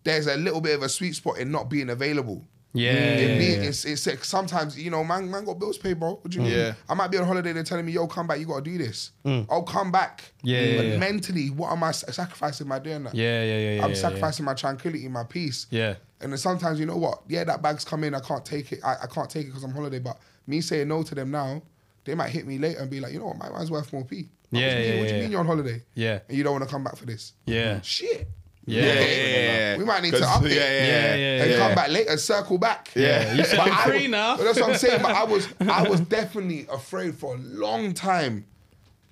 there's a little bit of a sweet spot in not being available. Yeah. It's like sometimes, you know, man got bills paid, bro. What do you mean? Yeah. I might be on holiday, they're telling me, yo, come back, you gotta do this. I'll come back. Yeah, But yeah. mentally, what am I sacrificing by doing that? Yeah. I'm sacrificing my tranquility, my peace. Yeah. And then sometimes, you know what? Yeah, that bag's come in, I can't take it. I can't take it because I'm on holiday. But me saying no to them now, they might hit me later and be like, you know what, my man's worth more P. Yeah, What do you yeah, mean yeah. you're on holiday? Yeah. And you don't want to come back for this? Yeah. Shit. Yeah. We might need to 'Cause- update. Yeah. And come back later, circle back. Yeah. You said But I'm free now. But that's what I'm saying. But I was definitely afraid for a long time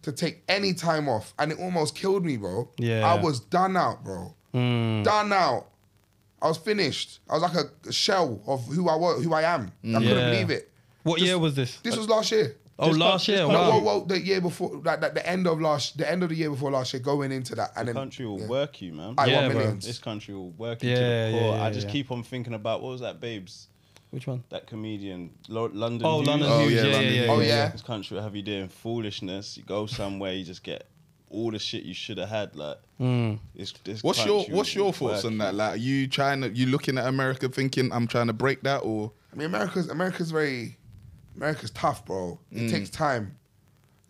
to take any time off, and it almost killed me, bro. Yeah. I was done out, bro. Done out. I was finished. I was like a shell of who I was, who I am. I couldn't Yeah. believe it. What year was this? This was last year. Oh, last year. No, Wow. the year before, like the end of the year before last year, going into that, and The then country will work you, man. I Yeah, want bro. millions. This country will work you Yeah, to the core. yeah, I just yeah. keep on thinking about what was that, Babes? Which one? That comedian, London. Oh, Hughes. London Oh, Hughes. yeah, Yeah, London yeah, Hughes. Oh, yeah. This country will have you doing foolishness. You go somewhere, you just get all the shit you should have had. Like, this What's country your will thoughts work on that? you. Like, are you looking at America thinking I'm trying to break that, or I mean, America's tough, bro. It takes time.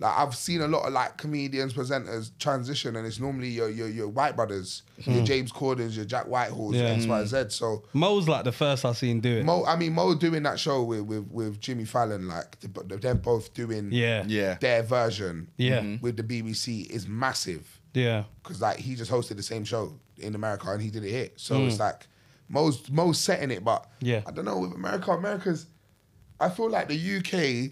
Like I've seen a lot of like comedians, presenters transition, and it's normally your white brothers, your James Cordens, your Jack Whitehalls, Yeah. X, Y, Z. So Mo's like the first I seen do it. Mo doing that show with Jimmy Fallon, like they're both doing Yeah. their version Yeah. with the BBC is massive. Yeah. Because like he just hosted the same show in America and he did it here. So it's like Mo's setting it, but Yeah. I don't know with America's. I feel like the UK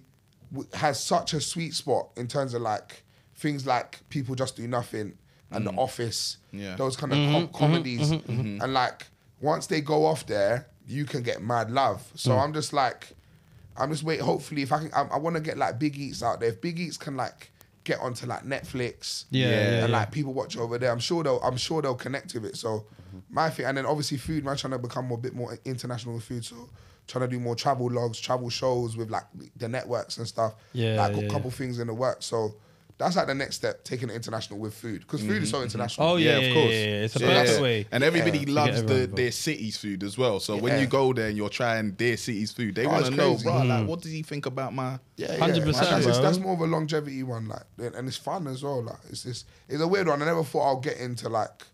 has such a sweet spot in terms of like things like People Just Do Nothing and The Office, Yeah. those kind of comedies, and like once they go off there, you can get mad love. So I'm just waiting. Hopefully, if I want to get like Big Eats out there. If Big Eats can like get onto like Netflix, Yeah. and like people watch over there, I'm sure they'll connect with it. So my thing, and then obviously food, man, trying to become a bit more international with food. So trying to do more travel logs, travel shows with like the networks and stuff. Yeah, like yeah, a couple things in the works. So that's like the next step, taking it international with food, because food is so international. Oh yeah, of course. yeah. It's a So better that's- way. And everybody Yeah. loves To get everyone their city's food as well. So when Yeah. you go there and you're trying their city's food, they Oh, want it's to know, crazy. bro, like, what does he think about my... Yeah, 100%, bro. That's more of a longevity one, like, and it's fun as well. Like, it's a weird one. I never thought I'll get into like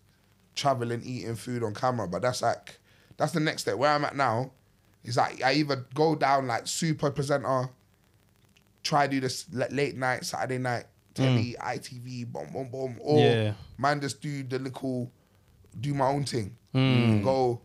traveling, eating food on camera, but that's the next step. Where I'm at now is like I either go down like super presenter, try do this late night, Saturday night, telly, ITV, boom, or Yeah. man just do my own thing. Go,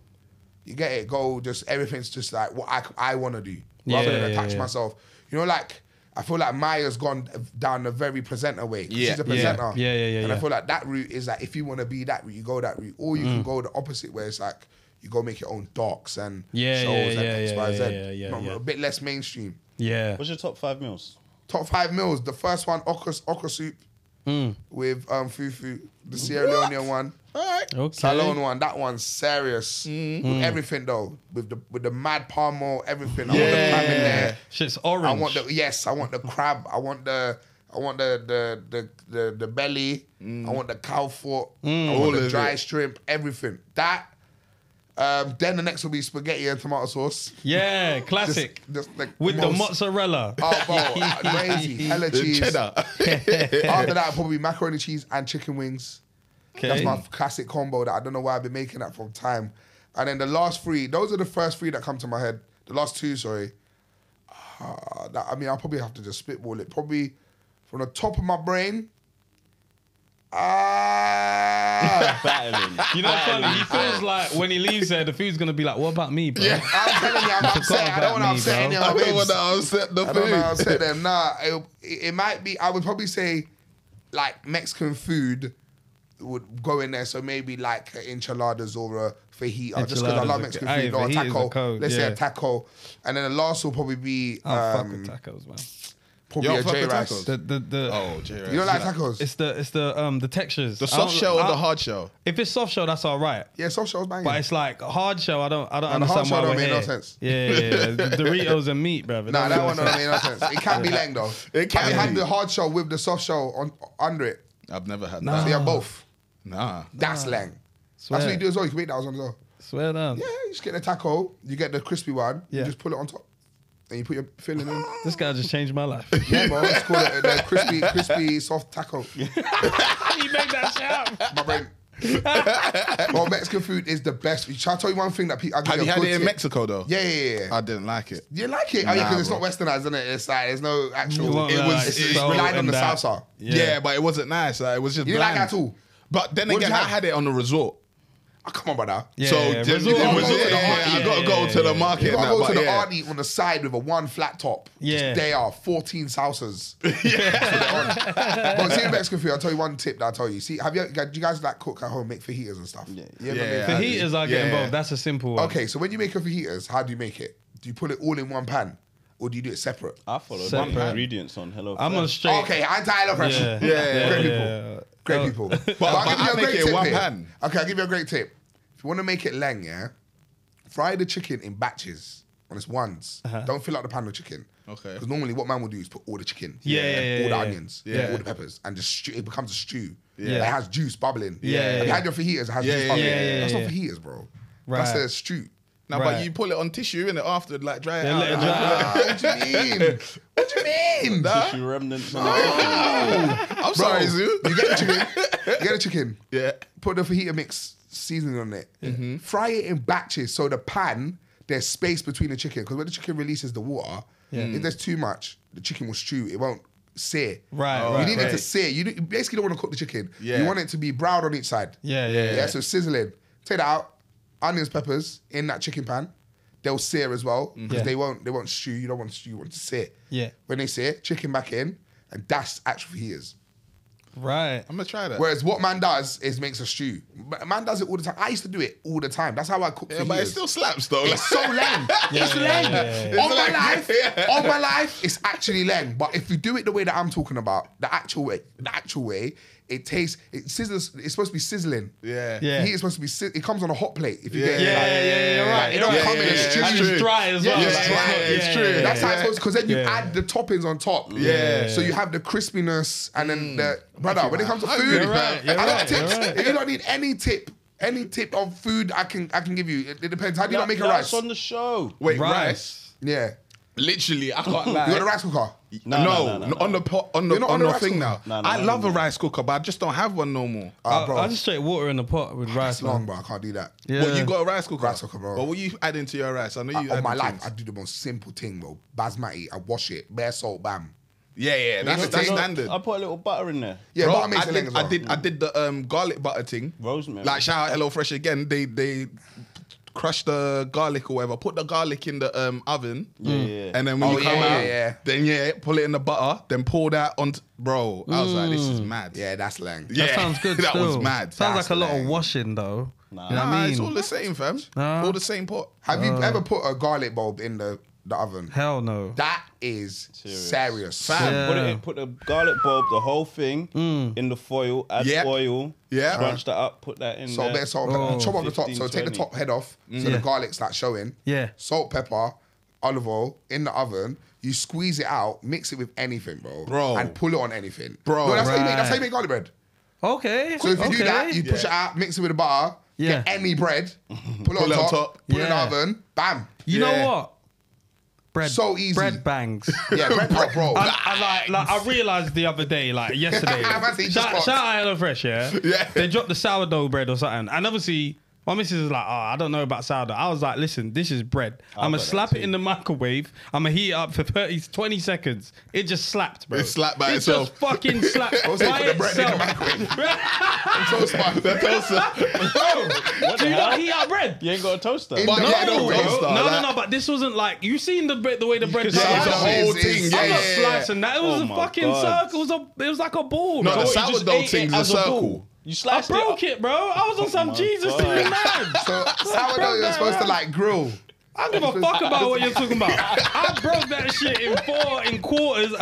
you get it. Go, just everything's just like what I want to do, rather than attach Yeah. myself. You know, like I feel like Maya's gone down a very presenter way. 'Cause Yeah. she's a presenter. Yeah, And I yeah. feel like that route is like if you want to be that route, you go that route, or you can go the opposite where it's like you go make your own docs and Yeah, shows yeah, and yeah, X, Y, Z. yeah, Not- yeah. A bit less mainstream. Yeah. What's your top 5 meals? Top 5 meals. The first one, okra soup with fufu. The Sierra Leonean one. Okay. Salone one, that one's serious. With everything though, with the mad palm oil, everything. I want the crab in there. Shit's orange. I want the crab. I want the belly. I want the cow foot. I want All the of dry it. shrimp. Everything. That. Then the next will be spaghetti and tomato sauce. Yeah, classic. Just like With the most- mozzarella. Oh, bro, crazy. Hella The cheese. cheddar. After that, probably macaroni cheese and chicken wings. That's my classic combo that I don't know why I've been making that from time. And then the last 3, those are the first 3 that come to my head. The last 2, sorry. I mean, I'll probably have to just spitball it. Probably from the top of my brain. Battling. You know what's funny? He feels like when he leaves there, the food's gonna be like, "What about me, bro?" Yeah, I'm telling you, I'm upset. I don't want to upset any of my I don't babes. want to upset the I don't want to food. upset them. Nah, it might be. I would probably say, like Mexican food would go in there. So maybe like enchiladas or a fajita, just because I love Mexican Aye, food. Or a fajitas taco. are cold, Let's say yeah. a taco, and then the last will probably be Fuck with tacos, man. probably You a don't fuck J with rice. tacos? The Oh, J-Rice. You don't like tacos? it's the textures. The I soft don't- shell or I- the hard shell? If it's soft shell, that's all right. Yeah, soft shell's banging. But it's like hard shell. I don't the hard understand shell why don't we're make no here. sense. Yeah. The Doritos and meat, brother. Nah, that one don't make no sense. It can be leng though. It can Have you had be. the hard shell with the soft shell under it? I've never had So that. you have both. Nah. That's leng. Swear. That's what you do as well. You can make that as well. Swear down. Yeah, you just get the taco, you get the crispy one, you Yeah. just pull it on top. And you put your filling in. This guy just changed my life. Yeah, bro. It's called the crispy, soft taco. He made that shout. My brain. Well, Mexican food is the best. Shall I tell you one thing that people... Have you had it in Mexico though? Yeah. I didn't like it. You like it? Oh, yeah, Nah, because it's bro. not westernized, isn't it? It's like, there's no actual... You want, It like, was it's salt relied on and the that. salsa. Yeah, but it wasn't nice. Like, it was just You didn't like bland. that at all? But then What did again, you I have? had it on the resort. Oh, come on, brother. Yeah, So yeah, just- resort- it was- resort to the yeah, market. you got to go to the market. You and gotta that, go but to the yeah. Arnie on the side with a one flat top. Yeah. Just they are 14 salsas. But see, Mexican food, I'll tell you one tip that I'll tell you. See, do you guys like cook at home, make fajitas and stuff? Yeah. Yeah. Fajitas are getting Yeah. involved. That's a simple one. Okay, so when you make a fajitas, how do you make it? Do you put it all in one pan? Or do you do it separate? I followed Separate. the ingredients on Hello I'm Fresh. on straight. Okay, anti-Hello Fresh. Yeah. Great people. yeah. Great people. But I I'll give you a make great it in tip one here. pan. Okay, I'll give you a great tip. If you want to make it leng, yeah, fry the chicken in batches. On its ones. Don't fill out the pan with chicken. Okay. Because normally what man will do is put all the chicken, Yeah, all the yeah. onions, Yeah. all the peppers, and just stew, it becomes a stew. Yeah. It has juice bubbling. Yeah, Have you yeah. had your fajitas? It has Yeah, juice yeah, bubbling. yeah, That's yeah. not fajitas, bro. Right. That's a stew. No, Right. but you pull it on tissue in it after, like dry it Yeah, out. let it dry Ah, what do you mean? What do you mean? Tissue remnants and everything. I'm sorry, Zoo. You get the chicken. You get the chicken. Yeah. Put the fajita mix seasoning on it. Fry it in batches so the pan, there's space between the chicken. Because when the chicken releases the water, if there's too much, the chicken will stew. It won't sear. Right, You need it to right. sear. You basically don't want to cook the chicken. Yeah. You want it to be brown on each side. Yeah. So sizzling. Take that out. Onions, peppers in that chicken pan. They'll sear as well because Yeah. they won't stew. You don't want to stew. You want to sear. Yeah. When they sear, chicken back in, and that's actual fajitas. Right. I'm going to try that. Whereas what man does is makes a stew. Man does it all the time. I used to do it all the time. That's how I cook Yeah, fajitas. but it still slaps though. It's so lame. It's lame. On my life, it's actually lame. But if you do it the way that I'm talking about, the actual way, it tastes. It sizzles. It's supposed to be sizzling. Yeah. Yeah. Heat is supposed to be. It comes on a hot plate. If you Yeah. get it, Yeah, right. It don't come in a stew. And it's dry as well. Yeah, Like, it's dry. it's not- true. That's how it's supposed to, because then you Yeah. add the toppings on top. Yeah. So you have the crispiness and then the brother. When it comes to Hungry, food, You're right, you're I got right, tips. you're right. If you don't need any tip of food, I can give you. It depends. How do you not make a That's rice? on the show. Wait, rice? Rice. Yeah. Literally, I can't You lie. got a rice cooker? No, on the pot, on You're not on the the rice thing cooker? now. No, I no, love no. a rice cooker, but I just don't have one no more. Bro. I just straight water in the pot with rice. It's long, Man. bro. I can't do that. Yeah. What, you got a rice cooker? Rice cooker, bro. But what you add into your rice? I know you On add my life, things. I do the most simple thing, bro. Basmati, I wash it, bare salt, bam. Yeah, that's You know, standard. I put a little butter in there. Yeah, Bro, butter makes I it did, as well. I did the garlic butter thing. Rosemary. Like shout out HelloFresh again. They crush the garlic or whatever. Put the garlic in the oven. Yeah. And then when Oh, you come yeah, out, yeah. then pull it in the butter. Then pour that on. Bro, I was like, this is mad. Yeah, that's lang. Yeah, That sounds good. that still. was mad. Sounds That's like a lot of lame. washing though. Nah. You know what I It's mean? all the same, fam. Nah. All the same pot. Have you ever put a garlic bulb in the oven? Hell no. That is serious. Fam. Yeah. Put it in, put the garlic bulb, the whole thing in the foil, add Yep. oil, Yeah. crunch that up, put that in Salt, there. bit of salt, Oh. pepper. Chop off the top. 15, So take the 20. top head off, so Yeah. the garlic starts showing. Yeah. Salt, pepper, olive oil in the oven. You squeeze it out, mix it with anything, Bro. and pull it on anything, Bro. No, that's how you make. That's how you Right. make garlic bread. Okay. So if you do okay. that, you push it out, mix it with the butter. Yeah. Get any bread, pull it on top, put it in the Yeah. oven, bam. You Yeah. know what? bread. So easy. Bread bangs. Yeah, bread bro. I realized the other day, like yesterday. Shout out HelloFresh, yeah? Yeah. They dropped the sourdough bread or something. And obviously, my missus is like, oh, I don't know about sourdough. I was like, listen, this is bread. I'm going to slap it in the microwave. I'm going to heat it up for 20 seconds. It just slapped, bro. It slapped by itself. It just fucking slapped Also, by put the bread in the itself. microwave. I'm so smart. The toaster. Do you not heat up bread? You ain't got a toaster. In But the yeah, No, microwave. bro. toaster, No, like- but this wasn't like, you seen the way the bread could see That was Yeah, the whole it's- thing. it's- I'm not Yeah. slicing that. It was Oh a my fucking God. circle. It was like a ball. No, bro. the You just sourdough ate thing's it a as circle. ball. You I sliced broke it. it, bro. I was on some my Jesus God. thing, man. So sourdough, you're supposed to like grill. I don't give a fuck about what you're talking about. I broke that shit in quarters.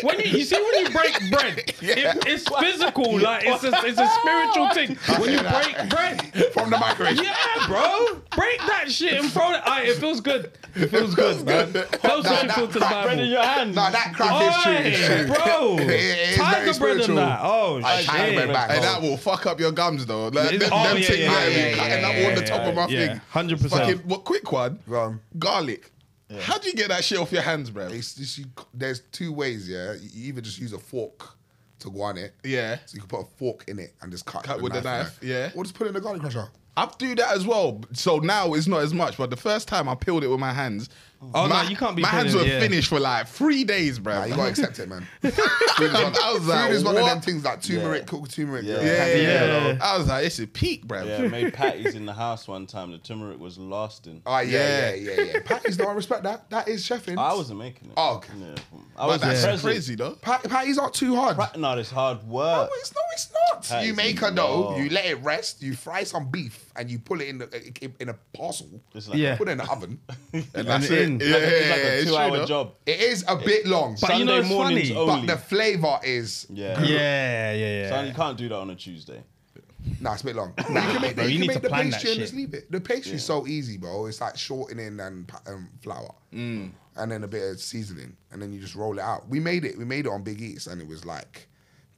When you see when you break bread, it's physical. Like it's a spiritual thing. When you break bread, From the microwave. yeah, bro, break that shit and throw it. It feels good. It feels good, man. Closer Nah, you feel to the that Bread in Bible. your hand. No, that crap is true. It's Oi, true. bro. It is very Tiger bread spiritual. and that. Oh Tiger shit. bread back. Hey, that will fuck up your gums though. Like, them Oh, things yeah, there, yeah, cutting up on the top of my yeah, thing. 100%. Fucking, what, quick one. Go on. Garlic. How do you get that shit off your hands, bro? There's two ways, yeah. You either just use a fork to go on it. Yeah. So you can put a fork in it and just cut with the knife, yeah. Or just put it in the garlic crusher. I do that as well. So now it's not as much, but the first time I peeled it with my hands. Oh, my, no, you can't be My hands peeling, were yeah. finished for like 3 days, bro. Nah, you gotta accept it, man. Food is like, one of them what? things like turmeric, cooked turmeric. Yeah. Yeah. I was like, this is peak, bro. Yeah, I made patties in the house one time. The turmeric was lasting. Oh yeah. Patties, no, I respect that. That is chefing. I wasn't making it. Oh, okay. Yeah. I But was that's present. crazy, though. Patties aren't too hard. No, it's hard No, work. it's not. Patties You make is a dough, long. you let it rest, you fry some beef, and you pull it in a parcel. It's like Yeah. Put it in the oven. And that's it it. in. Yeah, it's like a it's true, 2-hour though. job. It is a bit long, But you know Sunday it's mornings funny. only. but the flavor is Yeah. Yeah. Son, you can't do that on a Tuesday. Nah, it's a bit long. You can make, bro, you you can need make to the plan that pastry and shit. just leave it. The pastry's so easy, bro. It's like shortening and flour, and then a bit of seasoning, and then you just roll it out. We made it on Big Eats, and it was like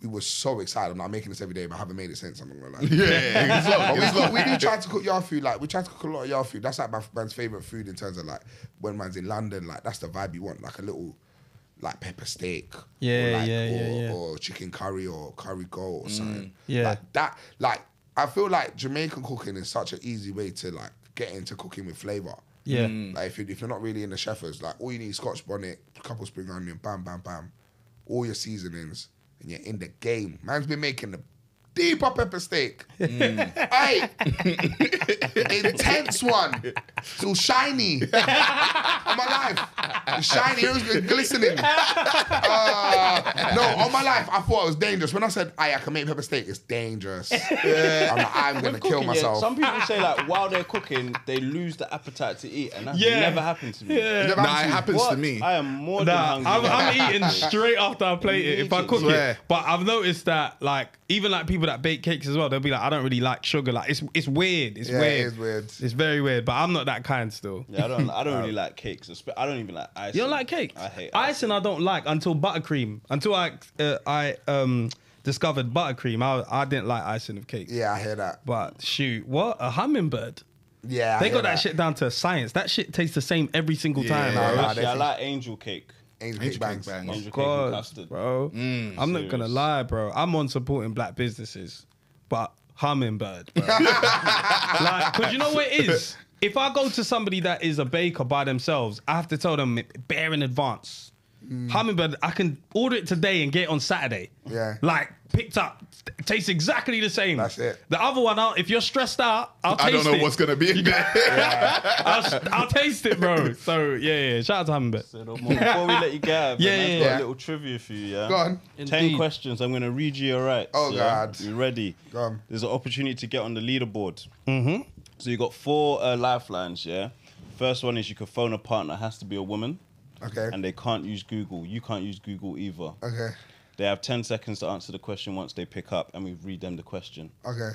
we were so excited. I'm not making this every day, but I haven't made it since. I'm not gonna lie. Yeah, it's long. But we do try to cook yard food. Like we try to cook a lot of yard food. That's like my man's favorite food in terms of like when man's in London. Like that's the vibe you want. Like a little. Like pepper steak, or chicken curry or curry goat or something. Yeah. Like that. Like I feel like Jamaican cooking is such an easy way to like get into cooking with flavor. Yeah. Like if you're not really in the chefers, like all you need is Scotch bonnet, a couple spring onion, bam, bam, bam, all your seasonings, and you're in the game. Man's been making the deeper pepper steak. Hey, intense one. So shiny. On my life. Shiny, it was glistening. No, on my life, I thought it was dangerous. When I said, I can make pepper steak, it's dangerous. I'm going to kill Cooking, myself. Some people say like while they're cooking, they lose the appetite to eat, and that's never happened to me. It never Nah, happened it to you. happens What? to me. I am more than Nah, hungry. I'm eating straight after I plate it if I cook Swear. it. But I've noticed that like even like people that bake cakes as well, they'll be like, I don't really like sugar. Like it's weird. It's Yeah, weird. it is weird. It's very weird. But I'm not that kind still. Yeah, I don't really like cakes. I don't even like icing. You don't like cake? I hate icing. I don't like until buttercream. Until I discovered buttercream, I didn't like icing of cake. Yeah, I hear that. But shoot, what a hummingbird! Yeah, They I got hear that shit down to science. That shit tastes the same every single time. Nah, bro. nah, Actually, I like angel cake. Angel Angel cake bangs. cake bangs. Angel cake and God, custard. bro. I'm not gonna serious. lie, bro. I'm on supporting black businesses, but hummingbird, bro. Like, cause you know what it is. If I go to somebody that is a baker by themselves, I have to tell them bare in advance. Hummingbird, I can order it today and get it on Saturday. Yeah. Like picked up, tastes exactly the same. That's it. The other one, if you're stressed out, I'll taste I it. don't know what's going to be in there. I'll taste it, bro. So yeah. Shout out to Hummingbird. So, before we let you go, Yeah, I've yeah, got yeah. a little trivia for you. Yeah. Go on. 10 Indeed. questions. I'm going to read you your rights. Oh, yeah? God. You ready? Go on. There's an opportunity to get on the leaderboard. Mm-hmm. So you got 4 lifelines. Yeah. First one is you can phone a partner. It has to be a woman. Okay. And they can't use Google. You can't use Google either. Okay. They have 10 seconds to answer the question once they pick up, and we read them the question. Okay.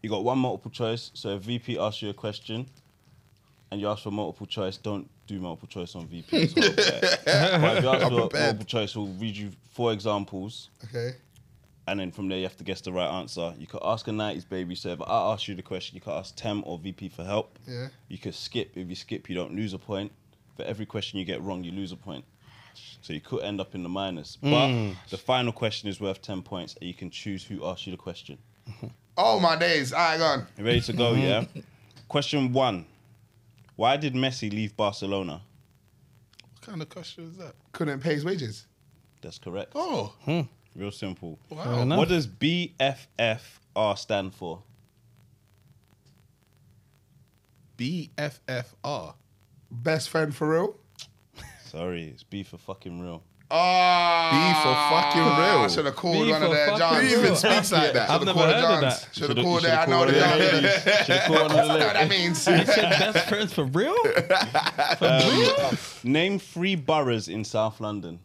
You got one multiple choice. So if VP asks you a question, and you ask for multiple choice, don't do multiple choice on VP. It's horrible. But if you ask for multiple choice, we'll read you 4 examples, Okay. and then from there you have to guess the right answer. You could ask a 90s baby. So if I ask you the question, you could ask Tem or VP for help. Yeah. You could skip. If you skip, you don't lose a point. If for every question you get wrong, you lose a point. So you could end up in the minus. But the final question is worth 10 points, and you can choose who asks you the question. Oh, my days. All right, go on. You ready to go, yeah? Question 1. Why did Messi leave Barcelona? What kind of question is that? Couldn't pay his wages. That's correct. Oh, Real simple. wow. enough. What does BFFR stand for? BFFR. Best friend for real? Sorry, it's B for fucking real. Oh, B for fucking I real. should have called B one of for their fucking Who Johns. real. even speaks like that? I've never heard of that. Should have called it. I know called the one of Johns. the ladies. Should've called one of the That's what ladies. that means. You said best friends for real? Name 3 boroughs in South London.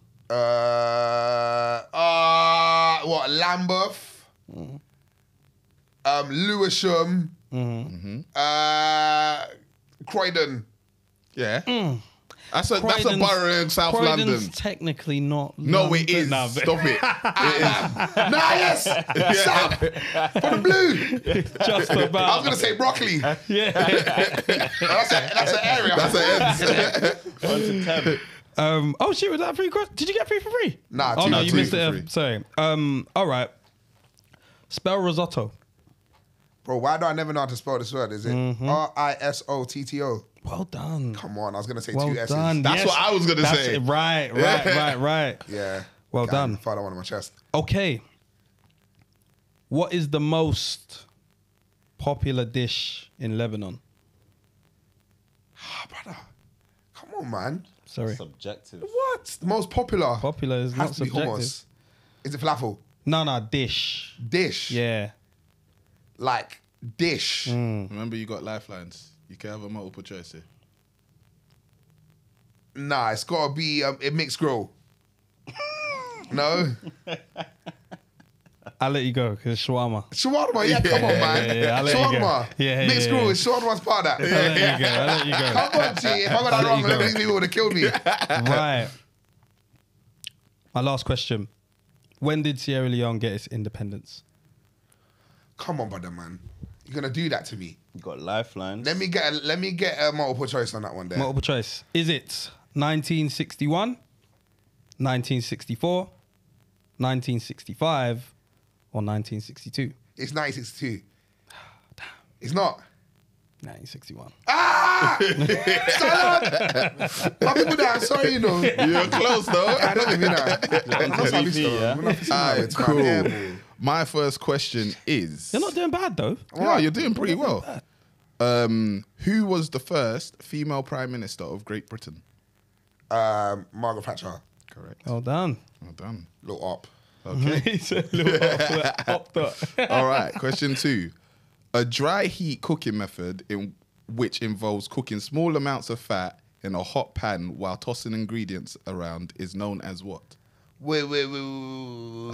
What? Lambeth, Lewisham, Croydon. Yeah. That's a Croydon's- borough in South Croydon's London. technically not. No, it is. Nah, but- Stop it. Nah, yes. South for the blue. Just I about. was gonna say broccoli. Yeah. That's an area. That's an 1 to 10. Oh shit! Was that 3 questions? Did you get 3 for free? Nah, Oh two no, for you free. missed it. free. Sorry. All right. Spell risotto. Bro, why do I never know how to spell this word? Is it RISOTTO? Well done. Come on, I was gonna say Well 2 S's. done. That's Yes. what I was gonna That's say. it. Right. Yeah. Well God, done. I thought I wanted my chest. Okay. What is the most popular dish in Lebanon? Brother, come on, man. Sorry. Subjective. What? The most popular? Popular is Has not to be subjective. hummus. Is it falafel? No, dish. Dish. Yeah. Like dish. Remember, you got lifelines. You can have a multiple choice here. Nah, it's gotta be a mixed grill. No? I'll let you go because it's shawarma. Shawarma, yeah, come on, man. yeah, I'll let you go. Shawarma. Yeah, Mixed yeah, grill yeah. is shawarma's part of that. I'll let you go. Come on, G. If I got I'll that let wrong, you go. these people would have killed me. Right. My last question. When did Sierra Leone get its independence? Come on, brother, man. You're gonna do that to me. You got lifelines. Let me get a multiple choice on that one there. Multiple choice. Is it 1961, 1964, 1965, or 1962? It's 1962. It's not. 1961. My people there, I'm sorry, you know. You're close though. I don't give you that. I'm not sorry, MVP, yeah? I'm not Alright, it's my cool. hair, bro. My first question is. You're not doing bad though. Yeah, you're doing pretty well. Who was the first female prime minister of Great Britain? Margaret Thatcher. Correct. Well done. Well done. Little up. Okay. He's a little up that. All right. Question 2. A dry heat cooking method which involves cooking small amounts of fat in a hot pan while tossing ingredients around is known as what? Wait. I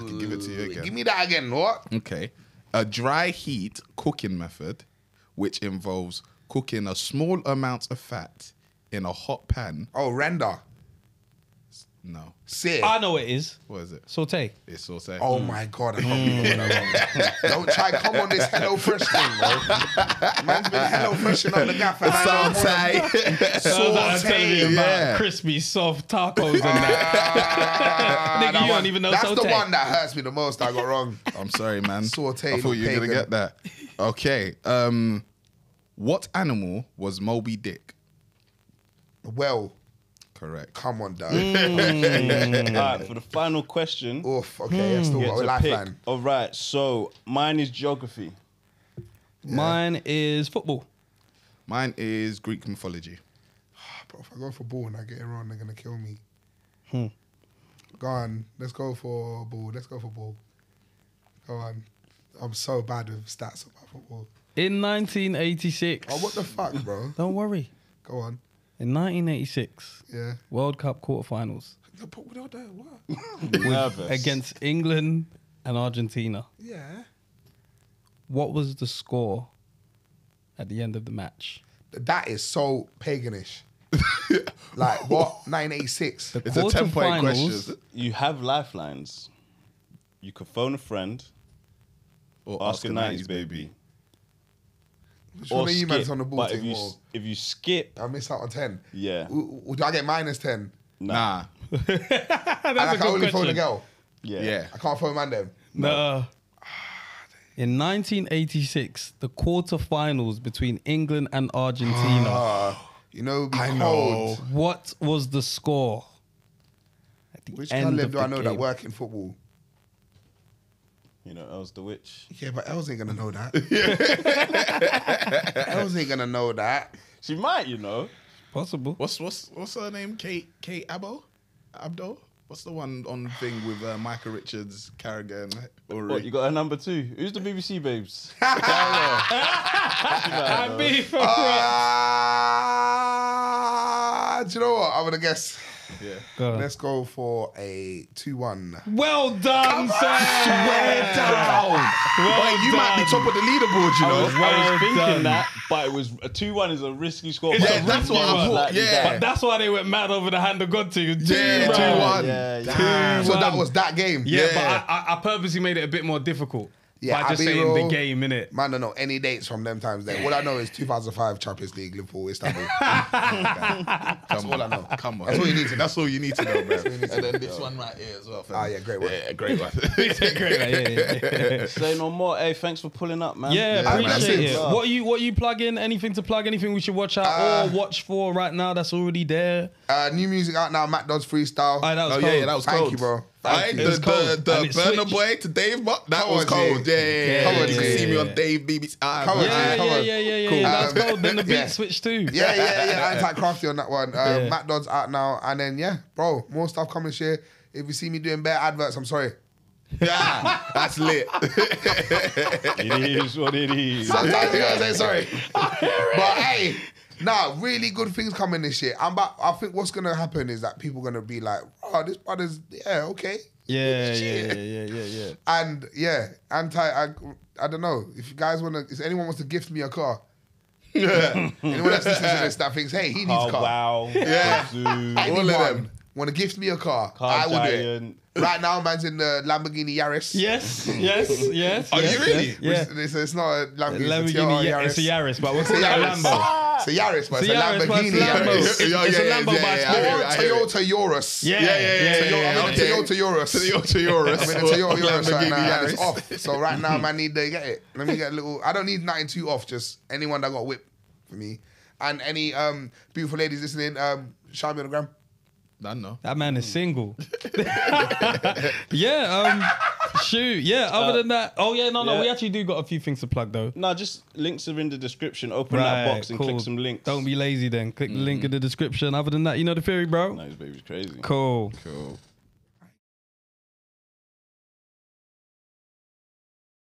can give it to you again. Give me that again. What? Okay. A dry heat cooking method which involves cooking a small amount of fat in a hot pan. Oh, render. No. Sear. I know what it is. What is it? Saute. It's sauce. Oh my God, I can't believe that wrong. Don't try come on this Hello Fresh thing, bro. Man's been Hello Freshing on the gaff. Saute. Saute. Yeah. Crispy, soft tacos and that. Nigga, you don't even know That's saute. the one that hurts me the most. I got wrong. I'm sorry, man. Sauteed I thought you were pagan. gonna get that. Okay. What animal was Moby Dick? Well, Correct. come on, dog. All right, for the final question, Oof. Okay, I still get got a to lifeline. pick. All right, so mine is geography. Mine is football. Mine is Greek mythology. Bro, if I go for ball and I get it wrong, they're gonna kill me. Go on, let's go for ball. Let's go for ball. Go on. I'm so bad with stats about football. In 1986. Oh, what the fuck, bro? Don't worry. Go on. In 1986, Yeah. World Cup quarterfinals What? Nervous. against England and Argentina. Yeah. What was the score at the end of the match? That is so paganish. Like what? 1986. It's a 10-point question. You have lifelines. You could phone a friend, Or ask a 90s baby. Which or one of you skip. man's on the ball But thing more? if you skip, I miss out on 10. yeah, Do I get minus 10? Nah. That's And I can only phone a girl. yeah. I can't phone man them. No. In 1986, the quarterfinals between England and Argentina. You know, I cold. know. What was the score? At the Which end Caleb of do the I know that game? work in football? You know, Els the Witch. Yeah, but Els ain't gonna know that. Els ain't gonna know that. She might, you know. Possible. What's her name? Kate Abdo? What's the one on thing with Micah Richards, Carragher, and Uri? What, you got a number 2? Who's the BBC babes? I'd be for Do you know what? I'm gonna guess. Yeah. Go on. Let's go for a 2-1. Well done, sir. Swear down. Wait, you might be top of the leaderboard, you I know. was Well thinking done. that, but it was a 2-1 is a risky score. It's but a a risky risky one. one, like, Yeah. But that's why they went mad over the hand of God to you. Yeah, 2-1. Yeah. Damn. So that was that game. Yeah, Yeah. but I purposely made it a bit more difficult. Yeah, by I just be saying real. the game, innit? Man, I don't know any dates from them times there. All I know is 2005 Champions League, Liverpool, Istanbul. That's all I know. Come on. That's all you need to know. That's all you need to know, bro. all you need to And then this one right here as well. Ah, yeah, great one. Yeah, great one. Great, Say no more. Hey, thanks for pulling up, man. Yeah, man, appreciate that's it. it. What you plug in? Anything to plug? Anything we should watch out or watch for right now? That's already there. New music out now, Matt Dodds Freestyle. Oh, that was Oh cold. yeah, that was Thank cold. you, bro. Aye, Thank you. It was cold. the And it Burner switched. Boy to Dave, that Come was on, cold. G. Yeah, Come on, you can G. see me on Dave BB's. Come on, Yeah, Come on. yeah. Cool. That's cold. Then the beat yeah. switched too. Yeah. Anti-crafty on that one. Matt Dodds out now. And then, yeah, bro, more stuff coming this year. If you see me doing bare adverts, I'm sorry. Yeah, that's lit. It is what it is. Sometimes you gotta say sorry. But hey, really good things coming this year. I think what's gonna happen is that people gonna be like, oh, this brother's, yeah, okay. Yeah. And yeah, I don't know. If you guys wanna, if anyone wants to gift me a car, anyone else listening to this that thinks, hey, he needs Oh, a car. wow. Yeah. Zoo. Anyone All of them. want to gift me a car, Car I will do it. giant. Right now, man's in the Lamborghini Yaris. Yes. Are you really? Yeah. It's not a Lamborghini, it's a Lamborghini, Yaris. it's a Yaris, but we're It's a calling it a Yaris. Lambo. It's a Yaris, but It's it's a a Yaris, but it's Lamborghini Lambo. Yaris. It's a Lambo by I hear Or it, I hear it. Toyota Urus. Yeah. I'm in a Toyota Urus. Toyota Urus. I'm in a Toyota Urus right Lamborghini now, and it's Yaris. off. So right now, man, need to get it. Let me get a little. I don't need nothing too off. Just anyone that got whip for me, and any beautiful ladies listening. Shout me on the gram. Done, no. That man is single. Shoot. Yeah, other than that. Oh, yeah, no, Yeah. we actually do got a few things to plug, though. No, just links are in the description. Open that box and click some links. Don't be lazy then. Click the link in the description. Other than that, you know the theory, bro. No, this baby's crazy. Cool. Cool.